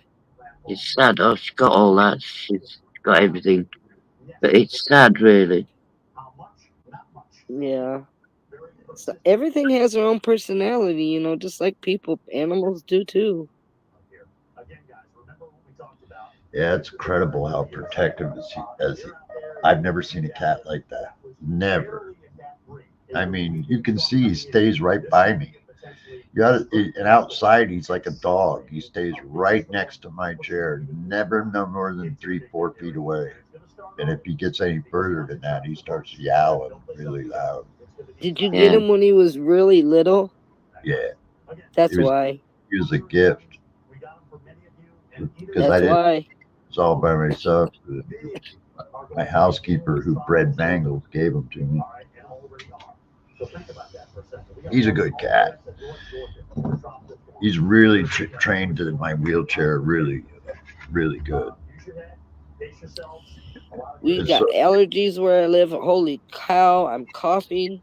A: it's sad. Oh, she's got all that. She's got everything. But it's sad, really.
F: Yeah. So everything has their own personality, you know, just like people. Animals do too.
D: Yeah, it's incredible how protective I've never seen a cat like that. Never. I mean, you can see he stays right by me. And outside he's like a dog. He stays right next to my chair, never no more than 3-4 feet away. And if he gets any further than that, he starts yowling really loud.
F: Did you get him when he was really little?
D: Yeah,
F: That's why.
D: he was a gift. Because
F: That's why.
D: It was all by myself. My housekeeper who bred Bengals gave him to me. He's a good cat. He's really trained in my wheelchair, really, really good.
F: We got allergies where I live. Holy cow, I'm coughing.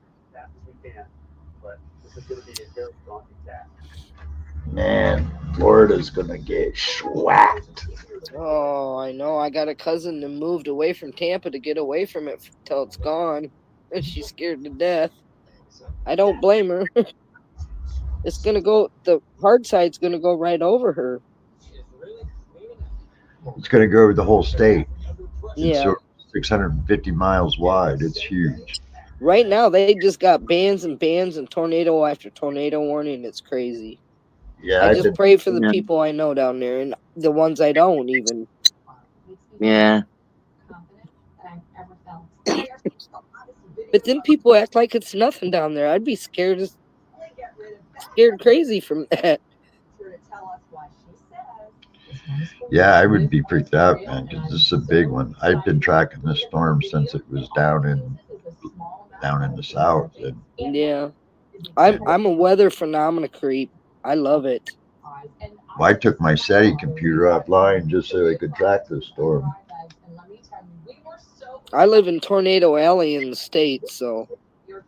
D: Man, Florida's gonna get schwacked.
F: Oh, I know. I got a cousin that moved away from Tampa to get away from it till it's gone. And she's scared to death. I don't blame her. It's gonna go, the hard side's gonna go right over her.
D: It's gonna go over the whole state.
F: Yeah.
D: It's 650 miles wide. It's huge.
F: Right now, they just got bans and bans and tornado after tornado warning. It's crazy.
D: Yeah,
F: I just pray for the people I know down there and the ones I don't even.
A: Yeah.
F: But then people act like it's nothing down there. I'd be scared crazy from that.
D: Yeah, I would be freaked out, man, because this is a big one. I've been tracking this storm since it was down in the south. And
F: yeah, I'm a weather phenomena creep. I love it.
D: I took my SETI computer offline just so I could track the storm.
F: I live in Tornado Alley in the States, so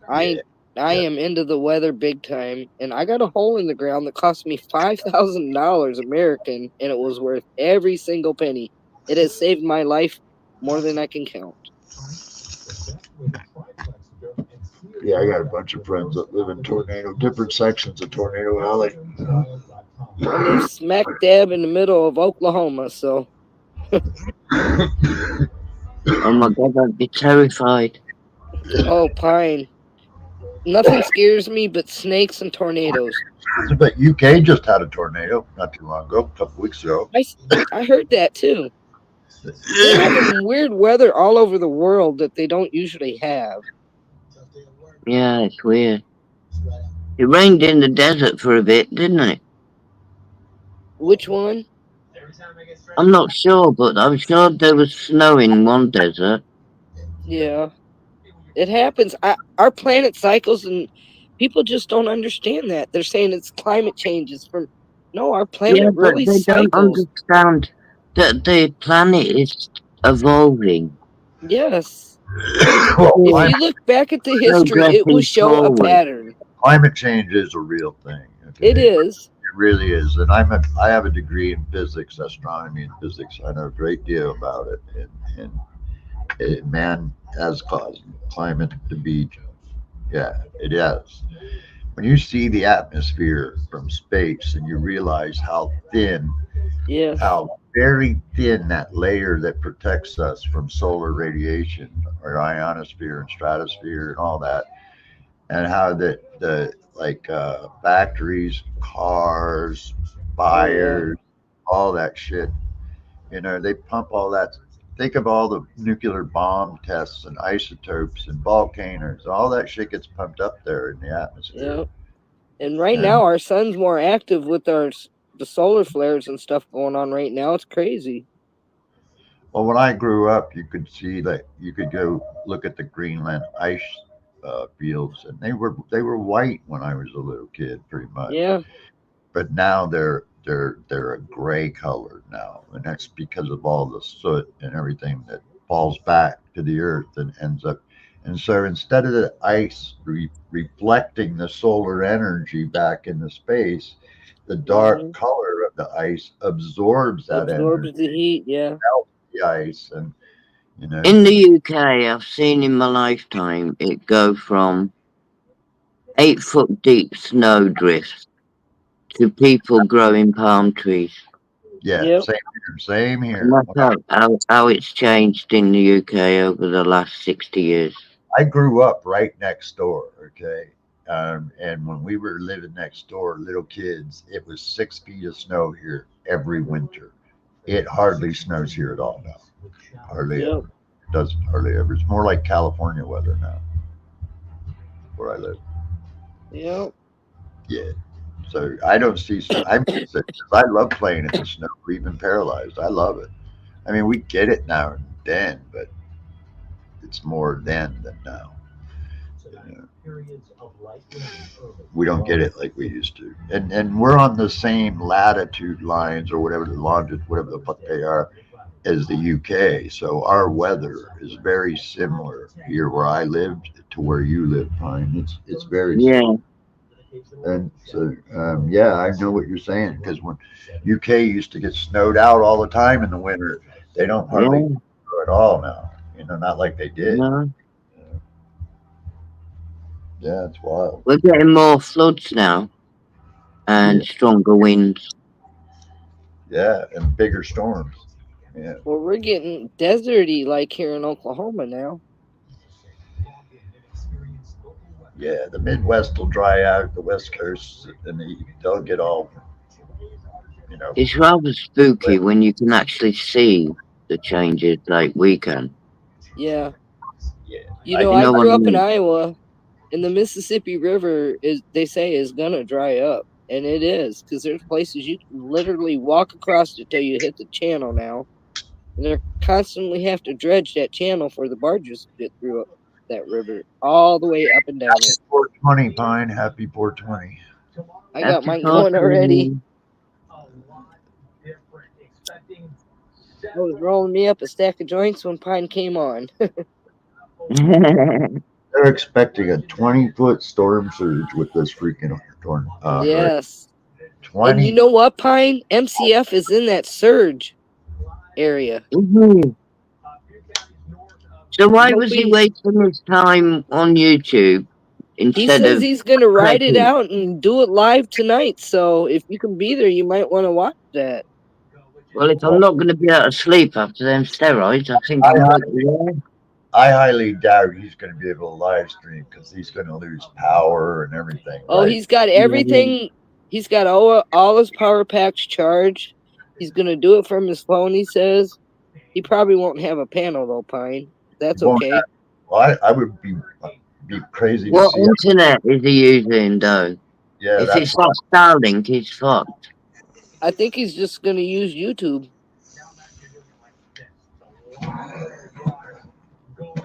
F: I am into the weather big time. And I got a hole in the ground that cost me $5,000 American, and it was worth every single penny. It has saved my life more than I can count.
D: Yeah, I got a bunch of friends that live in different sections of Tornado Alley.
F: I live smack dab in the middle of Oklahoma, so.
A: Oh my God, I'd be terrified.
F: Oh, Pine. Nothing scares me but snakes and tornadoes.
D: But UK just had a tornado not too long ago, a couple weeks ago.
F: I heard that too. They're having weird weather all over the world that they don't usually have.
A: Yeah, it's weird. It rained in the desert for a bit, didn't it?
F: Which one?
A: I'm not sure, but I'm sure there was snow in one desert.
F: Yeah. It happens. Our planet cycles, and people just don't understand that. They're saying it's climate changes from. No, our planet
A: Yeah, but
F: really
A: they don't
F: cycles.
A: understand that the planet is evolving.
F: Yes.
D: Well,
F: If
A: Yeah,
F: you look back at the history, it will
A: progressing
F: show a
A: forward.
F: pattern.
D: climate change is a real thing.
F: It
D: Okay?
F: is.
D: It really is. And I have a degree in physics, astronomy and physics. I know a great deal about it. And man has caused climate to be, yeah, it has. When you see the atmosphere from space and you realize
F: Yes.
D: how very thin that layer that protects us from solar radiation, or ionosphere and stratosphere and all that, and how the like factories, cars,
F: Oh yeah.
D: fires, all that shit. You know, they pump all that. Think of all the nuclear bomb tests and isotopes and volcanoes. All that shit gets pumped up there in the atmosphere.
F: Yeah. And right
D: And
F: now, our sun's more active with the solar flares and stuff going on right now. It's crazy.
D: well, when I grew up, you could see that you could go look at the Greenland ice fields, and they were white when I was a little kid, pretty much.
F: Yeah.
D: But now they're a gray color now, and that's because of all the soot and everything that falls back to the earth and ends up. And so instead of the ice reflecting the solar energy back into space, the dark
F: Hmm.
D: color of the ice absorbs that energy,
F: Absorbs the heat. Yeah.
D: the ice, and you know,
A: In the UK, I've seen in my lifetime it go from 8 foot deep snowdrifts to people growing palm trees.
D: yeah,
F: Yep.
D: same
A: And
D: here.
A: that's how it's changed in the UK over the last 60 years.
D: I grew up right next door, okay? And when we were living next door, little kids, it was 6 feet of snow here every winter. It hardly snows here at all now. Hardly
F: Yep.
D: ever. It doesn't hardly ever. It's more like California weather now, where I live.
F: Yep.
D: Yeah. So I don't see snow. I miss it 'cause I love playing in the snow, even paralyzed. I love it. I mean, we get it now and then, but it's more then than now. You know? We don't get it like we used to. And we're on the same latitude lines or whatever the longitude, whatever the fuck they are, as the UK. So our weather is very similar here where I lived to where you live, Pine. It's very
A: Yeah,
D: similar. And so yeah, I know what you're saying because when UK used to get snowed out all the time in the winter, they don't hardly
A: yeah,
D: snow at all now. You know, not like they did.
A: no.
D: Yeah, it's wild.
A: We're getting more floods now and
D: Yeah,
A: stronger winds.
D: yeah, and bigger storms. Yeah.
F: Well, we're getting deserty like here in Oklahoma now.
D: Yeah, the Midwest will dry out, the West Coast, and they'll get all, you know.
A: It's rather spooky when you can actually see the changes like we can.
F: Yeah.
D: Yeah,
F: You
D: I
F: know,
A: You
F: I
A: know what
F: grew
A: I
F: up in
A: mean?
F: Iowa, and the Mississippi River is, they say, is gonna dry up, and it is because there's places you can literally walk across it till you hit the channel now, and they constantly have to dredge that channel for the barges to get through that river all the way up and down
D: Happy
F: it.
D: 420, Pine. Happy 420.
F: I got
A: Happy
F: mine going already.
A: 420.
F: I was rolling me up a stack of joints when Pine came on.
D: They're expecting a 20-foot storm surge with this freaking storm.
F: Yes. And you
D: 20.
F: know what, Pine? MCF is in that surge area.
A: Mhm. So why
F: He'll
A: was he
F: be.
A: wasting his time on YouTube
F: He
A: instead
F: says
A: of
F: he's going to ride it
A: trekking?
F: out and do it live tonight. So if you can be there, you might want to watch that.
A: Well, if I'm
D: Well,
A: not going to be able to sleep after them steroids, I think
D: I,
A: I might be there.
D: I highly doubt he's going to be able to live stream because he's going to lose power and everything,
F: Oh,
D: right?
F: he's got
A: Yeah.
F: everything. He's got all his power packs charged. He's going to do it from his phone, he says. He probably won't have a panel, though, Pine. That's
D: Won't
F: okay.
D: Well, I would be crazy to
A: What
D: see.
A: internet is he using, though?
D: Yeah,
A: If
D: that's
A: it's like Starlink, he's fucked.
F: I think he's just going to use YouTube.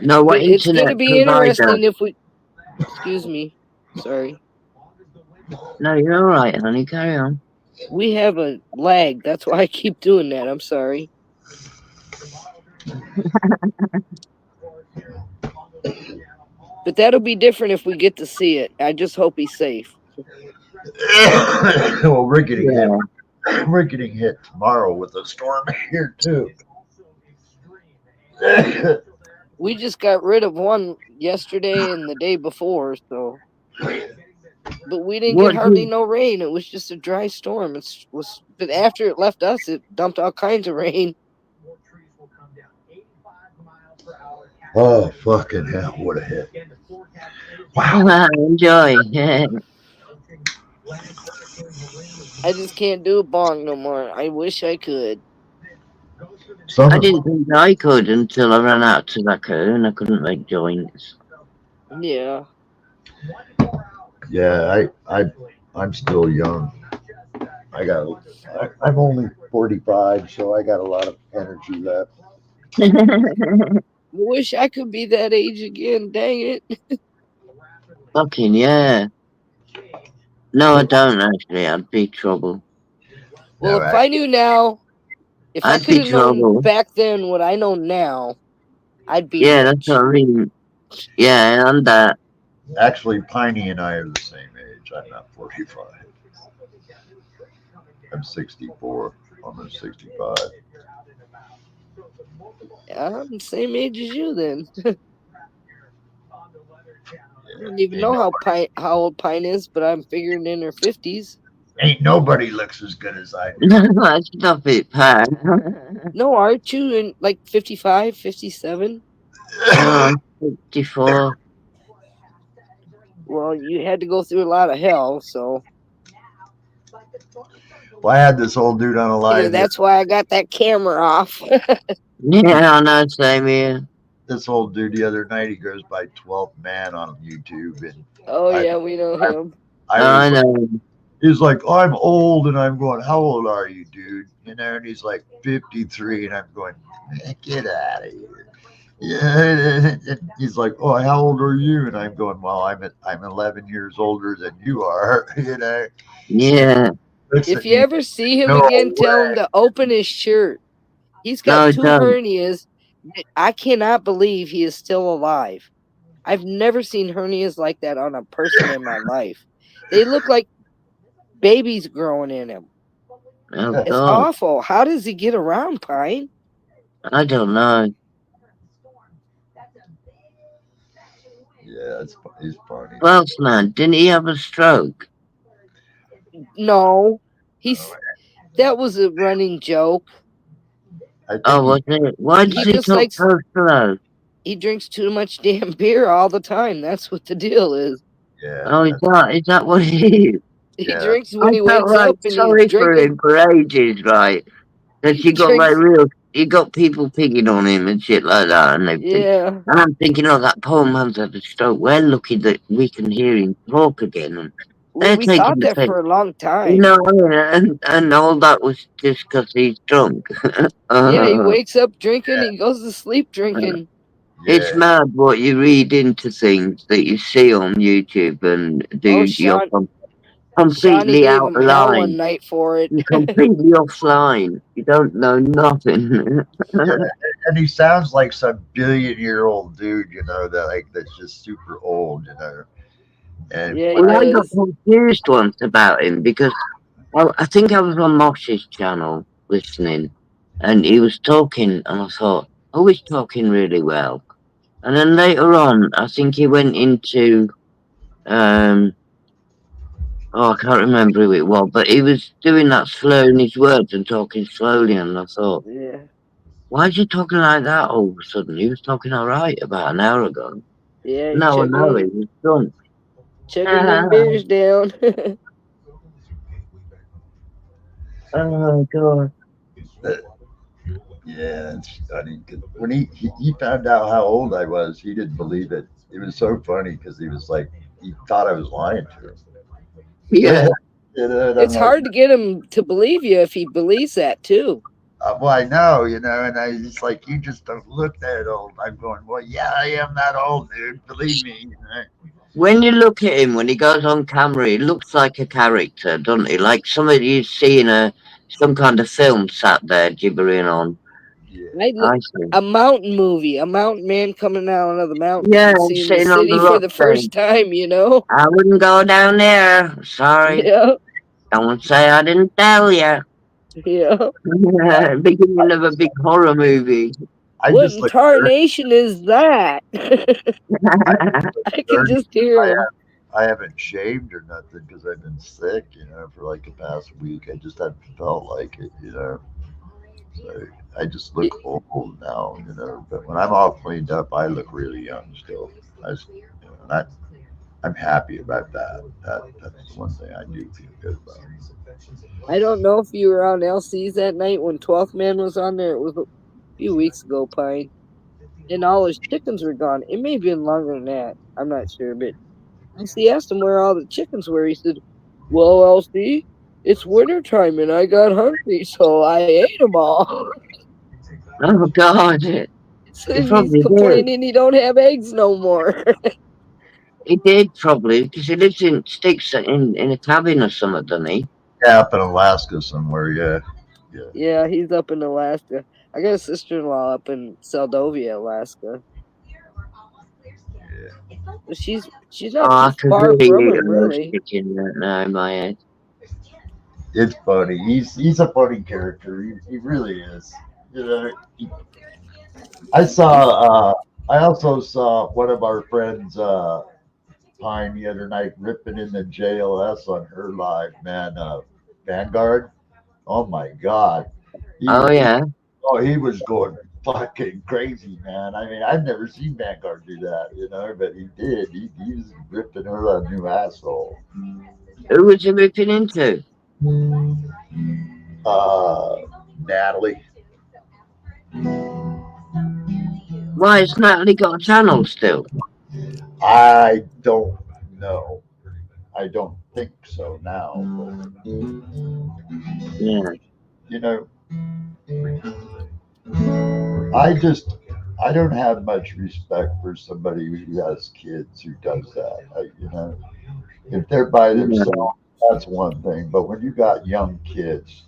A: No, what
F: But it's
A: internet
F: gonna be
A: provider?
F: interesting if we. Excuse me. Sorry.
A: No, you're all right, honey. Carry on.
F: We have a lag. That's why I keep doing that. I'm sorry. But that'll be different if we get to see it. I just hope he's safe.
D: Well, we're getting
A: Yeah.
D: hit. We're getting hit tomorrow with a storm here too.
F: We just got rid of one yesterday and the day before, so. But we didn't
A: What
F: get hardly
A: did-
F: no rain. It was just a dry storm. But after it left us, it dumped all kinds of rain.
D: Oh, fucking hell, what a hit. Wow.
A: Wow, enjoy. Yeah.
F: I just can't do a bong no more. I wish I could.
A: I didn't think I could until I ran out of tobacco and I couldn't make joints.
F: Yeah.
D: Yeah, I'm still young. I'm only 45, so I got a lot of energy left.
F: I wish I could be that age again. Dang it.
A: Fucking yeah. No, I don't actually. I'd be trouble.
F: Well,
D: Yeah,
F: if
D: right.
F: I knew now, if I
A: I'd
F: could
A: be
F: have known
A: trouble.
F: back then what I know now, I'd be
A: Yeah,
F: rich.
A: that's what I mean. Yeah, and that.
D: Actually, Piney and I are the same age. I'm not 45. I'm 64, almost 65.
F: I'm the same age as you then. I
D: Yeah,
F: don't even know how old Pine is, but I'm figuring in her 50s.
D: ain't nobody looks as good as I do.
A: No, stop it, Pat.
F: No, aren't you in like 55, 57?
A: No, I'm 54.
F: Well, you had to go through a lot of hell, so
D: Well, I had this old dude on a
F: yeah,
D: live.
F: that's why I got that camera off.
A: Yeah, I know, same here.
D: This old dude the other night. He goes by 12th Man on YouTube, and
F: Oh
D: I-
F: yeah, we know him.
A: I
D: I was.
A: know.
D: He's like, I'm old, and I'm going, how old are you, dude? You know, and he's like 53, and I'm going, man, get out of here. Yeah, and he's like, oh, how old are you? And I'm going, well, I'm 11 years older than you are. You know.
A: Yeah.
F: If you ever see him
D: No
F: again, tell him
D: way.
F: to open his shirt. He's
A: No,
F: got two
A: don't.
F: hernias. I cannot believe he is still alive. I've never seen hernias like that on a person in my life. They look like babies growing in him.
A: Oh,
F: It's
A: God.
F: awful. How does he get around, Pine?
A: I don't know.
D: Yeah, he's funny.
A: Well, man, didn't he have a stroke?
F: No, that was a running joke.
D: I think
A: Oh, was it? Why does
F: He
A: he
F: just
A: talk
F: likes-
A: so slow?
F: He drinks too much damn beer all the time. That's what the deal is.
D: yeah.
A: Oh, is that what it is?
F: He
D: Yeah.
F: drinks when
A: I
F: he
A: felt
F: wakes
A: like
F: up and
A: sorry
F: he's
A: for
F: drinking.
A: him for ages, right? That he got like real, he got people picking on him and shit like that, and everything.
F: Yeah.
A: And I'm thinking, oh, that poor man's had a stroke. We're lucky that we can hear him talk again. And
F: Well, we
A: taking
F: thought
A: the
F: that
A: piss.
F: for a long time.
A: you know, and all that was just because he's drunk.
F: Yeah, he wakes up drinking, he goes to sleep drinking.
A: It's
D: Yeah.
A: mad what you read into things that you see on YouTube, and dude, you're
F: Shawnee
A: completely
F: gave
A: out
F: him
A: of
F: hell one
A: line.
F: night for it.
A: You're completely offline. You don't know nothing.
D: And he sounds like some billion-year-old dude, you know, that's just super old, you know. And
F: Yeah,
A: Well, I
F: he
A: got
F: does.
A: confused once about him because I think I was on Mosh's channel listening, and he was talking, and I thought, oh, he's talking really well. And then later on, I think he went into, I can't remember who it was, but he was doing that slurring his words and talking slowly, and I thought,
F: Yeah.
A: why is he talking like that all of a sudden? He was talking all right about an hour ago.
F: Yeah, he
A: No, I know, he was drunk.
F: chugging them beers down.
A: Oh, God.
D: yeah, it's funny. 'Cause when he found out how old I was, he didn't believe it. It was so funny because he was like, he thought I was lying to him.
A: Yeah.
D: You know, and
F: It's
D: I'm like,
F: hard to get him to believe you if he believes that too.
D: Well, I know, and I just like, you just don't look that old. I'm going, well, yeah, I am that old, dude. Believe me.
A: When you look at him, when he goes on camera, he looks like a character, doesn't he? Like somebody you see in some kind of film sat there gibbering on.
D: Yeah.
A: I see.
F: A mountain movie, a mountain man coming out of the mountains
A: Yeah,
F: and seeing the
A: sitting on the
F: city for
A: rock
F: the first time, you know?
A: I wouldn't go down there. Sorry.
F: Yeah,
A: Don't say I didn't tell you.
F: yeah.
A: Beginning of a big horror movie.
D: I
F: What
D: just
F: in
D: look
F: tarnation is that? I can
D: dirty.
F: just hear him.
D: I haven't shaved or nothing because I've been sick, for like the past week. I just haven't felt like it. So I just look old now. But when I'm all cleaned up, I look really young still. And I'm happy about that. That's the one thing I do feel good about.
F: I don't know if you were on LC's that night when 12th Man was on there. It was a few weeks ago, Pine. And all his chickens were gone. It may have been longer than that. I'm not sure. But LC asked him where all the chickens were. He said, well, LC, it's wintertime and I got hungry, so I ate them all.
A: Oh, God.
F: So
A: He
F: he's
A: probably did.
F: complaining he don't have eggs no more.
A: He did probably because he lives in sticks in a cabin or something, doesn't he?
D: Yeah, up in Alaska somewhere. Yeah.
F: Yeah, he's up in Alaska. I got a sister-in-law up in Seldovia, Alaska. But she's not
A: I
F: too
A: could
F: far
A: really
F: from
A: eat
F: him,
A: a
F: really.
A: chicken right now in my head.
D: It's funny. He's a funny character. He really is. I also saw one of our friends, Pine, the other night ripping in the JLS on her live, man. Vanguard. Oh my God.
A: Oh, yeah.
D: He was going fucking crazy, man. I mean, I've never seen Vanguard do that, but he did. He was ripping her a new asshole.
A: Who was he ripping into?
D: Natalie.
A: Why, has Natalie got a channel still?
D: I don't know. I don't think so now. But,
A: Yeah.
D: I don't have much respect for somebody who has kids who does that. If they're by themselves, that's one thing. But when you got young kids,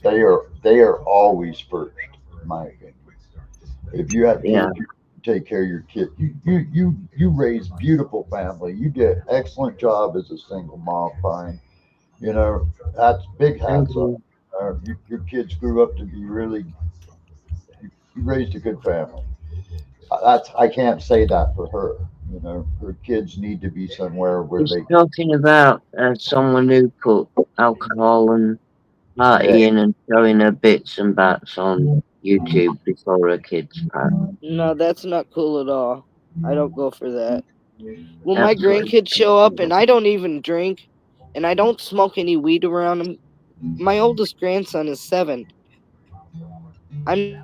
D: they are always first, in my opinion. If you have kids, you take care of your kid. You raise beautiful family. You did an excellent job as a single mom, Fine. That's big hats off. Your kids grew up to be really. You raised a good family. I can't say that for her. Her kids need to be somewhere where
A: He's talking about someone who put alcohol and partying and showing her bits and bats on YouTube before her kids part.
F: No, that's not cool at all. I don't go for that. When my grandkids show up and I don't even drink and I don't smoke any weed around them, my oldest grandson is 7. I'm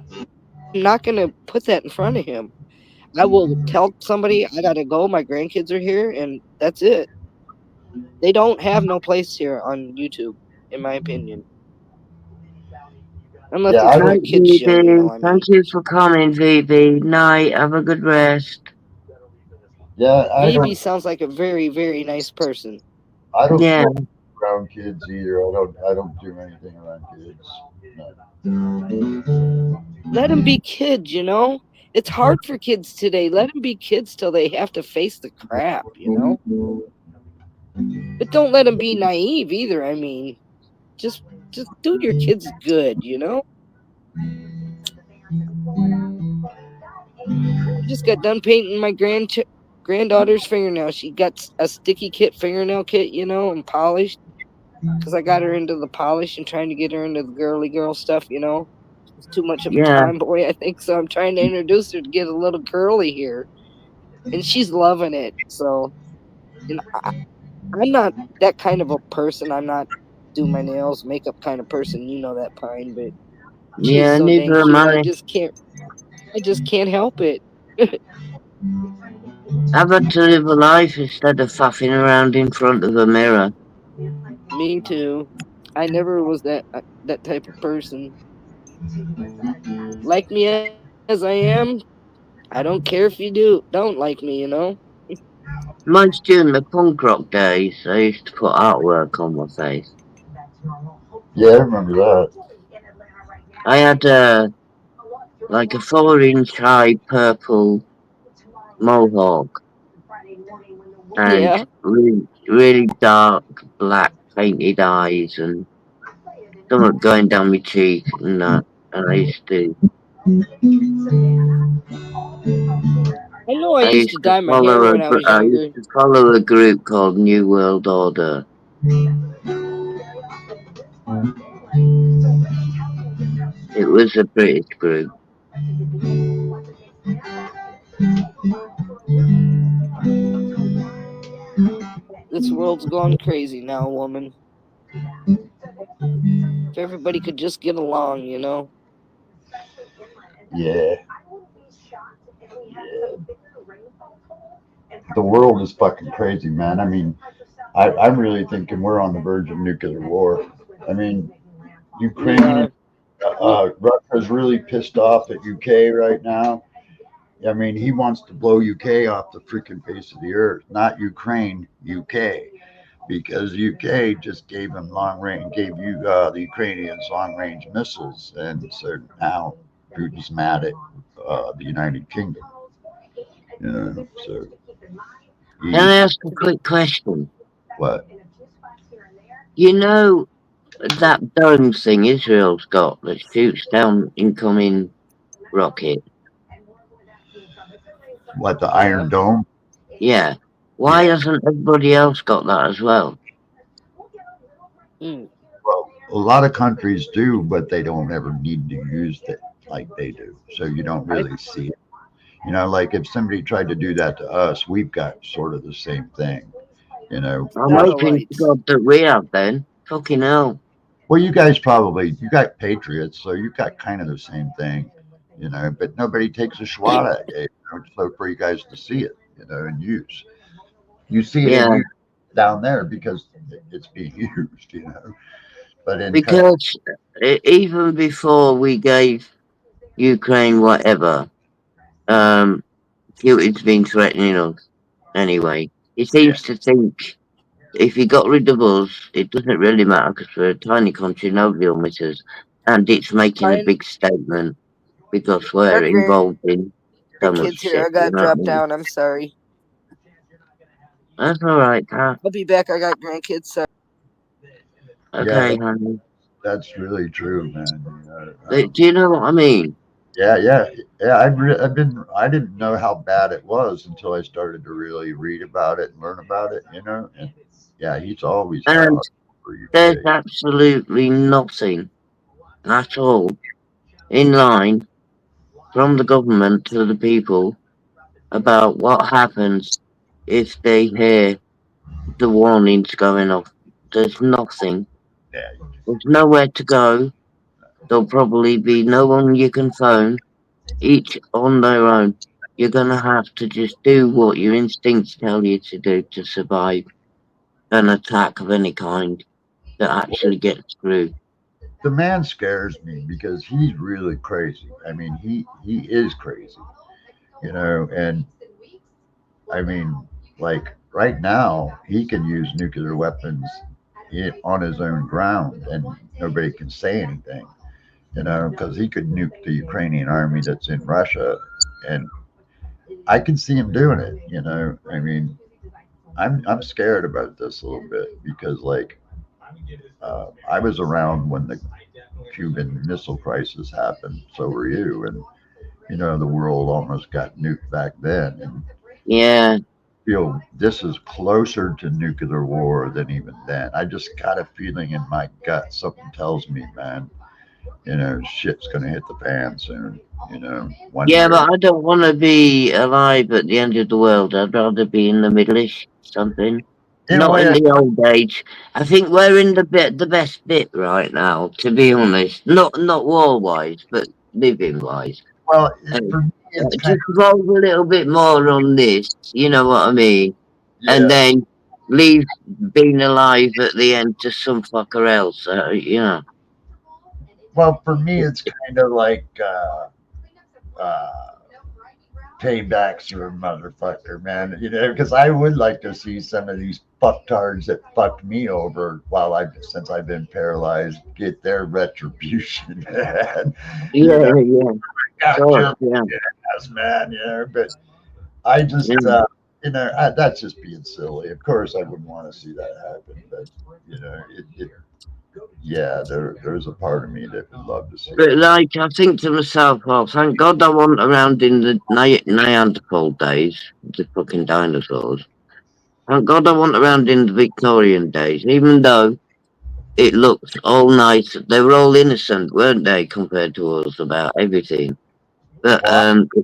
F: not going to put that in front of him. I will tell somebody I got to go. My grandkids are here and that's it. They don't have no place here on YouTube, in my opinion. Unless it's for a kid's show,
A: Thank you for coming, VB. Night. Have a good rest.
D: Yeah,
F: VB sounds like a very, very nice person.
D: I don't smoke around kids either. I don't do anything around kids. No.
F: Let them be kids, It's hard for kids today. Let them be kids till they have to face the crap, But don't let them be naive either. I mean, just do your kids good, I just got done painting my granddaughter's fingernail. She got a sticky kit fingernail kit, and polished. Because I got her into the polish and trying to get her into the girly girl stuff, It's too much of a tomboy, I think. So I'm trying to introduce her to get a little girly here. And she's loving it. So, I'm not that kind of a person. I'm not do my nails, makeup kind of person. You know that, Pine. But she's so dang cute. I just can't help it.
A: Have her to live a life instead of faffing around in front of a mirror.
F: Me too. I never was that type of person. Like me as I am. I don't care if you don't like me, you know?
A: Most during the punk rock days, I used to put artwork on my face.
D: Yeah, I remember that.
A: I had like a 4-inch high purple mohawk and
F: Yeah.
A: really dark black painted eyes and something going down my cheek and that. And I used to
F: I know I used to dye my
A: follow
F: hair when I was
A: I
F: younger.
A: used to follow a group called New World Order. It was a British group.
F: This world's gone crazy now, woman. If everybody could just get along, you know?
D: Yeah. The world is fucking crazy, man. I mean, I'm really thinking we're on the verge of nuclear war. I mean,
F: We
D: Ukraine,
F: are.
D: Russia's really pissed off at UK right now. I mean, he wants to blow UK off the freaking face of the earth, not Ukraine, UK, because UK just gave him the Ukrainians long range missiles, and so now Putin's mad at the United Kingdom. You know, so
A: Can I ask a quick question?
D: what?
A: You know that dome thing Israel's got that shoots down incoming rocket?
D: What, the Iron Dome?
A: Yeah. Why hasn't everybody else got that as well?
F: Mm.
D: Well, a lot of countries do, but they don't ever need to use it like they do. So you don't really see it. You know, like if somebody tried to do that to us, we've got sort of the same thing. You know,
A: I'm hoping to
F: Satellites.
A: God that we have then. Fucking hell.
D: well, you got Patriots, so you've got kind of the same thing. You know, but nobody takes a shot at it. You know, so for you guys to see it, you know, and use. You see it
A: Yeah.
D: in use down there because it's being used. You know, but in
A: Because even before we gave Ukraine whatever, Putin's been threatening us anyway. He seems to think if he got rid of us, it doesn't really matter because we're a tiny country, nobody will miss us. And it's making a
F: Fine.
A: big statement because we're
F: Our
A: involved in so much
F: grandkids here.
A: shit.
F: I got
A: You know what I
F: dropped
A: mean?
F: down. I'm sorry.
A: That's alright, pal.
F: I'll be back. I got grandkids. Sorry.
A: Okay,
D: yeah,
A: honey.
D: that's really true, man. You know,
A: Do you know what I mean?
D: yeah. I didn't know how bad it was until I started to really read about it and learn about it. You know, and yeah, he's always had
A: And
D: for UK.
A: there's absolutely nothing at all in line from the government to the people about what happens if they hear the warnings going off. There's nothing.
D: Yeah,
A: There's nowhere to go. There'll probably be no one you can phone, each on their own. You're going to have to just do what your instincts tell you to do to survive an attack of any kind that actually gets through.
D: the man scares me because he's really crazy. I mean, he is crazy. You know, and I mean, like right now, he can use nuclear weapons on his own ground, and nobody can say anything. You know, because he could nuke the Ukrainian army that's in Russia, and I can see him doing it. You know, I mean, I'm scared about this a little bit because like I was around when the Cuban Missile Crisis happened. So were you, and you know the world almost got nuked back then, and
A: Yeah,
D: feel this is closer to nuclear war than even then. I just got a feeling in my gut. Something tells me, man, you know, shit's gonna hit the fan soon. You know, one
A: yeah,
D: way or
A: but I don't want to be alive at the end of the world. I'd rather be in the Middle-ish something.
D: in a
A: Not
D: way.
A: in the old age. I think we're in the best bit right now, to be honest. Not war-wise, but living-wise.
D: Well,
A: Um,
D: for me, it's kind
A: just roll a little bit more on this, you know what I mean?
D: of
A: And
D: yeah.
A: then leave being alive at the end to some fucker else.
D: Well, for me, it's kind of like paybacks for a motherfucker, man. You know, because I would like to see some of these fucktards that fucked me over since I've been paralyzed get their retribution, man. You know,
A: Yeah.
D: got
A: Sure,
D: your
A: yeah.
D: ass, man. You know, but I just,
A: Yeah.
D: that's just being silly. Of course, I wouldn't want to see that happen, but yeah, there's a part of me that would love to see
A: But
D: it.
A: like, I think to myself, well, thank God I wasn't around in the Neanderthal days, the fucking dinosaurs. Thank God I wasn't around in the Victorian days, even though it looked all nice. They were all innocent, weren't they, compared to us about everything. But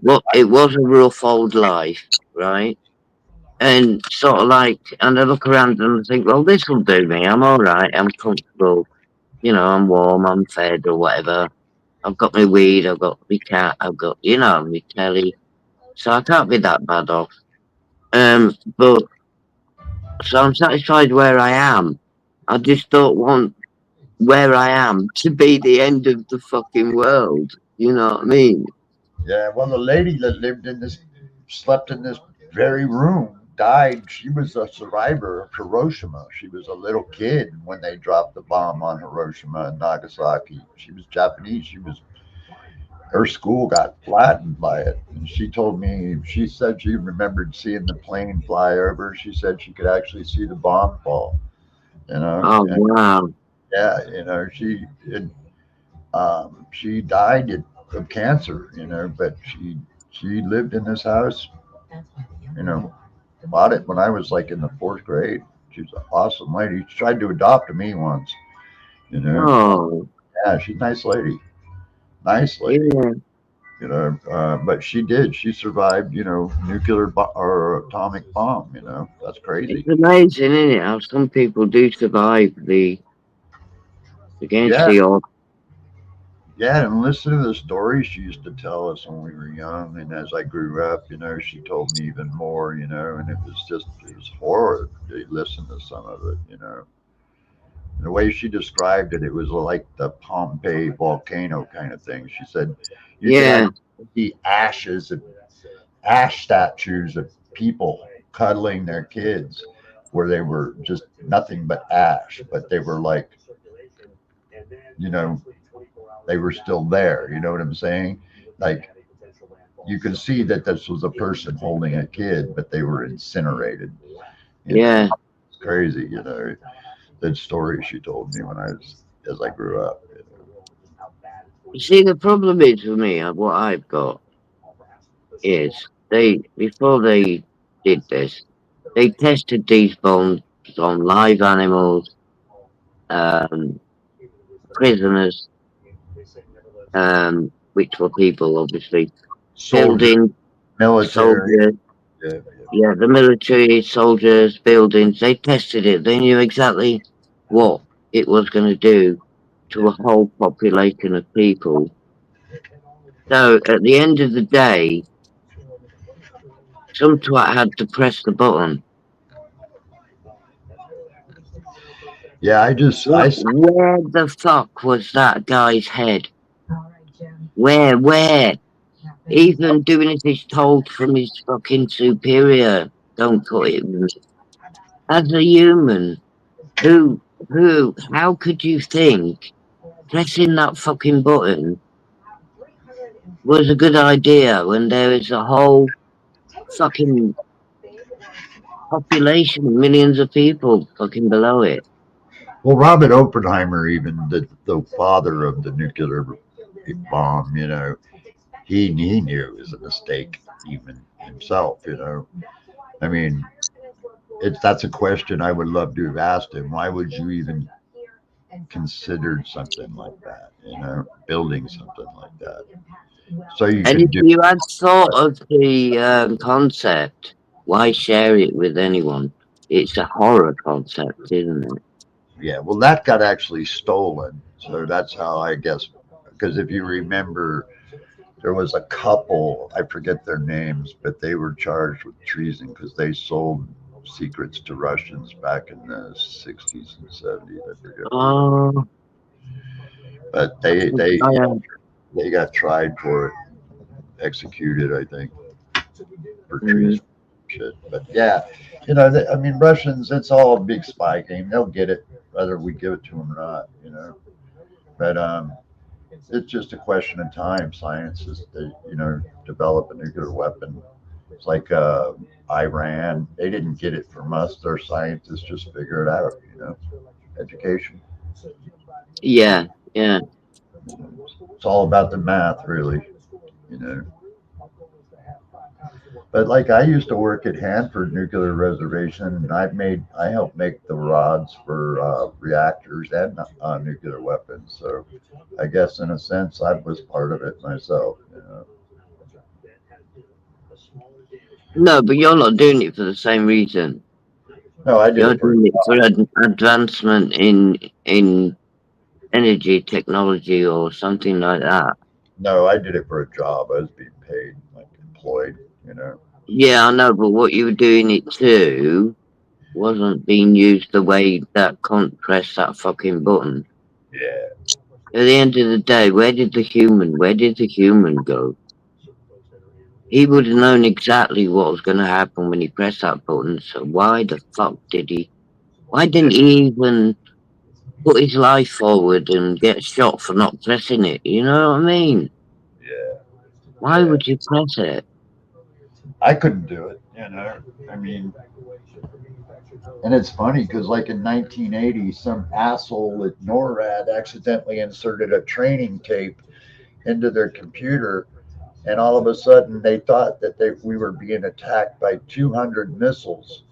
D: Well,
A: it was a rough old life, right? And sort of like, and I look around and I think, well, this will do me. I'm all right. I'm comfortable. I'm warm. I'm fed or whatever. I've got my weed. I've got my cat. I've got, my telly. So I can't be that bad off. But so I'm satisfied where I am. I just don't want where I am to be the end of the fucking world. You know what I mean?
D: yeah, well, the lady that slept in this very room died. She was a survivor of Hiroshima. She was a little kid when they dropped the bomb on Hiroshima and Nagasaki. She was Japanese. Her school got flattened by it. And she said she remembered seeing the plane fly over. She said she could actually see the bomb fall, you know?
A: Oh
D: And
A: wow.
D: yeah, she died of cancer, but she lived in this house, you know, bought it when I was like in the fourth grade. She's an awesome lady. She tried to adopt me once, you know.
A: Oh
D: Yeah, she's a nice lady. Nice lady.
A: yeah.
D: But she did. She survived, or atomic bomb. That's
A: It's
D: crazy.
A: amazing, isn't it? How some people do survive against
D: Yeah,
A: the odds.
D: yeah. And listen to the stories she used to tell us when we were young, and as I grew up, she told me even more, and it was horror to listen to some of it, The way she described it, it was like the Pompeii volcano kind of thing. She said you could
A: Yeah,
D: actually see ash statues of people cuddling their kids where they were just nothing but ash, but they were like, you know, they were still there. You know what I'm saying? Like you could see that this was a person holding a kid, but they were incinerated.
A: yeah.
D: It's crazy. That story she told me as I grew up.
A: You see, the problem is for me, what I've got is before they did this, they tested these bones on live animals, um, prisoners, which were people, obviously,
D: Soldier,
A: buildings,
D: military.
A: soldiers,
D: Yeah,
A: yeah, the military, soldiers, buildings. They tested it. They knew exactly what it was going to do to a whole population of people. So at the end of the day, some twat had to press the button.
D: yeah.
A: Where the fuck was that guy's head? Where? Even doing as he's told from his fucking superior. Don't cut it with me. As a human, how could you think pressing that fucking button was a good idea when there is a whole fucking population, millions of people fucking below it?
D: Well, Robert Oppenheimer, even the father of the nuclear bomb, he knew it was a mistake, even himself. I mean, that's a question I would love to have asked him. Why would you even consider something like that? Building something like that, so you
A: And if
D: could do.
A: you had thought of the concept, why share it with anyone? It's a horror concept, isn't it?
D: Yeah, well, that got actually stolen, so that's how I guess. Because if you remember, there was a couple, I forget their names, but they were charged with treason because they sold secrets to Russians back in the 60s and 70s. I forget.
A: Oh,
D: But they got tried for it, executed, I think, for treason shit. But yeah, I mean, Russians, it's all a big spy game. They'll get it whether we give it to them or not, But it's just a question of time. Scientists, develop a nuclear weapon. It's like Iran. They didn't get it from us. Their scientists just figure it out. Education.
A: yeah, yeah.
D: It's all about the math, really. You know. But like I used to work at Hanford Nuclear Reservation, and I helped make the rods for reactors and nuclear weapons. So I guess in a sense I was part of it myself.
A: No, but you're not doing it for the same reason.
D: No, I did
A: You're
D: it for
A: doing it for advancement in energy technology or something like that.
D: no, I did it for a job. I was being paid, like employed.
A: Yeah, I know, but what you were doing it to wasn't being used the way that can't press that fucking button.
D: Yeah.
A: At the end of the day, where did the human go? He would have known exactly what was going to happen when he pressed that button, so why the fuck why didn't he even put his life forward and get shot for not pressing it? You know what I mean?
D: Yeah.
A: Why
D: Yeah.
A: would you press it?
D: I couldn't do it. I mean, and it's funny because, like in 1980, some asshole at NORAD accidentally inserted a training tape into their computer, and all of a sudden they thought that we were being attacked by 200 missiles.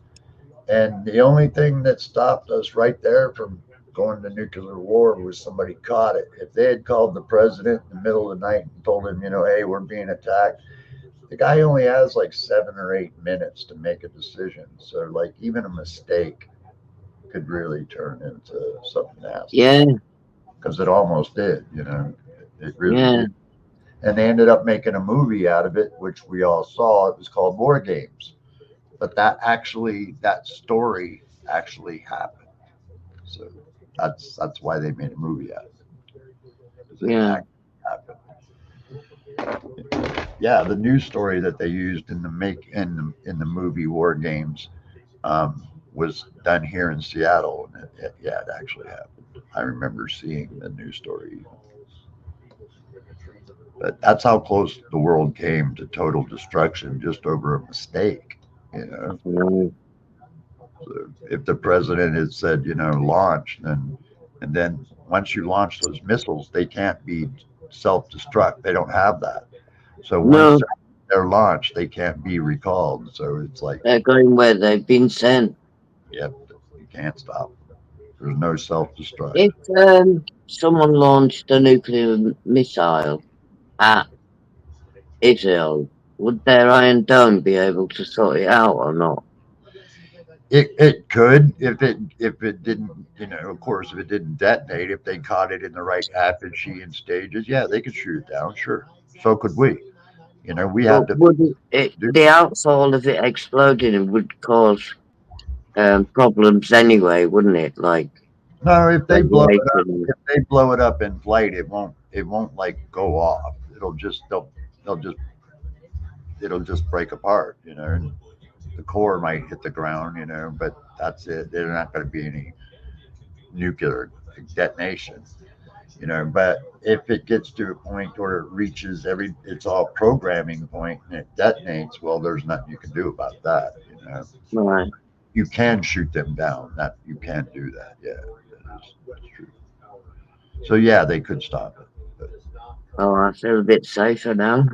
D: And the only thing that stopped us right there from going to nuclear war was somebody caught it. If they had called the president in the middle of the night and told him, hey, we're being attacked, the guy only has like 7 or 8 minutes to make a decision. So, like, even a mistake could really turn into something nasty.
A: Yeah,
D: Because it almost did, It really
A: yeah.
D: did. And they ended up making a movie out of it, which we all saw. It was called War Games. But that story actually happened. So that's why they made a movie out of it. 'Cause it
A: Yeah.
D: actually happened. Yeah, the news story that they used in the movie War Games was done here in Seattle, and it actually happened. I remember seeing the news story. But that's how close the world came to total destruction just over a mistake.
A: Mm.
D: So if the president had said, launch, and then once you launch those missiles, they can't be self-destruct. They don't have that. So once
A: No,
D: they're launched, they can't be recalled. So it's like,
A: they're going where they've been sent.
D: yep, you can't stop them. There's no self-destruct.
A: If someone launched a nuclear missile at Israel, would their Iron Dome be able to sort it out or not?
D: It could if it didn't, of course, if it didn't detonate, if they caught it in the right apogee and stages, yeah, they could shoot it down, sure. So could we. We have
A: But
D: to
A: would the outfall of it exploding would cause problems anyway, wouldn't it? Like
D: no, if they blow it up,
A: radiation.
D: if they blow it up in flight, it won't like go off. It'll just break apart, and the core might hit the ground, but that's it. There's not going to be any nuclear detonation. But if it gets to a point where it reaches it's all programming point and it detonates, well, there's nothing you can do about that.
A: Right.
D: You can shoot them down. That you can do that. Yeah, that's true. So yeah, they could stop it.
A: Oh, I feel a bit safer now.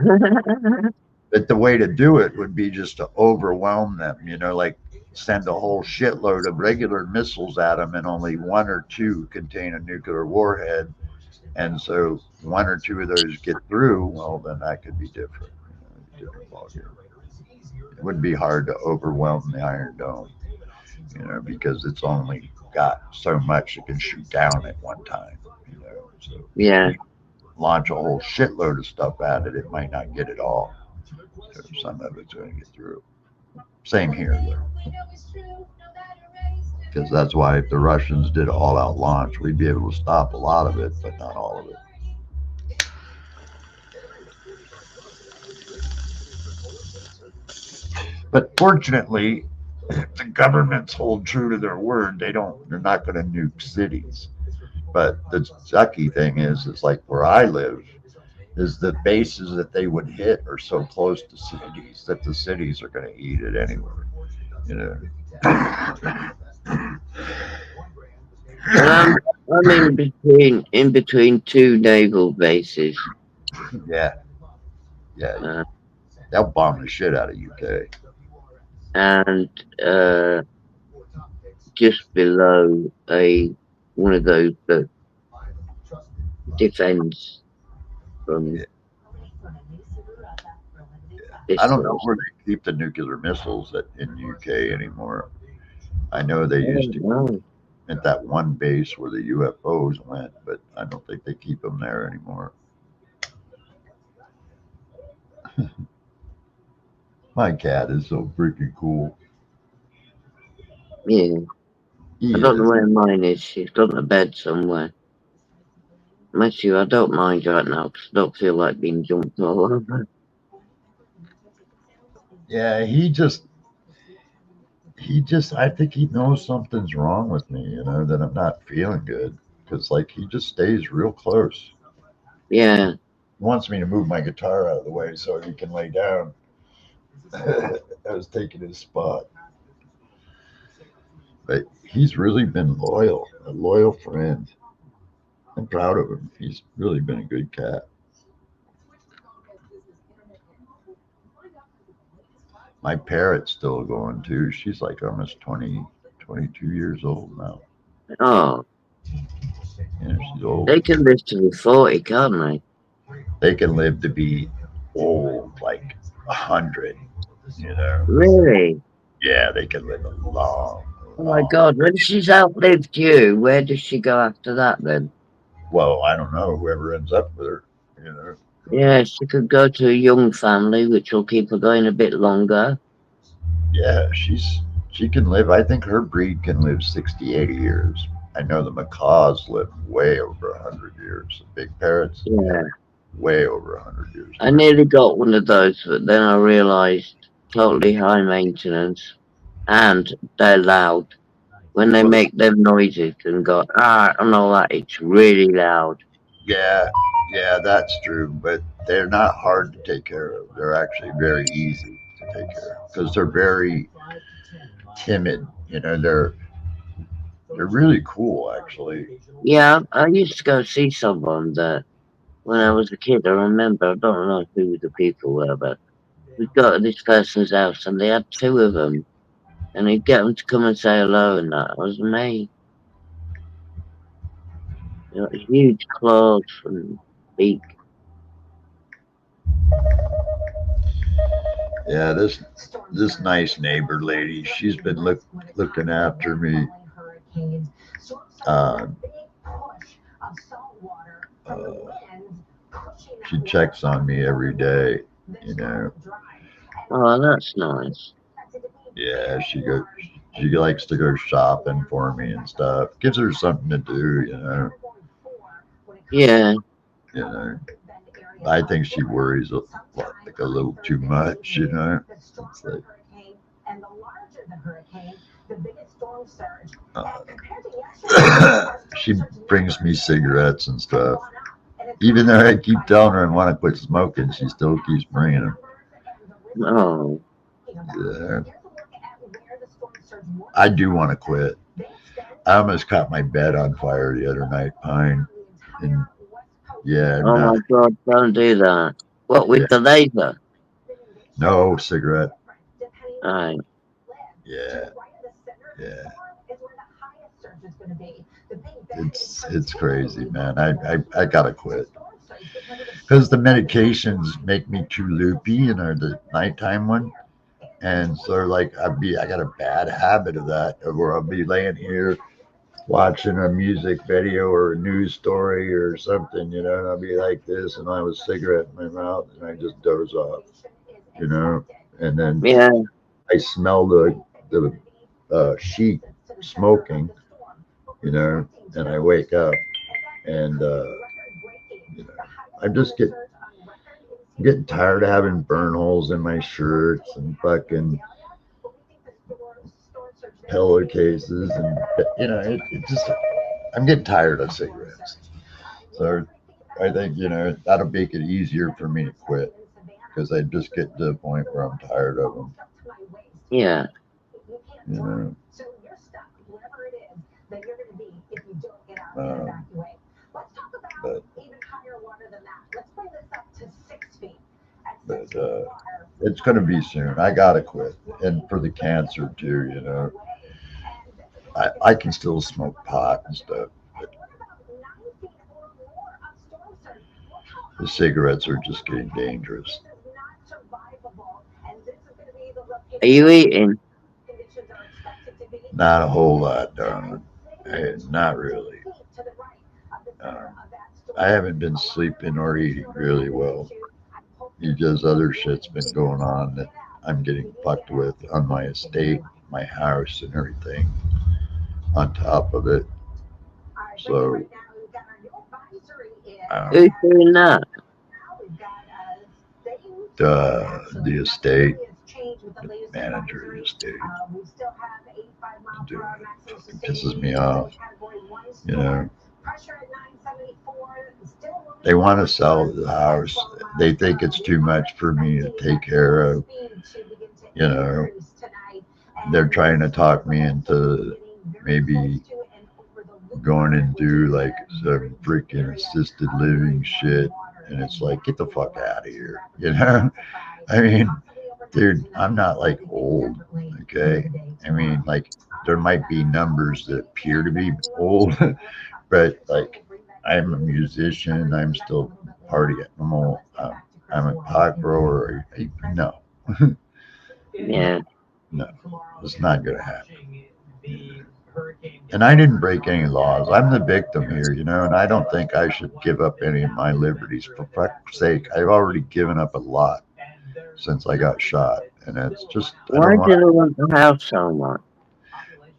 D: But the way to do it would be just to overwhelm them. Like send a whole shitload of regular missiles at them, and only one or two contain a nuclear warhead. And so one or two of those get through, well, then that could be different. Different ballgame. It wouldn't be hard to overwhelm the Iron Dome, because it's only got so much it can shoot down at one time. So
A: Yeah.
D: launch a whole shitload of stuff at it, it might not get it all. So some of it's going to get through. Same here, though. Because that's why if the Russians did an all-out launch, we'd be able to stop a lot of it, but not all of it. But fortunately, if the governments hold true to their word, they're not going to nuke cities. But the sucky thing is like where I live, is the bases that they would hit are so close to cities that the cities are going to eat it anyway. You know.
A: I'm in between two naval bases.
D: Yeah.
A: Uh,
D: They'll bomb the shit out of UK.
A: and just below one of those that defends from.
D: Yeah. I don't know where they keep the nuclear missiles in UK anymore. I know they used to at that one base where the UFOs went, but I don't think they keep them there anymore. My cat is so freaking cool.
A: Yeah. I don't know where mine is. She's gone to bed somewhere. Matthew, I don't mind right now because I don't feel like being jumped all over.
D: Yeah, he just, I think he knows something's wrong with me, that I'm not feeling good. Because, like, he just stays real close.
A: Yeah.
D: He wants me to move my guitar out of the way so he can lay down. I was taking his spot. But he's really been a loyal friend. I'm proud of him. He's really been a good cat. My parrot's still going too. She's like almost 20, 22 years old now.
A: Oh.
D: Yeah, she's old.
A: They can live to be 40, can't they?
D: They can live to be old, like 100,
A: Really?
D: Yeah, they can live a long.
A: Oh my God, when she's outlived you, where does she go after that then?
D: Well, I don't know. Whoever ends up with her,
A: Yeah, she could go to a young family, which will keep her going a bit longer.
D: Yeah, she can live. I think her breed can live 60, 80 years. I know the macaws live way over 100 years. The big parrots,
A: Yeah.
D: way over 100 years.
A: I nearly got one of those, but then I realised totally high maintenance, and they're loud. When they make them noises and go, and all that, it's really loud.
D: Yeah, that's true. But they're not hard to take care of. They're actually very easy to take care of because they're very timid. They're really cool, actually.
A: Yeah, I used to go see someone that when I was a kid. I remember, I don't know who the people were, but we got to this person's house and they had two of them, and he'd get them to come and say hello, and that was me. Huge claws and beak.
D: Yeah, this nice neighbor lady, she's been looking after me. She checks on me every day.
A: Oh, that's nice.
D: Yeah, she likes to go shopping for me and stuff. Gives her something to do.
A: Yeah.
D: I think she worries like a little too much. It's like, she brings me cigarettes and stuff. Even though I keep telling her I want to quit smoking, she still keeps bringing them.
A: Oh.
D: Yeah. I do want to quit. I almost caught my bed on fire the other night, Pine. And yeah.
A: Oh my God, don't do that. What, with the laser?
D: No, cigarette.
A: Right.
D: Yeah. It's crazy, man. I gotta quit because the medications make me too loopy, the nighttime one, and so like I got a bad habit of that, where I'll be laying here watching a music video or a news story or something, and I'll be like this, and I have a cigarette in my mouth, and I just doze off, and then I smell the sheet smoking, you know, and I wake up and you know, I just getting tired of having burn holes in my shirts and fucking pillowcases and it just I'm getting tired of cigarettes. So I think that'll make it easier for me to quit because I just get to the point where I'm tired of them.
A: Yeah.
D: You know. But it's going to be soon. I gotta quit, and for the cancer too. I can still smoke pot and stuff. But the cigarettes are just getting dangerous.
A: Are you eating?
D: Not a whole lot, darling. Not really. Um, I haven't been sleeping or eating really well. Because other shit's been going on that I'm getting fucked with on my estate, my house, and everything on top of it. So,
A: Who's doing that?
D: the estate, the manager of the estate, doing it. It pisses me off. They want to sell the house. They think it's too much for me to take care of. They're trying to talk me into maybe going and do like some freaking assisted living shit. And it's like, get the fuck out of here. I mean, dude, I'm not like old. Okay. I mean, like, there might be numbers that appear to be old, but like, I'm a musician. I'm still party animal. I'm a pot grower. No,
A: Yeah.
D: no, it's not going to happen. And I didn't break any laws. I'm the victim here, and I don't think I should give up any of my liberties. For fuck's sake, I've already given up a lot since I got shot. And it's just,
A: Why do they want the house so much?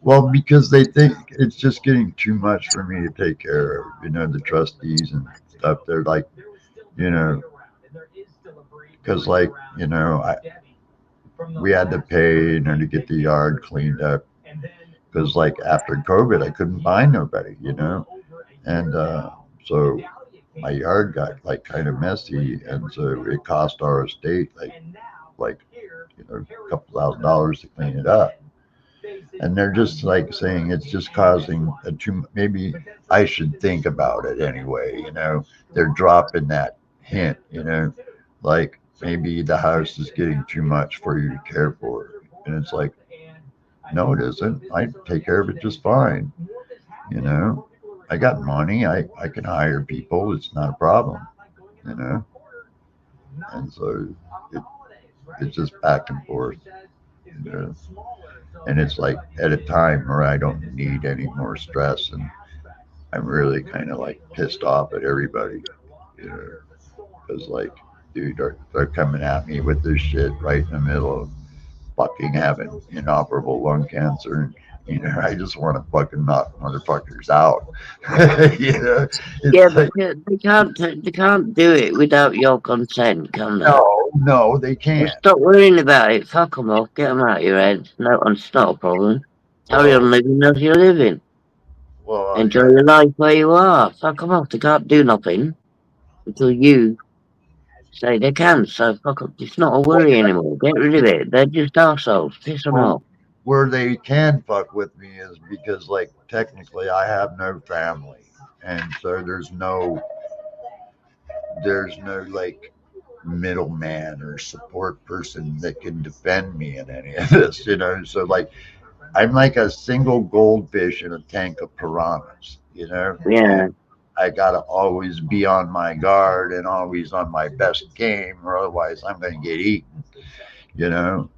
D: Well, because they think it's just getting too much for me to take care of. The trustees and stuff, they're like, because like, we had to pay, to get the yard cleaned up. Because like after COVID, I couldn't find nobody, and so my yard got like kind of messy, and so it cost our estate like a couple $1,000s to clean it up. And they're just like saying it's just causing maybe I should think about it anyway. They're dropping that hint, like maybe the house is getting too much for you to care for, and it's like, no, it isn't. I take care of it just fine. I got money. I can hire people. It's not a problem. And so it's just back and forth. And it's like at a time where I don't need any more stress, and I'm really kind of like pissed off at everybody. Because like, dude, they're coming at me with this shit right in the middle of fucking having inoperable lung cancer. And, I just want to fucking knock motherfuckers out.
A: Yeah, but they can't do it without your consent, can they?
D: No, they can't.
A: Well, stop worrying about it. Fuck them off. Get them out of your head. No, it's not a problem. Carry on living as you're living.
D: Well,
A: enjoy your life where you are. Fuck them off. They can't do nothing until you say they can. So fuck up. It's not a worry anymore. Get rid of it. They're just arseholes. Piss them off.
D: Where they can fuck with me is because, like, technically I have no family, and so there's no like middleman or support person that can defend me in any of this. So like I'm like a single goldfish in a tank of piranhas.
A: Yeah.
D: And I gotta always be on my guard and always on my best game, or otherwise I'm gonna get eaten.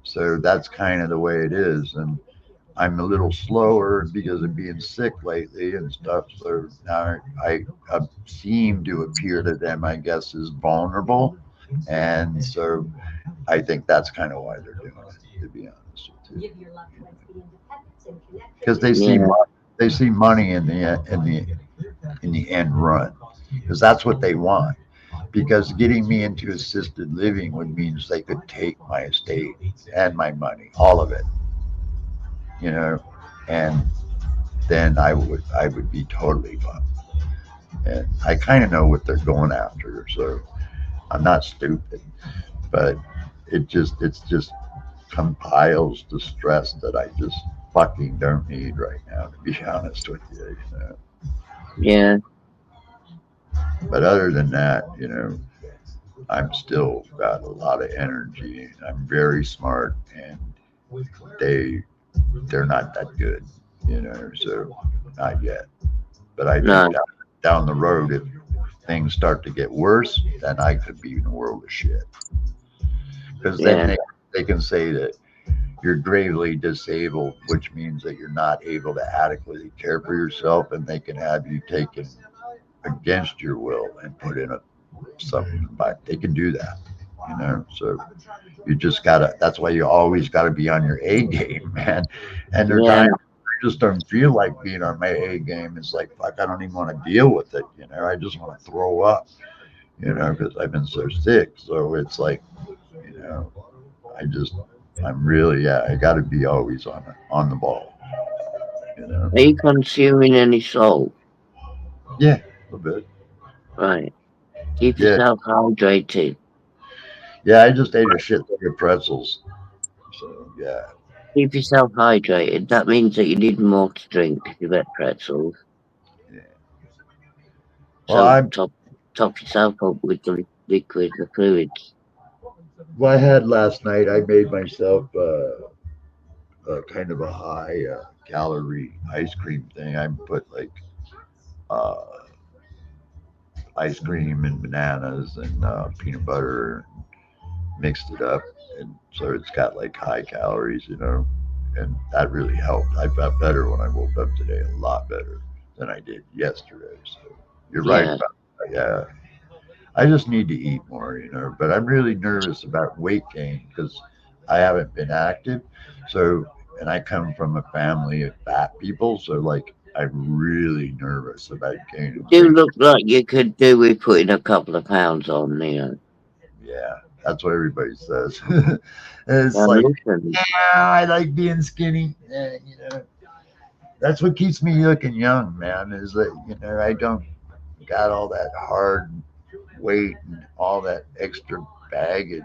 D: So that's kind of the way it is. And I'm a little slower because of being sick lately and stuff. So now I seem to appear to them, I guess, as vulnerable. And so I think that's kind of why they're doing it, to be honest because they see
A: Yeah.
D: they see money in the end run, because that's what they want. Because getting me into assisted living would means they could take my estate and my money, all of it, you know, and then I would be totally fucked. And I kind of know what they're going after, so I'm not stupid, but it's just compiles the stress that I just fucking don't need right now, to be honest with you.
A: Yeah.
D: But other than that, I'm still got a lot of energy. I'm very smart, and they they're not that good, so not yet. But I
A: No.
D: think down the road, if things start to get worse, then I could be in a world of shit. Because then
A: Yeah.
D: they can say that you're gravely disabled, which means that you're not able to adequately care for yourself, and they can have you taken against your will and put in something. But they can do that, So you just gotta. That's why you always gotta be on your A game, man. And there's
A: Yeah.
D: times I just don't feel like being on my A game. It's like fuck, I don't even want to deal with it. I just want to throw up. Because I've been so sick. So it's like, you know, I just, I'm really, yeah, I got to be always on the ball.
A: Are you consuming any salt?
D: Yeah, a bit.
A: Right. Keep
D: Yeah,
A: yourself hydrated.
D: yeah. I just ate a shit ton of pretzels. So yeah,
A: Keep yourself hydrated. That means that you need more to drink if you get pretzels.
D: yeah. Well,
A: So
D: I'm.
A: top yourself up with the liquid, the fluids.
D: Well, I had last night. I made myself kind of a high calorie ice cream thing. I put like uh, ice cream and bananas and peanut butter, mixed it up, and so it's got like high calories, and that really helped. I felt better when I woke up today, a lot better than I did yesterday. So you're right
A: Yeah.
D: about that. Yeah, I just need to eat more, but I'm really nervous about weight gain because I haven't been active. So, and I come from a family of fat people, so like I'm really nervous about gaining
A: You
D: weight.
A: look like you could do with putting a couple of pounds on,
D: Yeah, that's what everybody says. It's
A: Now
D: like,
A: listen,
D: yeah, I like being skinny. That's what keeps me looking young, man. Is that I don't got all that hard weight and all that extra baggage.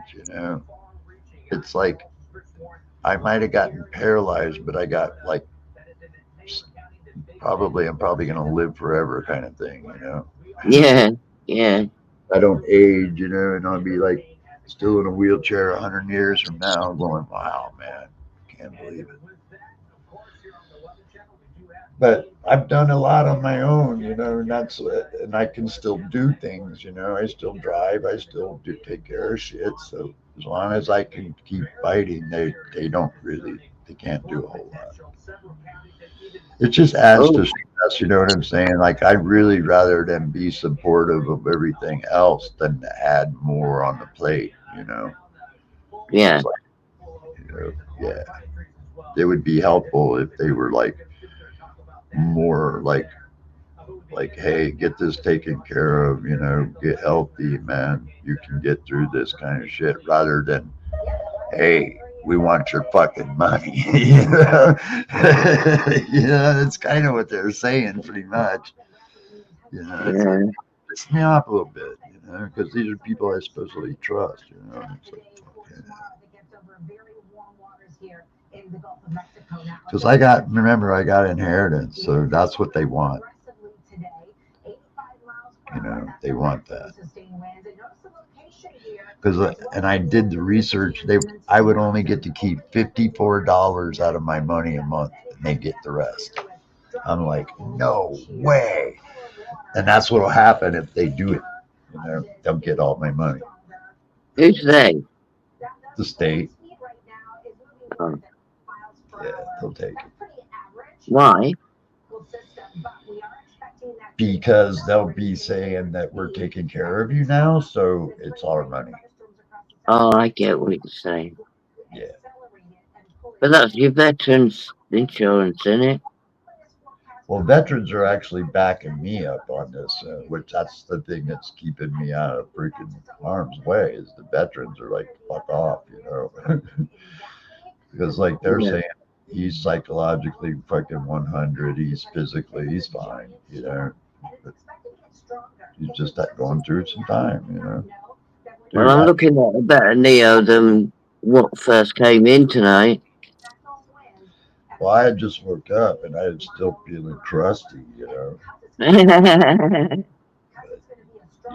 D: It's like I might have gotten paralyzed, but I got like I'm probably gonna live forever kind of thing.
A: yeah, yeah.
D: I don't age, and I'll be like still in a wheelchair 100 years from now, going, wow, man, can't believe it. But I've done a lot on my own, and I can still do things, I still drive, I still do take care of shit. So as long as I can keep fighting, they don't really, they can't do a whole lot. It just adds
A: Oh,
D: to stress, you know what I'm saying? Like I'd really rather them be supportive of everything else than to add more on the plate,
A: yeah,
D: It's like, yeah, it would be helpful if they were like more like, hey, get this taken care of, get healthy, man. You can get through this kind of shit rather than, hey, we want your fucking money. That's kind of what they're saying pretty much. It's like,
A: yeah.
D: piss me off a little bit, because these are people I supposedly trust, It's like, because remember, I got inheritance, so that's what they want. They want that. Because and I did the research. I would only get to keep $54 out of my money a month, and they get the rest. I'm like, no way. And that's what'll happen if they do it. They'll get all my money.
A: Who's they?
D: The state,
A: Oh,
D: yeah, they'll take it
A: why?
D: because they'll be saying that we're taking care of you now, so it's our money.
A: Oh, I get what you're saying.
D: Yeah.
A: But that's your veterans insurance, isn't it?
D: Well, veterans are actually backing me up on this, which that's the thing that's keeping me out of freaking harm's way. Is the veterans are like, fuck off, you know, because like they're
A: Yeah.
D: saying he's psychologically fucking 100, he's fine, you know. But he's just going through some time, you know.
A: Well,
D: Dude,
A: I'm looking at a better Neo than what first came in tonight.
D: well, I had just woke up and I was still feeling crusty, you know.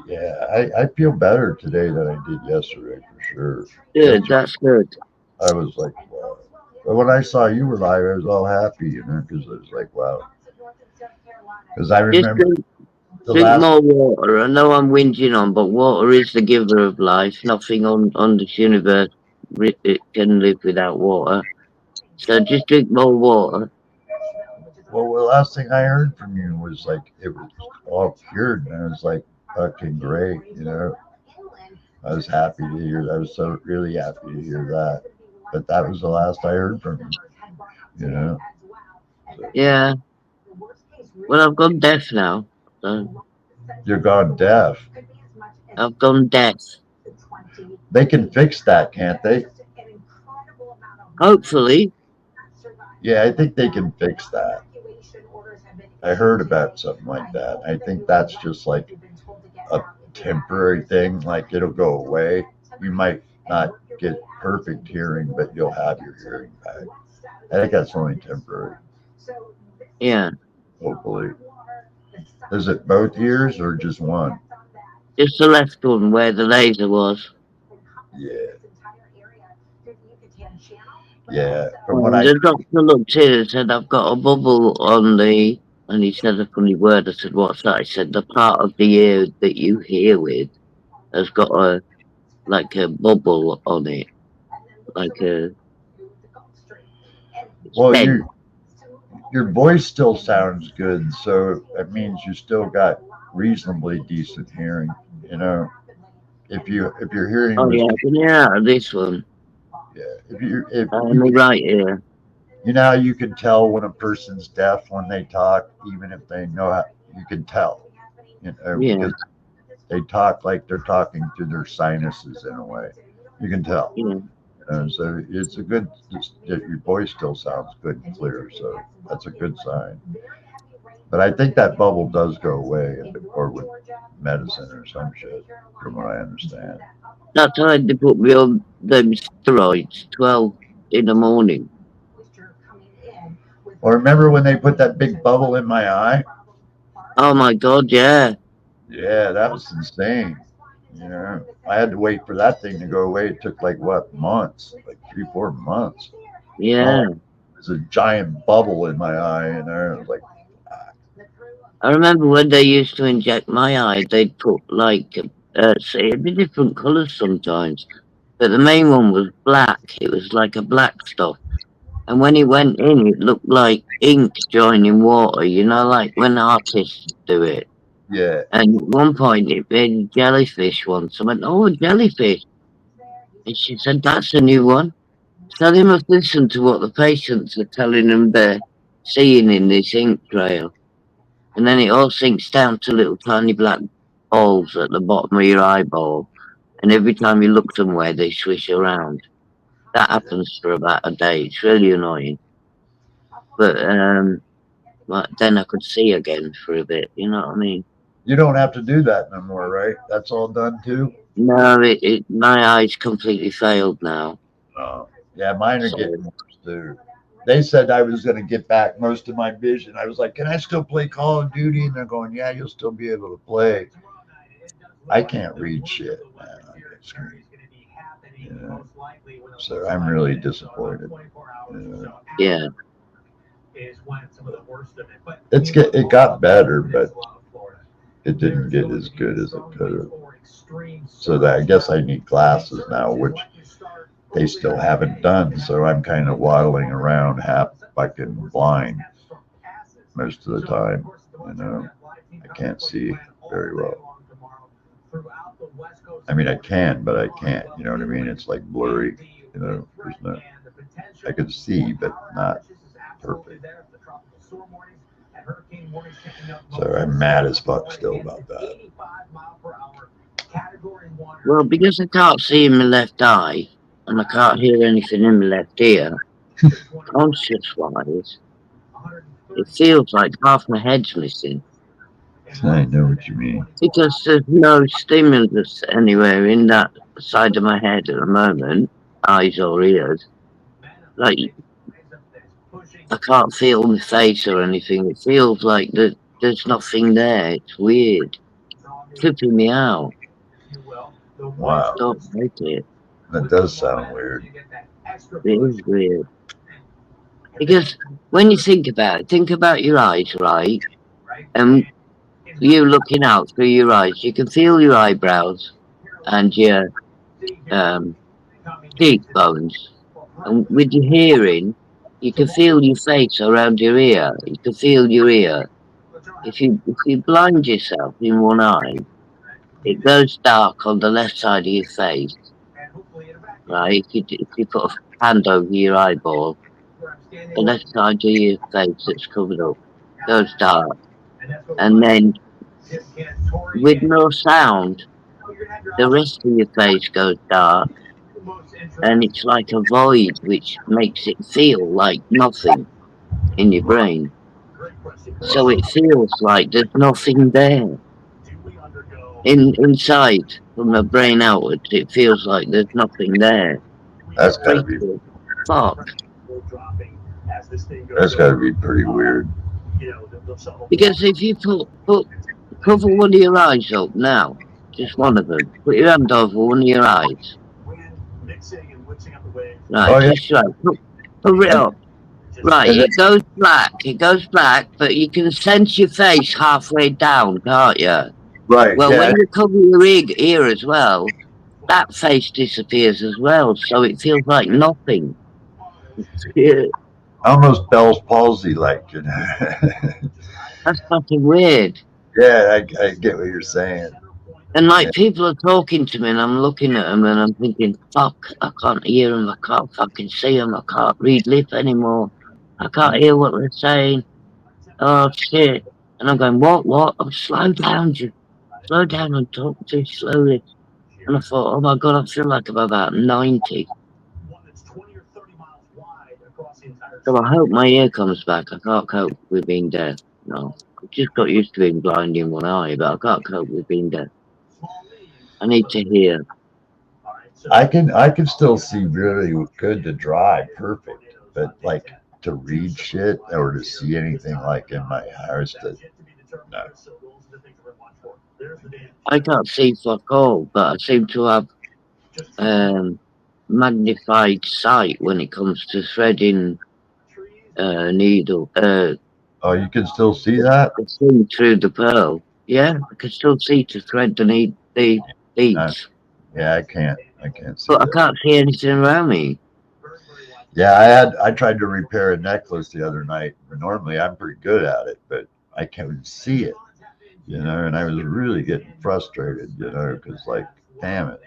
D: Yeah, I feel better today than I did yesterday for sure.
A: Good,
D: Yesterday,
A: that's good.
D: I was like, wow. But when I saw you were live, I was all happy, you know, because I was like, wow. Because I
A: Just
D: remember the
A: drink
D: last,
A: more water. I know I'm whinging on, but water is the giver of life. Nothing on this universe it can live without water. So just drink more water.
D: well, the last thing I heard from you was like, it was all cured. And I was like, fucking great, you know. I was happy to hear that. I was so really happy to hear that. But that was the last I heard from you, you know. So
A: Yeah. Well, I've gone deaf now. So
D: you're gone deaf.
A: I've gone deaf.
D: They can fix that, can't they?
A: Hopefully.
D: Yeah, I think they can fix that. I heard about something like that. I think that's just like a temporary thing. Like it'll go away. You might not get perfect hearing, but you'll have your hearing back. I think that's only temporary,
A: Yeah.
D: hopefully. Is it both ears or just one?
A: Just the left one where the laser was.
D: Yeah. Yeah. From what
A: And
D: I
A: the doctor looked in and said, I've got a bubble on the, and he said a funny word. I said, what's that? He said, the part of the ear that you hear with has got like a bubble on it. Like a
D: well,
A: stent.
D: your voice still sounds good, so that means you still got reasonably decent hearing. You know, if your hearing
A: Oh
D: was
A: yeah, I can hear out of this one.
D: yeah, if
A: On
D: you
A: the
D: can,
A: right ear.
D: you know how you can tell when a person's deaf when they talk, even if they know how, you can tell, you know,
A: Yeah,
D: because they talk like they're talking through their sinuses in a way. You can tell.
A: yeah.
D: So it's a good your voice still sounds good and clear, so that's a good sign. But I think that bubble does go away, or with medicine or some shit, from what I understand.
A: That's why they put me on them steroids 12 in the morning.
D: Well, remember when they put that big bubble in my eye?
A: Oh my god, yeah.
D: Yeah, that was insane. You know, I had to wait for that thing to go away. It took like what, months, like 3, 4 months.
A: Yeah.
D: Oh, there's a giant bubble in my eye, and I was like,
A: I remember when they used to inject my eye, they'd put like, say, it'd be different colours sometimes. But the main one was black. It was like a black stuff. And when it went in, it looked like ink joining water, you know, like when artists do it.
D: yeah,
A: And at one point, it made a jellyfish once. I went, oh, a jellyfish. And she said, that's a new one. So they must listen to what the patients are telling them they're seeing in this ink trail. And then it all sinks down to little tiny black balls at the bottom of your eyeball. And every time you look somewhere, they swish around. That happens for about a day. It's really annoying. But then I could see again for a bit. You know what I mean?
D: you don't have to do that no more, right? That's all done too.
A: No, my eyes completely failed now.
D: Yeah, mine are
A: So
D: getting worse too. They said I was going to get back most of my vision. I was like, "Can I still play Call of Duty?" And they're going, "Yeah, you'll still be able to play." I can't read shit, man, on that screen. You know? So I'm really disappointed. You know?
A: yeah,
D: It got better, but it didn't get as good as it could have. So that I guess I need glasses now, which they still haven't done. So I'm kind of waddling around half fucking blind most of the time. You know, I can't see very well. I mean, I can, but I can't. You know what I mean? It's like blurry. You know, there's no, I can see, but not perfect. So I'm mad as fuck still about that.
A: Well, because I can't see in my left eye and I can't hear anything in my left ear, conscious wise, it feels like half my head's missing.
D: I know what you mean.
A: Because there's no stimulus anywhere in that side of my head at the moment, eyes or ears. Like, I can't feel my face or anything. It feels like there's nothing there. It's weird. Flipping me out.
D: Wow,
A: Don't like it.
D: that does sound weird.
A: It is weird. Because when you think about your eyes, right? And you looking out through your eyes, you can feel your eyebrows and your cheekbones. And with your hearing, you can feel your face around your ear. You can feel your ear. If you blind yourself in one eye, it goes dark on the left side of your face. Right? If you put a hand over your eyeball, the left side of your face that's covered up goes dark. And then with no sound, the rest of your face goes dark. And it's like a void which makes it feel like nothing in your brain. So it feels like there's nothing there. Inside, from the brain outwards, it feels like there's nothing there.
D: That's gotta be,
A: Freaky. Fuck.
D: that's gotta be pretty weird.
A: Because if you cover one of your eyes up now, just one of them, put your hand over one of your eyes. Right,
D: Oh, yeah.
A: just right. Cover it up. Right,
D: And
A: it goes black, but you can sense your face halfway down, can't you?
D: Right,
A: Well,
D: yeah.
A: when you cover your ear as well, that face disappears as well, so it feels like nothing. Yeah,
D: Almost Bell's palsy like, you know.
A: that's fucking weird.
D: Yeah, I get what you're saying.
A: And like people are talking to me, and I'm looking at them, and I'm thinking, "Fuck! I can't hear them. I can't fucking see them. I can't read lip anymore. I can't hear what they're saying. Oh shit!" And I'm going, "What? I'm slow down, slow down and talk to you slowly." And I thought, "Oh my god, I feel like I'm about 90." So I hope my ear comes back. I can't cope with being deaf. No, I've just got used to being blind in one eye, but I can't cope with being deaf. I need to hear.
D: I can still see really good to drive, perfect, but like to read shit or to see anything like in my house, that no.
A: I can't see fuck all, but I seem to have magnified sight when it comes to threading needle.
D: Oh, you can still see that?
A: I see through the pearl. Yeah, I can still see to thread the beads,
D: Yeah, I can't see
A: but I
D: that.
A: can't see anything around me.
D: Yeah, I tried to repair a necklace the other night. Normally I'm pretty good at it, but I can't see it, you know, and I was really getting frustrated, you know, because like, damn it.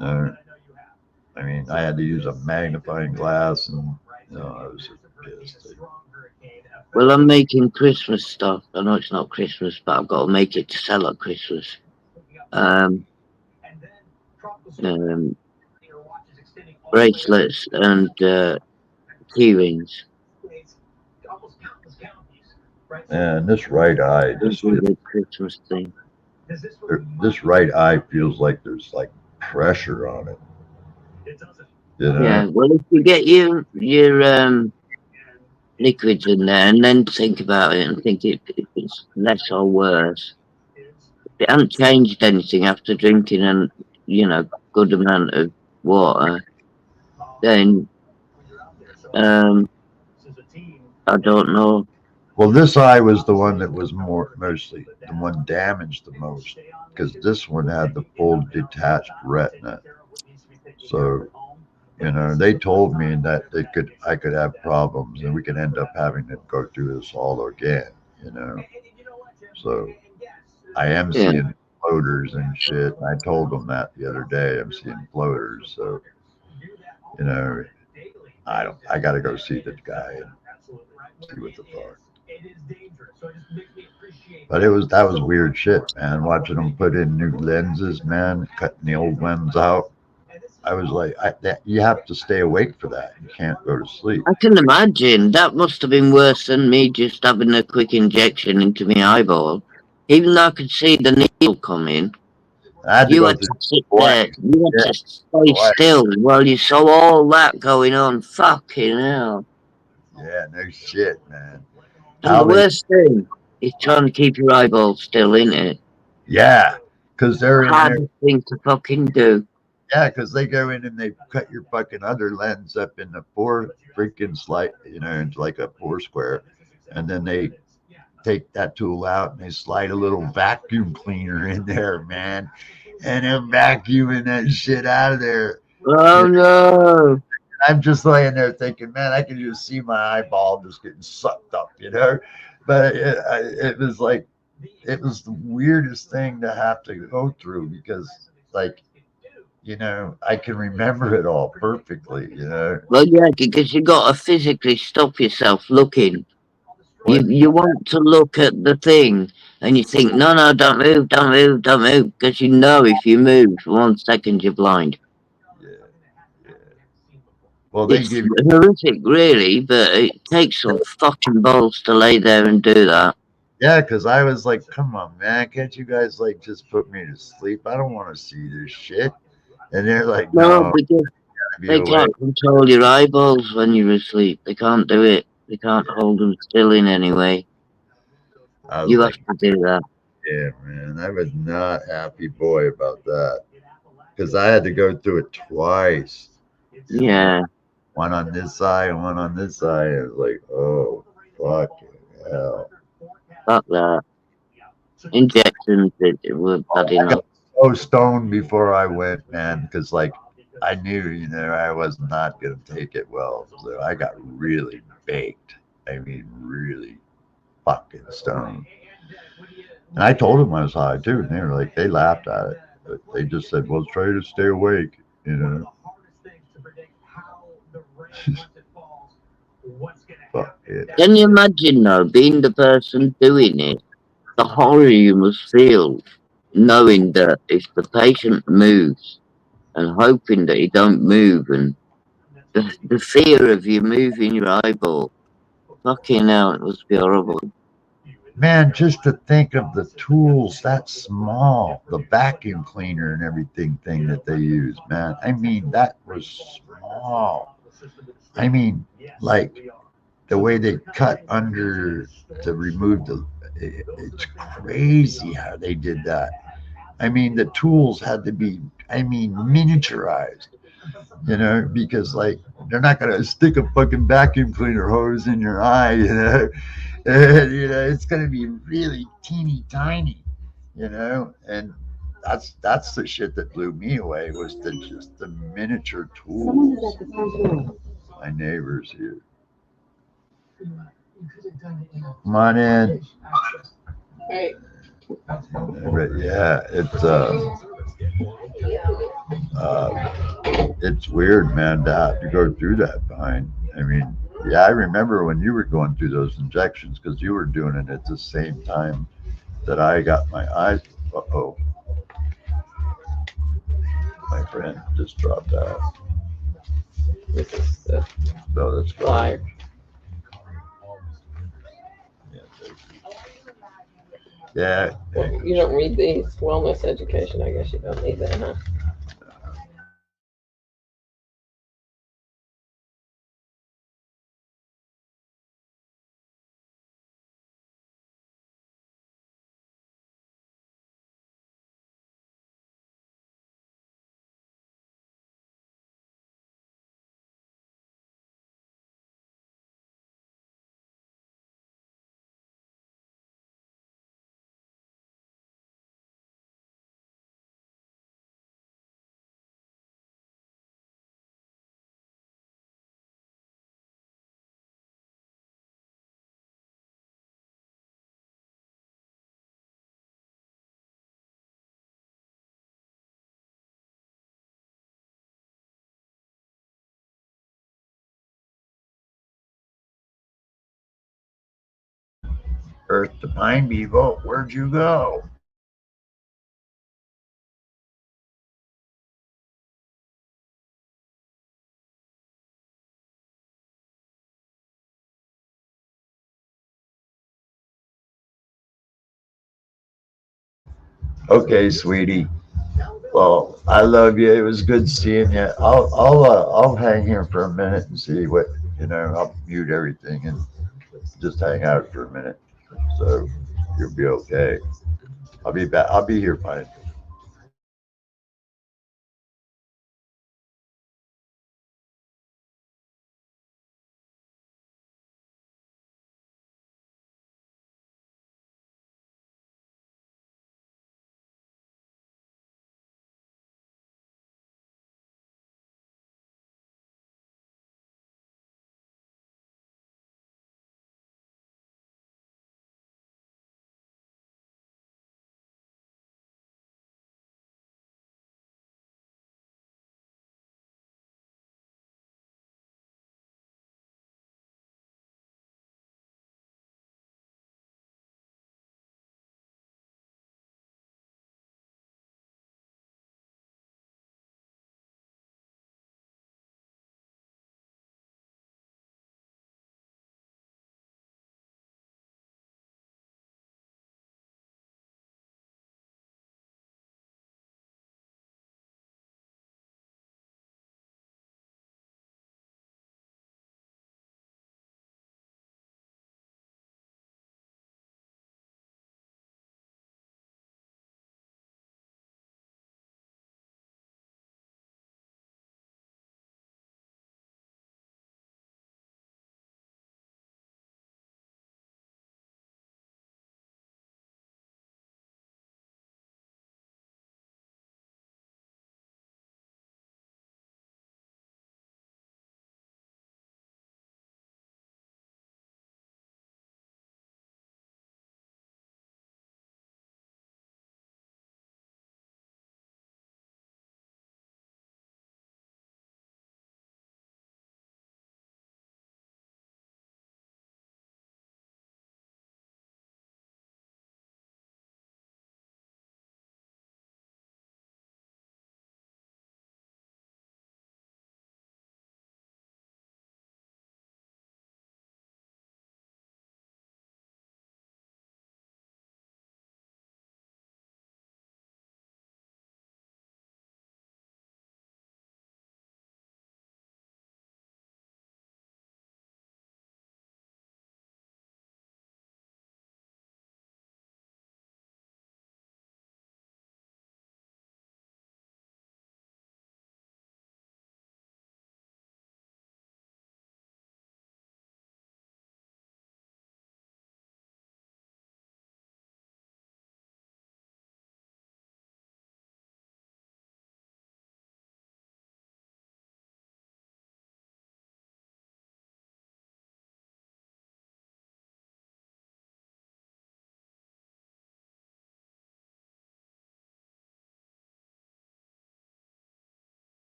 D: I mean, I had to use a magnifying glass, and you know, I was just pissed.
A: Well, I'm making Christmas stuff. I know it's not Christmas, but I've got to make it to sell at Christmas. Bracelets and key rings.
D: And this right eye
A: This
D: just
A: is a Christmas thing.
D: this right eye feels like there's like pressure on it. You know?
A: Yeah. Well, if you get your liquids in there and then think about it and think if it's less or worse. If it hasn't changed anything after drinking a good amount of water, then I don't know.
D: Well, this eye was the one that was mostly the one damaged the most, because this one had the full detached retina. So, you know, they told me that I could have problems and we could end up having to go through this all again, you know. So I am
A: Yeah.
D: seeing floaters and shit. I told them that the other day. I'm seeing floaters. So You know, I got to go see the guy and see what the fuck. But that was weird shit, man. Watching them put in new lenses, man, cutting the old ones out. I was like, you have to stay awake for that. You can't go to sleep.
A: I can imagine that must have been worse than me just having a quick injection into my eyeball. Even though I could see the needle coming,
D: I had to
A: you
D: go
A: had
D: through
A: to sit
D: boy,
A: there. You had
D: yeah,
A: to stay
D: boy,
A: still while you saw all that going on. Fucking hell.
D: yeah, no shit, man.
A: And
D: How
A: the
D: they,
A: worst thing is trying to keep your eyeball still, in it?
D: yeah, because they're in there.
A: Hardest thing to fucking do.
D: Yeah, because they go in and they cut your fucking other lens up in the four freaking slide, into like a four square, and then they take that tool out and they slide a little vacuum cleaner in there, man, and they're vacuuming that shit out of there.
A: Oh
D: You know,
A: no.
D: I'm just laying there thinking, man, I can just see my eyeball just getting sucked up, But it was like, it was the weirdest thing to have to go through because, like, I can remember it all perfectly.
A: Well, yeah, because you got to physically stop yourself looking. You want to look at the thing, and you think, no, no, don't move, don't move, don't move, because you know if you move for 1 second, you're blind.
D: Yeah, yeah. Well, they
A: It's
D: give you,
A: horrific, really, but it takes some fucking balls to lay there and do that.
D: yeah, because I was like, come on, man, can't you guys like just put me to sleep? I don't want to see this shit. And they're like,
A: No,
D: no,
A: because
D: be
A: they
D: awake.
A: can't control your eyeballs when you're asleep. They can't do it. They can't hold them still in any way.
D: I was
A: You have
D: like,
A: to do that.
D: yeah, man, I was not happy boy about that because I had to go through it twice. You know,
A: Yeah,
D: one on this side and one on this side. It was like, oh, fucking hell.
A: fuck that. Injections, it were bad
D: I got
A: enough.
D: so stoned before I went, man, because like I knew, I was not gonna take it well. So I got really baked. I mean, really fucking stoned. And I told them I was high too, and they were like, they laughed at it, but they just said, "Well, try to stay awake," you know. Fuck it.
A: Can you imagine, though, being the person doing it? The horror you must feel knowing that if the patient moves and hoping that he don't move, and the fear of you moving your eyeball. Fucking hell, it must be horrible.
D: Man, just to think of the tools that small, the vacuum cleaner and everything thing that they use, man. I mean, that was small. I mean, like the way they cut under to remove it's crazy how they did that. I mean, the tools had to be, miniaturized, because like they're not gonna stick a fucking vacuum cleaner hose in your eye. And, it's gonna be really teeny tiny, and that's the shit that blew me away was the miniature
E: Someone is
D: tools.
E: at the front door.
D: My neighbors here. Come on in.
G: Right.
D: But yeah, it's weird, man, to have to go through that behind. I mean, yeah, I remember when you were going through those injections because you were doing it at the same time that I got my eyes. Uh-oh, my friend just dropped out.
G: This is the
D: No, that's
G: flyer.
D: fine. Yeah.
G: You don't read these wellness education. I guess you don't need that, huh?
D: Earth to Pine Bevo, where'd you go? Okay, sweetie. Well, I love you. It was good seeing you. I'll hang here for a minute and see what I'll mute everything and just hang out for a minute. So you'll be okay. I'll be back. I'll be here, fine.